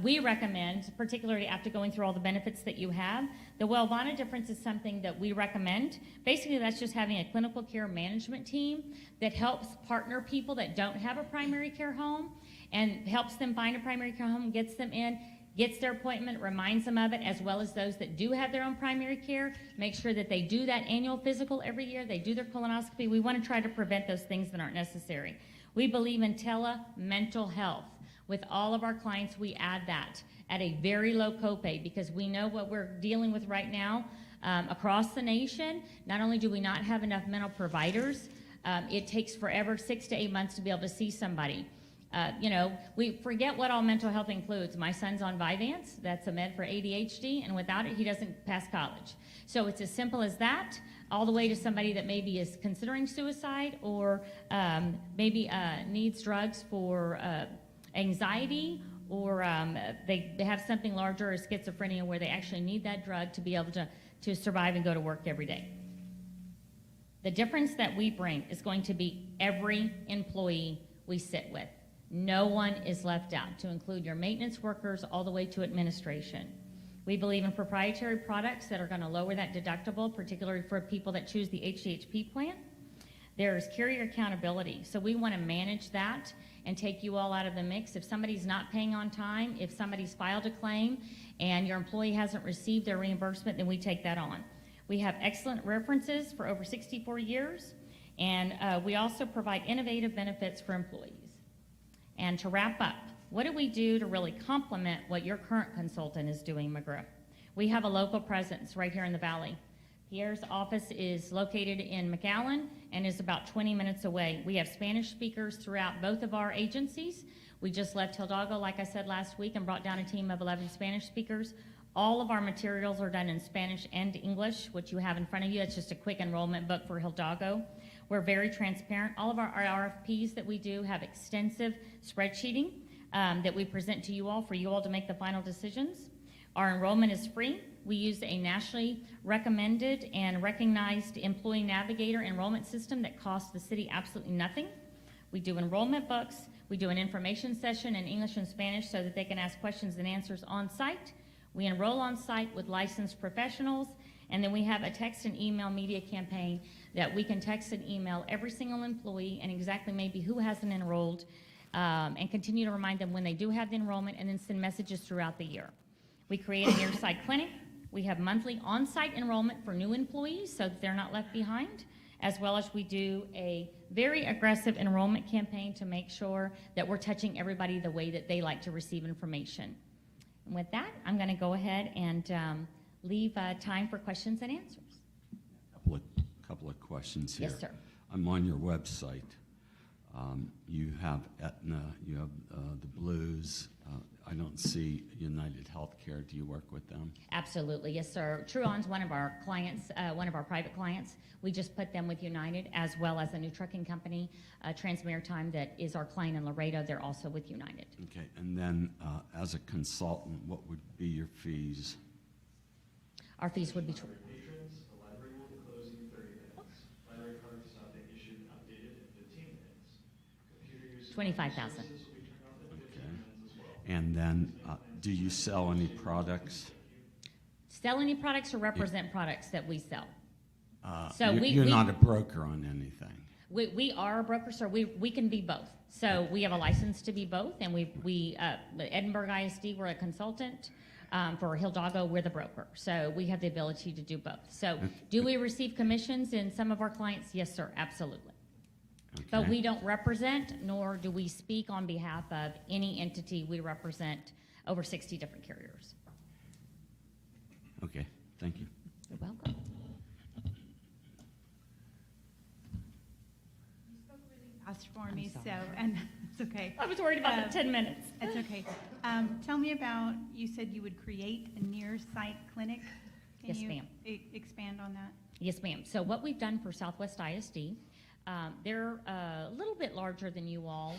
we recommend, particularly after going through all the benefits that you have. The Wellvana difference is something that we recommend. Basically, that's just having a clinical care management team that helps partner people that don't have a primary care home and helps them find a primary care home, gets them in, gets their appointment, reminds them of it, as well as those that do have their own primary care. Make sure that they do that annual physical every year. They do their colonoscopy. We want to try to prevent those things that aren't necessary. We believe in tele-mental health. With all of our clients, we add that at a very low copay because we know what we're dealing with right now across the nation. Not only do we not have enough mental providers, it takes forever, 6 to 8 months to be able to see somebody. We forget what all mental health includes. My son's on Vyvanse. That's a med for ADHD, and without it, he doesn't pass college. So it's as simple as that, all the way to somebody that maybe is considering suicide or maybe needs drugs for anxiety, or they have something larger or schizophrenia where they actually need that drug to be able to survive and go to work every day. The difference that we bring is going to be every employee we sit with. No one is left out, to include your maintenance workers all the way to administration. We believe in proprietary products that are going to lower that deductible, particularly for people that choose the HDHP plan. There's carrier accountability, so we want to manage that and take you all out of the mix. If somebody's not paying on time, if somebody's filed a claim and your employee hasn't received their reimbursement, then we take that on. We have excellent references for over 64 years, and we also provide innovative benefits for employees. And to wrap up, what do we do to really complement what your current consultant is doing, McGriff? We have a local presence right here in the Valley. Pierre's office is located in McAllen and is about 20 minutes away. We have Spanish speakers throughout both of our agencies. We just left Hidalgo, like I said last week, and brought down a team of 11 Spanish speakers. All of our materials are done in Spanish and English, which you have in front of you. It's just a quick enrollment book for Hidalgo. We're very transparent. All of our RFPs that we do have extensive spreadsheeting that we present to you all for you all to make the final decisions. Our enrollment is free. We use a nationally recommended and recognized employee navigator enrollment system that costs the city absolutely nothing. We do enrollment books. We do an information session in English and Spanish so that they can ask questions and answers on site. We enroll on site with licensed professionals, and then we have a text and email media campaign that we can text and email every single employee and exactly maybe who hasn't enrolled, and continue to remind them when they do have the enrollment, and then send messages throughout the year. We create a near-site clinic. We have monthly on-site enrollment for new employees so that they're not left behind, as well as we do a very aggressive enrollment campaign to make sure that we're touching everybody the way that they like to receive information. And with that, I'm going to go ahead and leave time for questions and answers. Couple of questions here. Yes, sir. I'm on your website. You have Aetna, you have the Blues. I don't see United Healthcare. Do you work with them? Absolutely, yes, sir. Truon's one of our clients, one of our private clients. We just put them with United, as well as a new trucking company, Transmaritime, that is our client in Laredo. They're also with United. Okay, and then as a consultant, what would be your fees? Our fees would be Patrons, a library will be closing in 30 minutes. Library cards not being issued and updated in 15 minutes. Computer use. 25,000. Services will be turned off in 15 Okay. minutes as well. And then, do you sell any products? Sell any products or represent products that we sell? So You're not a broker on anything. We are a broker, so we can be both. So we have a license to be both, and Edinburgh ISD, we're a consultant. For Hidalgo, we're the broker. So we have the ability to do both. So do we receive commissions in some of our clients? Yes, sir, absolutely. Okay. But we don't represent, nor do we speak on behalf of any entity. We represent over 60 different carriers. Okay, thank you. You're welcome. Fast for I'm me, sorry. so, and it's okay. I was worried about the 10 minutes. It's okay. Tell me about, you said you would create a near-site clinic. Yes, ma'am. Can you expand on that? Yes, ma'am. So what we've done for Southwest ISD, they're a little bit larger than you all,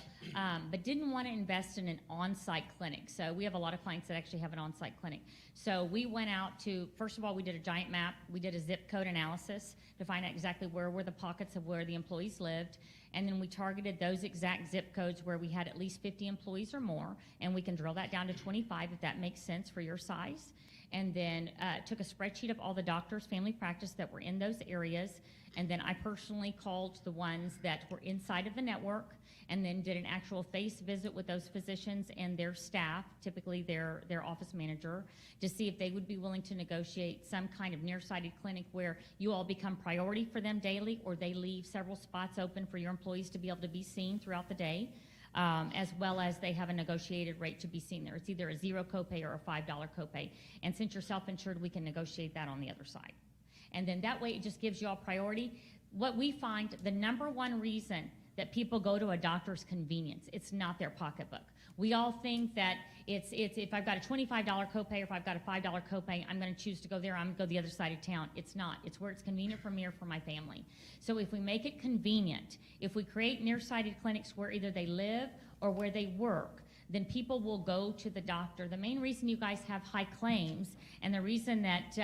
but didn't want to invest in an on-site clinic. So we have a lot of clients that actually have an on-site clinic. So we went out to, first of all, we did a giant map. We did a zip code analysis to find out exactly where were the pockets of where the employees lived. And then we targeted those exact zip codes where we had at least 50 employees or more. And we can drill that down to 25 if that makes sense for your size. And then took a spreadsheet of all the doctors, family practice that were in those areas. And then I personally called the ones that were inside of the network, and then did an actual face visit with those physicians and their staff, typically their office manager, to see if they would be willing to negotiate some kind of nearsighted clinic where you all become priority for them daily, or they leave several spots open for your employees to be able to be seen throughout the day. As well as they have a negotiated rate to be seen there. It's either a $0 copay or a $5 copay. And since you're self-insured, we can negotiate that on the other side. And then that way it just gives you all priority. What we find, the number one reason that people go to a doctor's convenience, it's not their pocketbook. We all think that it's if I've got a $25 copay or if I've got a $5 copay, I'm going to choose to go there, I'm going to go the other side of town. It's not. It's where it's convenient for me or for my family. So if we make it convenient, if we create nearsighted clinics where either they live or where they work, then people will go to the doctor. The main reason you guys have high claims, and the reason that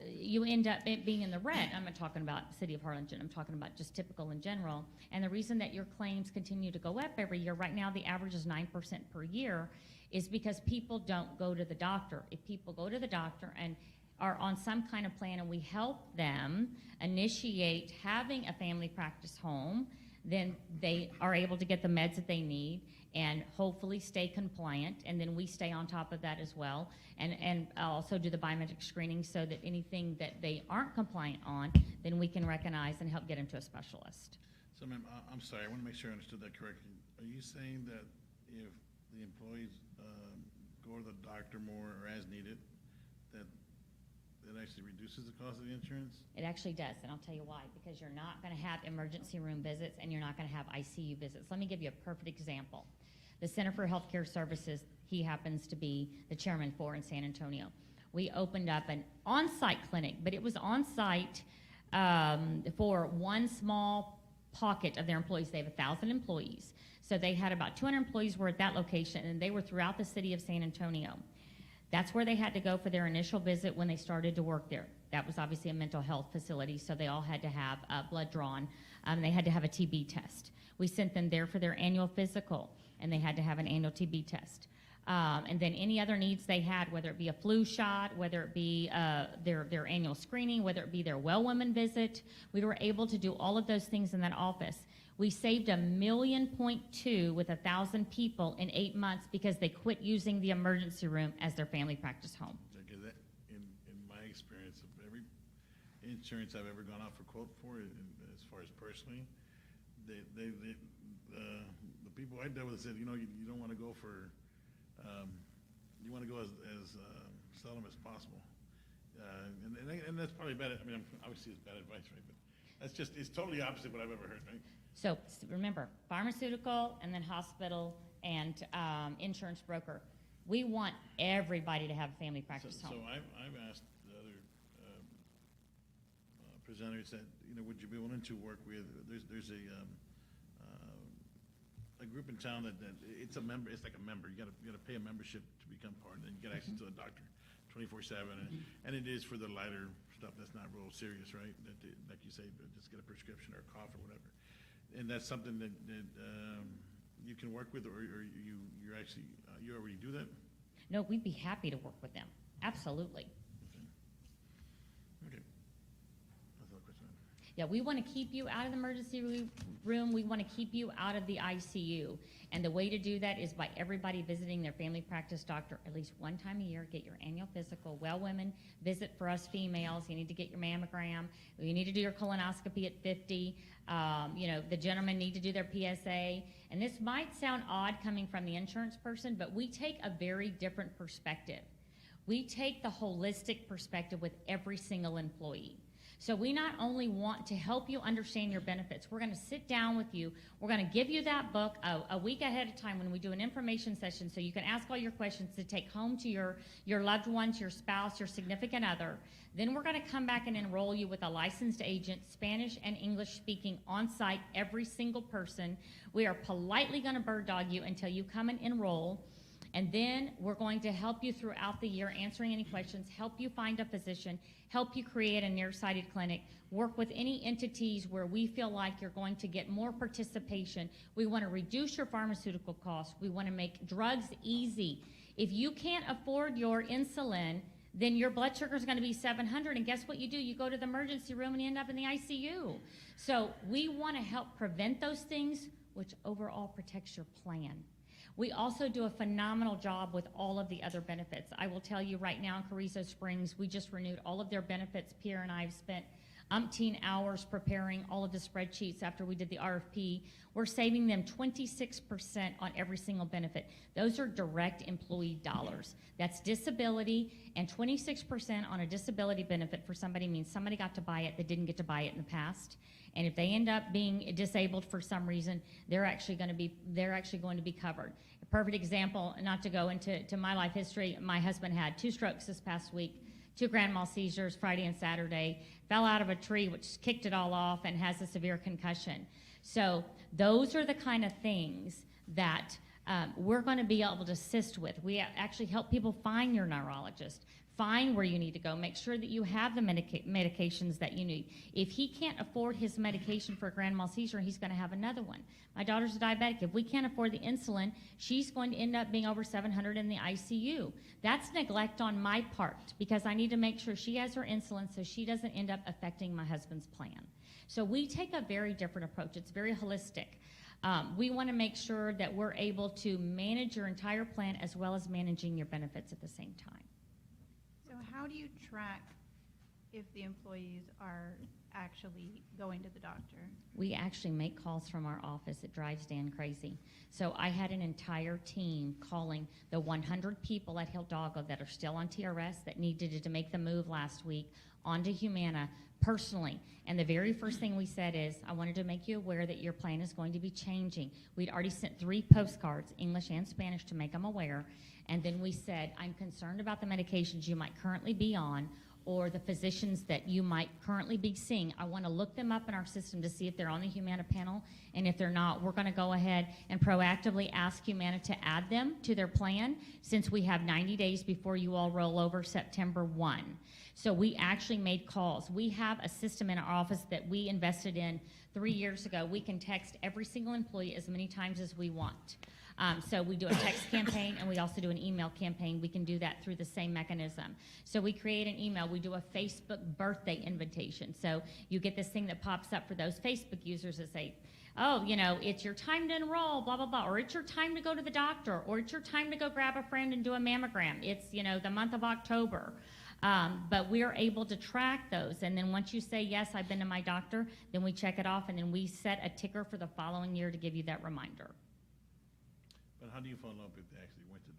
you end up being in the red, I'm not talking about the city of Harlingen, I'm talking about just typical in general, and the reason that your claims continue to go up every year, right now the average is 9% per year, is because people don't go to the doctor. If people go to the doctor and are on some kind of plan and we help them initiate having a family practice home, then they are able to get the meds that they need and hopefully stay compliant, and then we stay on top of that as well, and also do the biometric screening so that anything that they aren't compliant on, then we can recognize and help get them to a specialist. So, ma'am, I'm sorry, I want to make sure I understood that correctly. Are you saying that if the employees go to the doctor more or as needed, that it actually reduces the cost of the insurance? It actually does, and I'll tell you why. Because you're not going to have emergency room visits and you're not going to have ICU visits. Let me give you a perfect example. The Center for Healthcare Services, he happens to be the chairman for in San Antonio. We opened up an on-site clinic, but it was on-site for one small pocket of their employees. They have 1,000 employees. So they had about 200 employees were at that location, and they were throughout the city of San Antonio. That's where they had to go for their initial visit when they started to work there. That was obviously a mental health facility, so they all had to have blood drawn. They had to have a TB test. We sent them there for their annual physical, and they had to have an annual TB test. And then any other needs they had, whether it be a flu shot, whether it be their annual screening, whether it be their well woman visit, we were able to do all of those things in that office. We saved $1.2 million with 1,000 people in 8 months because they quit using the emergency room as their family practice home. Because that, in my experience, of every insurance I've ever gone out for quote for, as far as personally, the people I dealt with said, you know, you don't want to go for, you want to go as seldom as possible. And that's probably bad. I mean, obviously it's bad advice, right? But that's just, it's totally opposite what I've ever heard, right? So remember, pharmaceutical and then hospital and insurance broker. We want everybody to have a family practice So home. I've asked the other presenters that, would you be willing to work with, there's a group in town that it's a member, it's like a member. You gotta pay a membership to become part, and then you get access to a doctor 24/7, and it is for the lighter stuff that's not real serious, right? That like you say, just get a prescription or a cough or whatever. And that's something that you can work with, or you're actually you already do that? No, we'd be happy to work with them. Absolutely. Okay. That's all the question I have. Yeah, we want to keep you out of the emergency room. We want to keep you out of the ICU. And the way to do that is by everybody visiting their family practice doctor at least one time a year. Get your annual physical. Well, women, visit for us females. You need to get your mammogram. You need to do your colonoscopy at 50. The gentlemen need to do their PSA. And this might sound odd coming from the insurance person, but we take a very different perspective. We take the holistic perspective with every single employee. So we not only want to help you understand your benefits, we're going to sit down with you. We're going to give you that book a week ahead of time when we do an information session so you can ask all your questions to take home to your loved ones, your spouse, your significant other. Then we're going to come back and enroll you with a licensed agent, Spanish and English speaking on site, every single person. We are politely going to bird dog you until you come and enroll. And then we're going to help you throughout the year answering any questions, help you find a physician, help you create a nearsighted clinic, work with any entities where we feel like you're going to get more participation. We want to reduce your pharmaceutical costs. We want to make drugs easy. If you can't afford your insulin, then your blood sugar is going to be 700, and guess what you do? You go to the emergency room and you end up in the ICU. So we want to help prevent those things, which overall protects your plan. We also do a phenomenal job with all of the other benefits. I will tell you right now in Carrizo Springs, we just renewed all of their benefits. Pierre and I have spent umpteen hours preparing all of the spreadsheets after we did the RFP. We're saving them 26% on every single benefit. Those are direct employee dollars. That's disability, and 26% on a disability benefit for somebody means somebody got to buy it that didn't get to buy it in the past. And if they end up being disabled for some reason, they're actually going to be covered. A perfect example, not to go into my life history, my husband had 2 strokes this past week, 2 grand mal seizures Friday and Saturday, fell out of a tree which kicked it all off and has a severe concussion. So those are the kind of things that we're going to be able to assist with. We actually help people find your neurologist, find where you need to go, make sure that you have the medications that you need. If he can't afford his medication for a grand mal seizure, he's going to have another one. My daughter's a diabetic. If we can't afford the insulin, she's going to end up being over 700 in the ICU. That's neglect on my part because I need to make sure she has her insulin so she doesn't end up affecting my husband's plan. So we take a very different approach. It's very holistic. We want to make sure that we're able to manage your entire plan as well as managing your benefits at the same time. So how do you track if the employees are actually going to the doctor? We actually make calls from our office. It drives Dan crazy. So I had an entire team calling the 100 people at Hidalgo that are still on TRS that needed to make the move last week onto Humana personally. And the very first thing we said is, I wanted to make you aware that your plan is going to be changing. We'd already sent 3 postcards, English and Spanish, to make them aware. And then we said, I'm concerned about the medications you might currently be on or the physicians that you might currently be seeing. I want to look them up in our system to see if they're on the Humana panel. And if they're not, we're going to go ahead and proactively ask Humana to add them to their plan since we have 90 days before you all roll over September 1. So we actually made calls. We have a system in our office that we invested in 3 years ago. We can text every single employee as many times as we want. So we do a text campaign and we also do an email campaign. We can do that through the same mechanism. So we create an email. We do a Facebook birthday invitation. So you get this thing that pops up for those Facebook users that say, oh, it's your time to enroll, blah, blah, blah, or it's your time to go to the doctor, or it's your time to go grab a friend and do a mammogram. It's, the month of October. But we are able to track those. And then once you say, yes, I've been to my doctor, then we check it off and then we set a ticker for the following year to give you that reminder. But how do you follow up if they actually went to the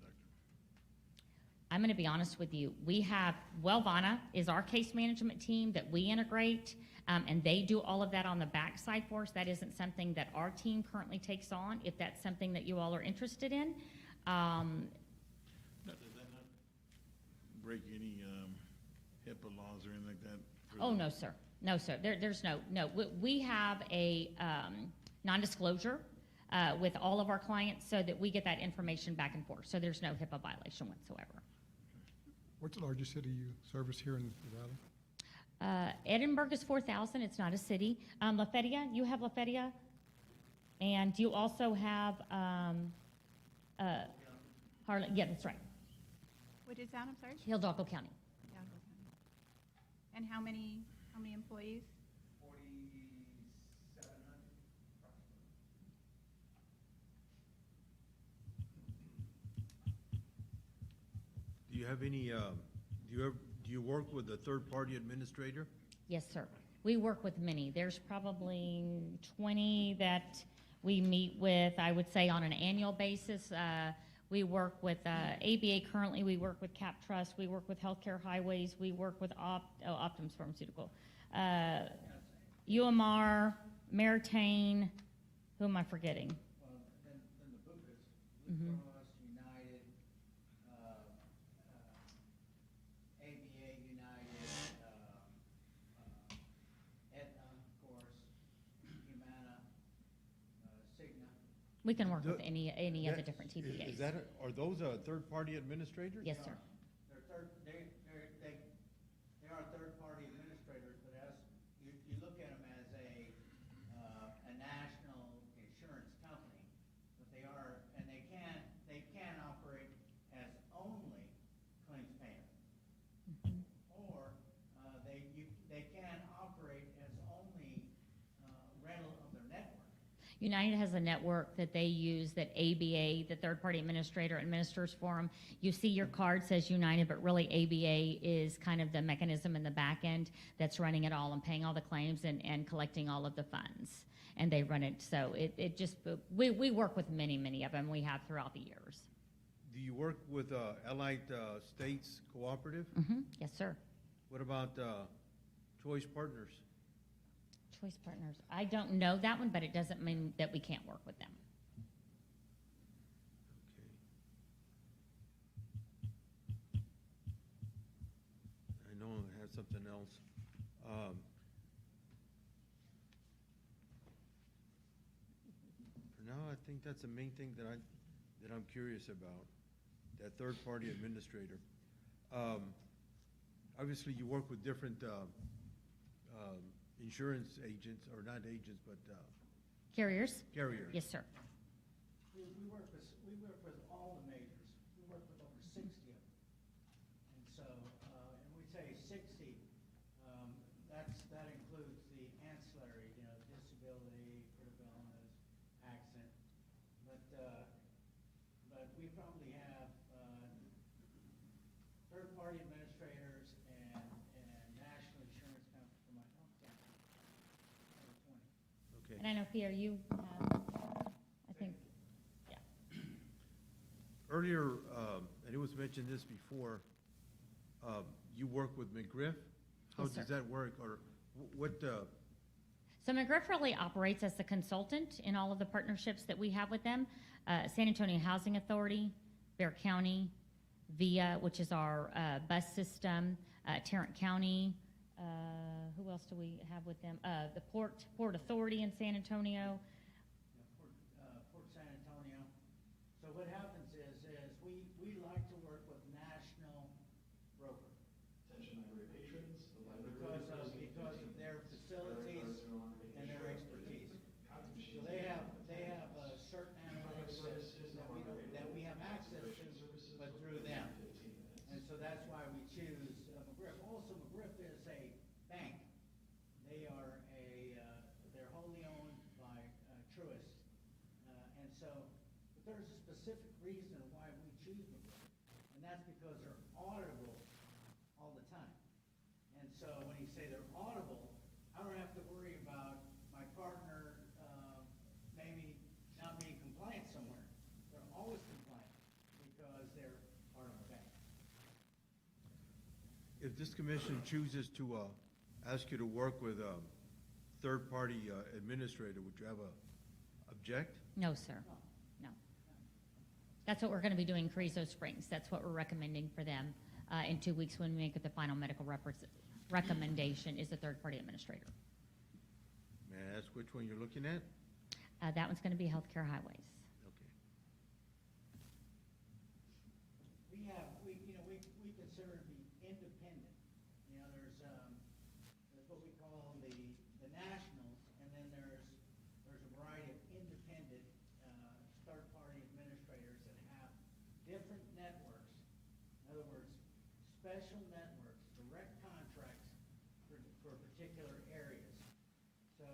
I'm going to be honest with you. We have, Wellvana is our case management team that we integrate, and they do all of that on the backside for us. That isn't something that our team currently takes on, if that's something that you all are interested in. Does that not break any HIPAA laws or anything like that? for Oh, the- no, sir. No, sir. There's no. We have a non-disclosure with all of our clients so that we get that information back and forth. So there's no HIPAA violation whatsoever. What's the largest city you service here in the valley? Edinburgh is 4,000. It's not a city. La Feria, you have La Feria. And you also have Harlan. Yeah, that's right. Which is town, I'm sorry? Hidalgo County. Hidalgo County. And how many employees? 4,700. Do you have any, do you work with a third-party administrator? Yes, sir. We work with many. There's probably 20 that we meet with, I would say, on an annual basis. We work with ABA currently. We work with Cap Trust. We work with Healthcare Highways. We work with Optum's Pharmaceutical. UMR, Meritain. Who am I forgetting? Well, then the Bucas, Mhm. Blue Cross, United, ABA, United, Aetna, of course, Humana, Cigna. We can work with The- any of the That- different is TPAs. that, are those third-party administrators? Yes, sir. They're they are third-party administrators, but as, you look at them as a national insurance company, but they are, and they can operate as only claims payer. Or, they can operate as only, rental of their network. United has a network that they use that ABA, the third-party administrator, administers for them. You see your card says United, but really ABA is kind of the mechanism in the back end that's running it all and paying all the claims and collecting all of the funds. And they run it, so it just, we work with many of them. We have throughout the years. Do you work with Allied States Cooperative? Yes, sir. What about Choice Partners? Choice Partners. I don't know that one, but it doesn't mean that we can't work with them. Okay. I know I had something else. For now, I think that's the main thing that I'm curious about, that third-party administrator. Obviously, you work with different insurance agents, or not agents, but Carriers? carriers. Yes, sir. We work with all the majors. We work with over 60 of them. And so, and we say 60, that includes the ancillary, disability, critical illness, accident. But we probably have, third-party administrators and national insurance companies for my health company. Over 20. Okay. And I know, Pierre, you have, I think, yeah. Earlier, and it was mentioned this before, you work with McGriff? How Yes, sir. does that work, or what, So McGriff really operates as the consultant in all of the partnerships that we have with them. San Antonio Housing Authority, Bear County, VIA, which is our bus system, Tarrant County. Who else do we have with them? The Port Authority in San Antonio. Port San Antonio. So what happens is we like to work with national brokers. Attention library patrons, the Because of their facilities and their expertise. So they have certain analytics that we have access to, but through them. And so that's why we choose McGriff. Also, McGriff is a bank. They are they're wholly owned by Truist. And so, but there's a specific reason why we choose McGriff. And that's because they're auditable all the time. And so when you say they're audible, I don't have to worry about my partner maybe not being compliant somewhere. They're always compliant because they're part of the bank. this commission chooses to ask you to work with a third-party administrator, would you have a object? No, sir. No. That's what we're going to be doing in Carrizo Springs. That's what we're recommending for them in 2 weeks when we make the final medical recommendation is a third-party administrator. May I ask which one you're looking at? That one's going to be Healthcare Highways. Okay. We consider to be independent. You know, there's what we call the nationals, and then there's a variety of independent third-party administrators that have different networks. In other words, special networks, direct contracts for particular areas. So,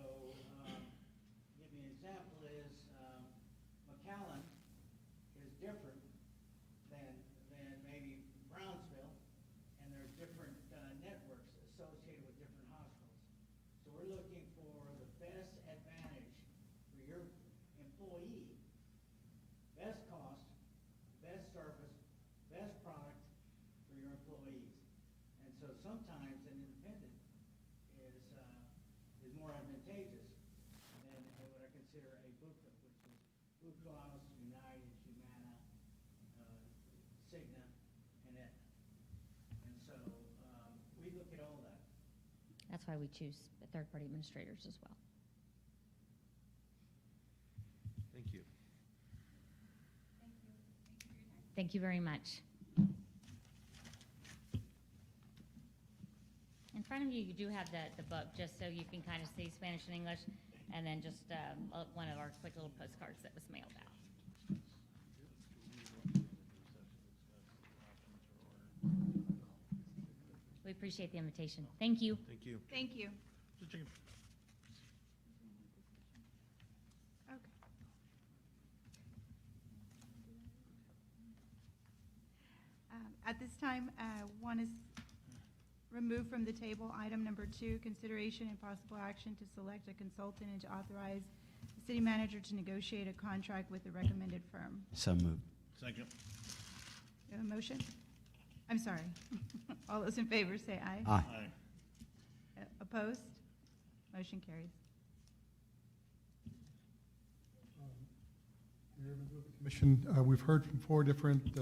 give you an example is McAllen is different than maybe Brownsville, and there's different networks associated with different hospitals. So we're looking for the best advantage for your employee, best cost, best service, best product for your employees. And so sometimes an independent is more advantageous than what I consider a BUCA, which is Blue Cross, United, Humana, Cigna, and Aetna. And so we look at all that. That's why we choose the third-party administrators as well. Thank you. Thank you very much. In front of you, you do have the book, just so you can kind of see Spanish and English, and then just one of our quick little postcards that was mailed out. We appreciate the invitation. Thank you. Thank you. Thank you. Okay. At this time, one is removed from the table. Item number 2, consideration and possible action to select a consultant and to authorize the city manager to negotiate a contract with the recommended firm. So moved. Second. You have a motion? I'm sorry. All those in favor say aye. Aye. Aye. Opposed? Motion carries. Mayor, members of the Commission, we've heard from 4 different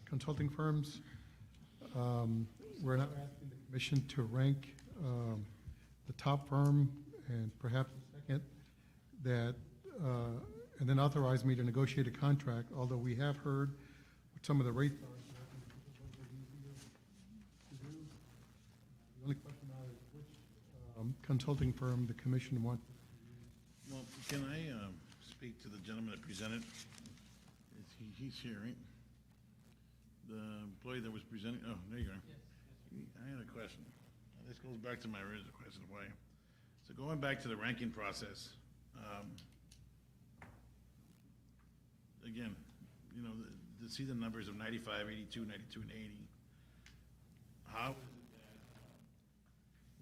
consulting firms. We're now asking the Commission to rank the top firm and perhaps the second, that, and then authorize me to negotiate a contract, although we have heard what some of the rates are. The only question now is which consulting firm the Commission wants. Well, can I speak to the gentleman that presented? He's here, right? The employee that was presenting, oh, there you are. I had a question. This goes back to my original question, why? So going back to the ranking process, again, you know, to see the numbers of 95, 82, 92, and 80, how is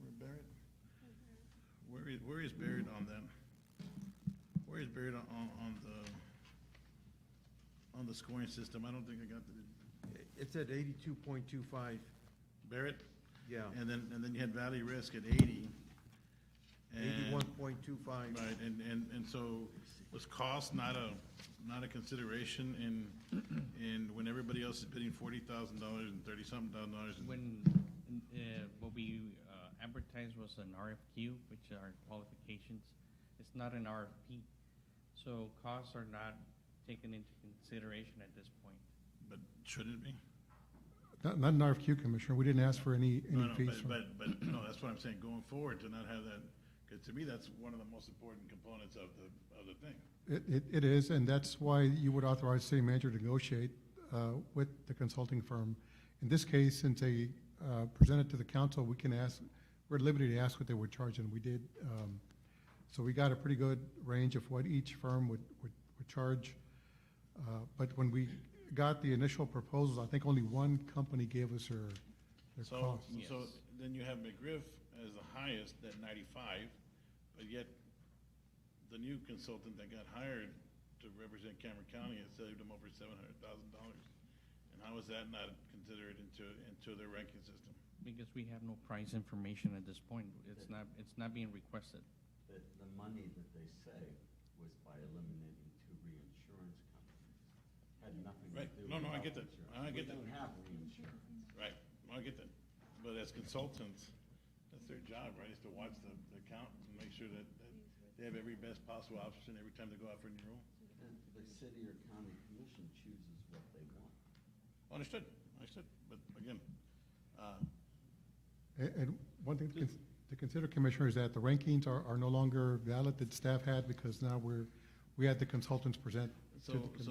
it that, where is Barrett on that? Where is Barrett on the scoring system? I don't think I got the. It's at 82.25. Barrett? Yeah. And then you had Valley Risk at 80. 81.25. Right, and so was cost not a consideration in when everybody else is bidding $40,000 and $30-something thousand? When what we advertised was an RFQ, which are qualifications. It's not an RFP. So costs are not taken into consideration at this point. But should it be? Not an RFQ, Commissioner. We didn't ask for any No, fees. but no, that's what I'm saying, going forward, to not have that, because to me, that's one of the most important components of the thing. It is, and that's why you would authorize the city manager to negotiate with the consulting firm. In this case, since they presented to the council, we're at liberty to ask what they would charge, and we did. So we got a pretty good range of what each firm would charge. But when we got the initial proposals, I think only one company gave us their cost. So then you have McGriff as the highest at 95, but yet the new consultant that got hired to represent Cameron County has saved them over $700,000. And how is that not considered into their ranking system? Because we have no price information at this point. It's not being requested. The money that they saved was by eliminating 2 reinsurance companies. Had nothing to Right. do with No, I health get that. insurance. I get that. We don't have reinsurance. Right, I get that. But as consultants, that's their job, right, is to watch the account and make sure that they have every best possible option every time they go out for a new role. And the city or county commission chooses what they want. Understood, but again, And one thing to consider, Commissioner, is that the rankings are no longer valid that staff had because now we had the consultants present to the commission.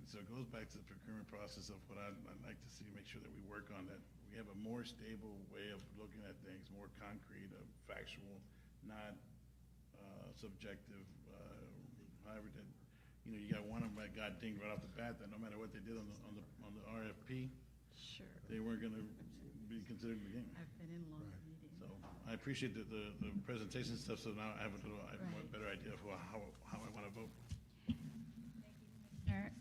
so it goes back to the procurement process of what I'd like to see, make sure that we work on that. We have a more stable way of looking at things, more concrete, factual, not subjective, however that, you got one of them that got dinged right off the bat, that no matter what they did on the RFP, Sure. they weren't gonna be considered in the game. I've been in longer meetings. So I appreciate the presentation stuff, so now I have a more better idea of how I wanna vote. Thank you, Commissioner.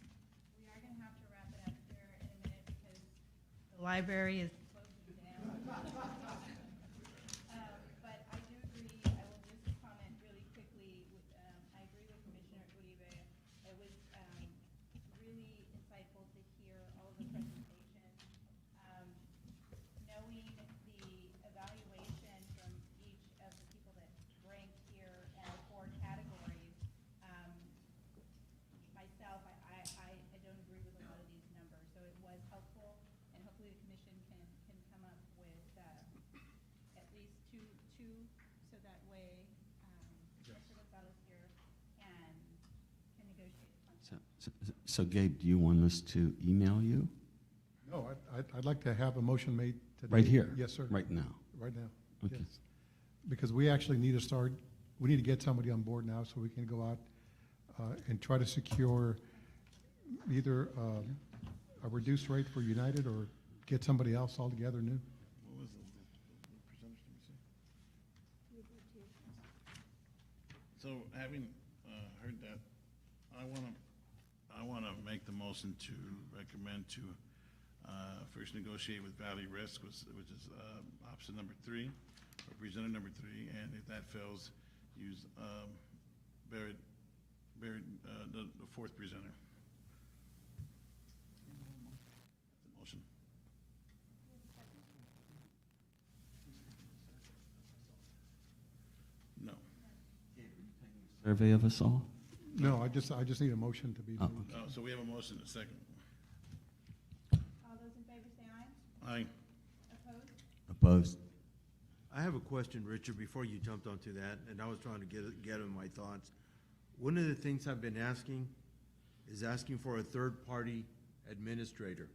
We are going to have to wrap it up here in a minute because The library is closing down. But I do agree, I will just comment really quickly, I agree with Commissioner Uribe. It was really insightful to hear all of the presentations. Knowing the evaluation from each of the people that ranked here and the 4 categories, myself, I don't agree with a lot of these numbers, so it was helpful, and hopefully the commission can come up with at least two, so that way Mr. Gonzalez here can negotiate. So Gabe, do you want us to email you? No, I'd like to have a motion made today. Right here? Yes, sir. Right now? Right now, Okay. yes. Because we actually need to get somebody on board now so we can go out and try to secure either a reduced rate for United or get somebody else altogether new. What was the percentage, let me see? So having heard that, I wanna make the motion to recommend to first negotiate with Valley Risk, which is option number 3, or presenter number 3, and if that fails, use Barrett, the 4th presenter. That's the motion. No. Survey of us all? No, I just need a motion to be Oh, made. So we have a motion, a second. All those in favor say aye. Aye. Opposed? Opposed? I have a question, Richard, before you jumped onto that, and I was trying to get in my thoughts. One of the things I've been asking is asking for a third-party administrator.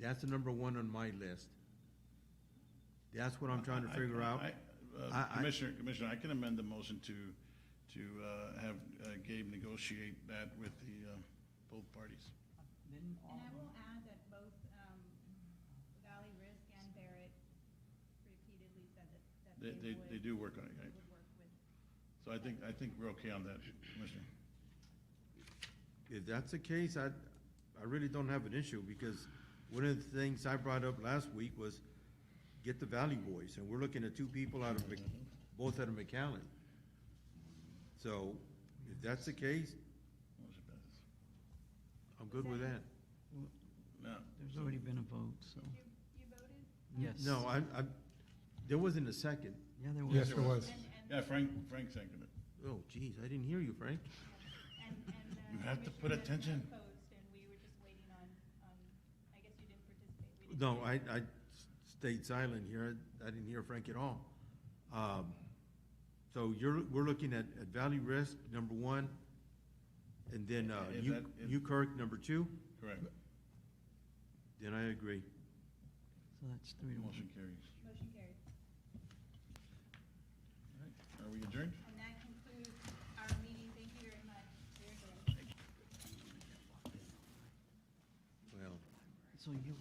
That's the number 1 on my list. That's what I'm trying to figure out. Commissioner, I can amend the motion to have Gabe negotiate that with both parties. And I will add that both Valley Risk and Barrett repeatedly said that They do work on it, they right? would work with. So I think we're okay on that, Commissioner. If that's the case, I really don't have an issue, because one of the things I brought up last week was get the Valley Boys, and we're looking at 2 people out of, both out of McAllen. So if that's the case, Motion passes. I'm good with that. Now, There's already been a vote, so. You voted? Yes. No, there wasn't a second. Yeah, there was. Yes, there was. yeah, Frank seconded it. Oh, geez, I didn't hear you, Frank. And You have to put Commissioner attention. opposed, and we were just waiting on, I guess you didn't participate. We didn't No, hear you. I stayed silent here. I didn't hear Frank at all. So we're looking at Valley Risk, number 1, and then Newkirk, number 2? Correct. Then I agree. So that's 3 to 1. Motion carries. Motion carried. All right. Are we adjourned? And that concludes our meeting. Thank you very much. We're adjourned. Well. So you.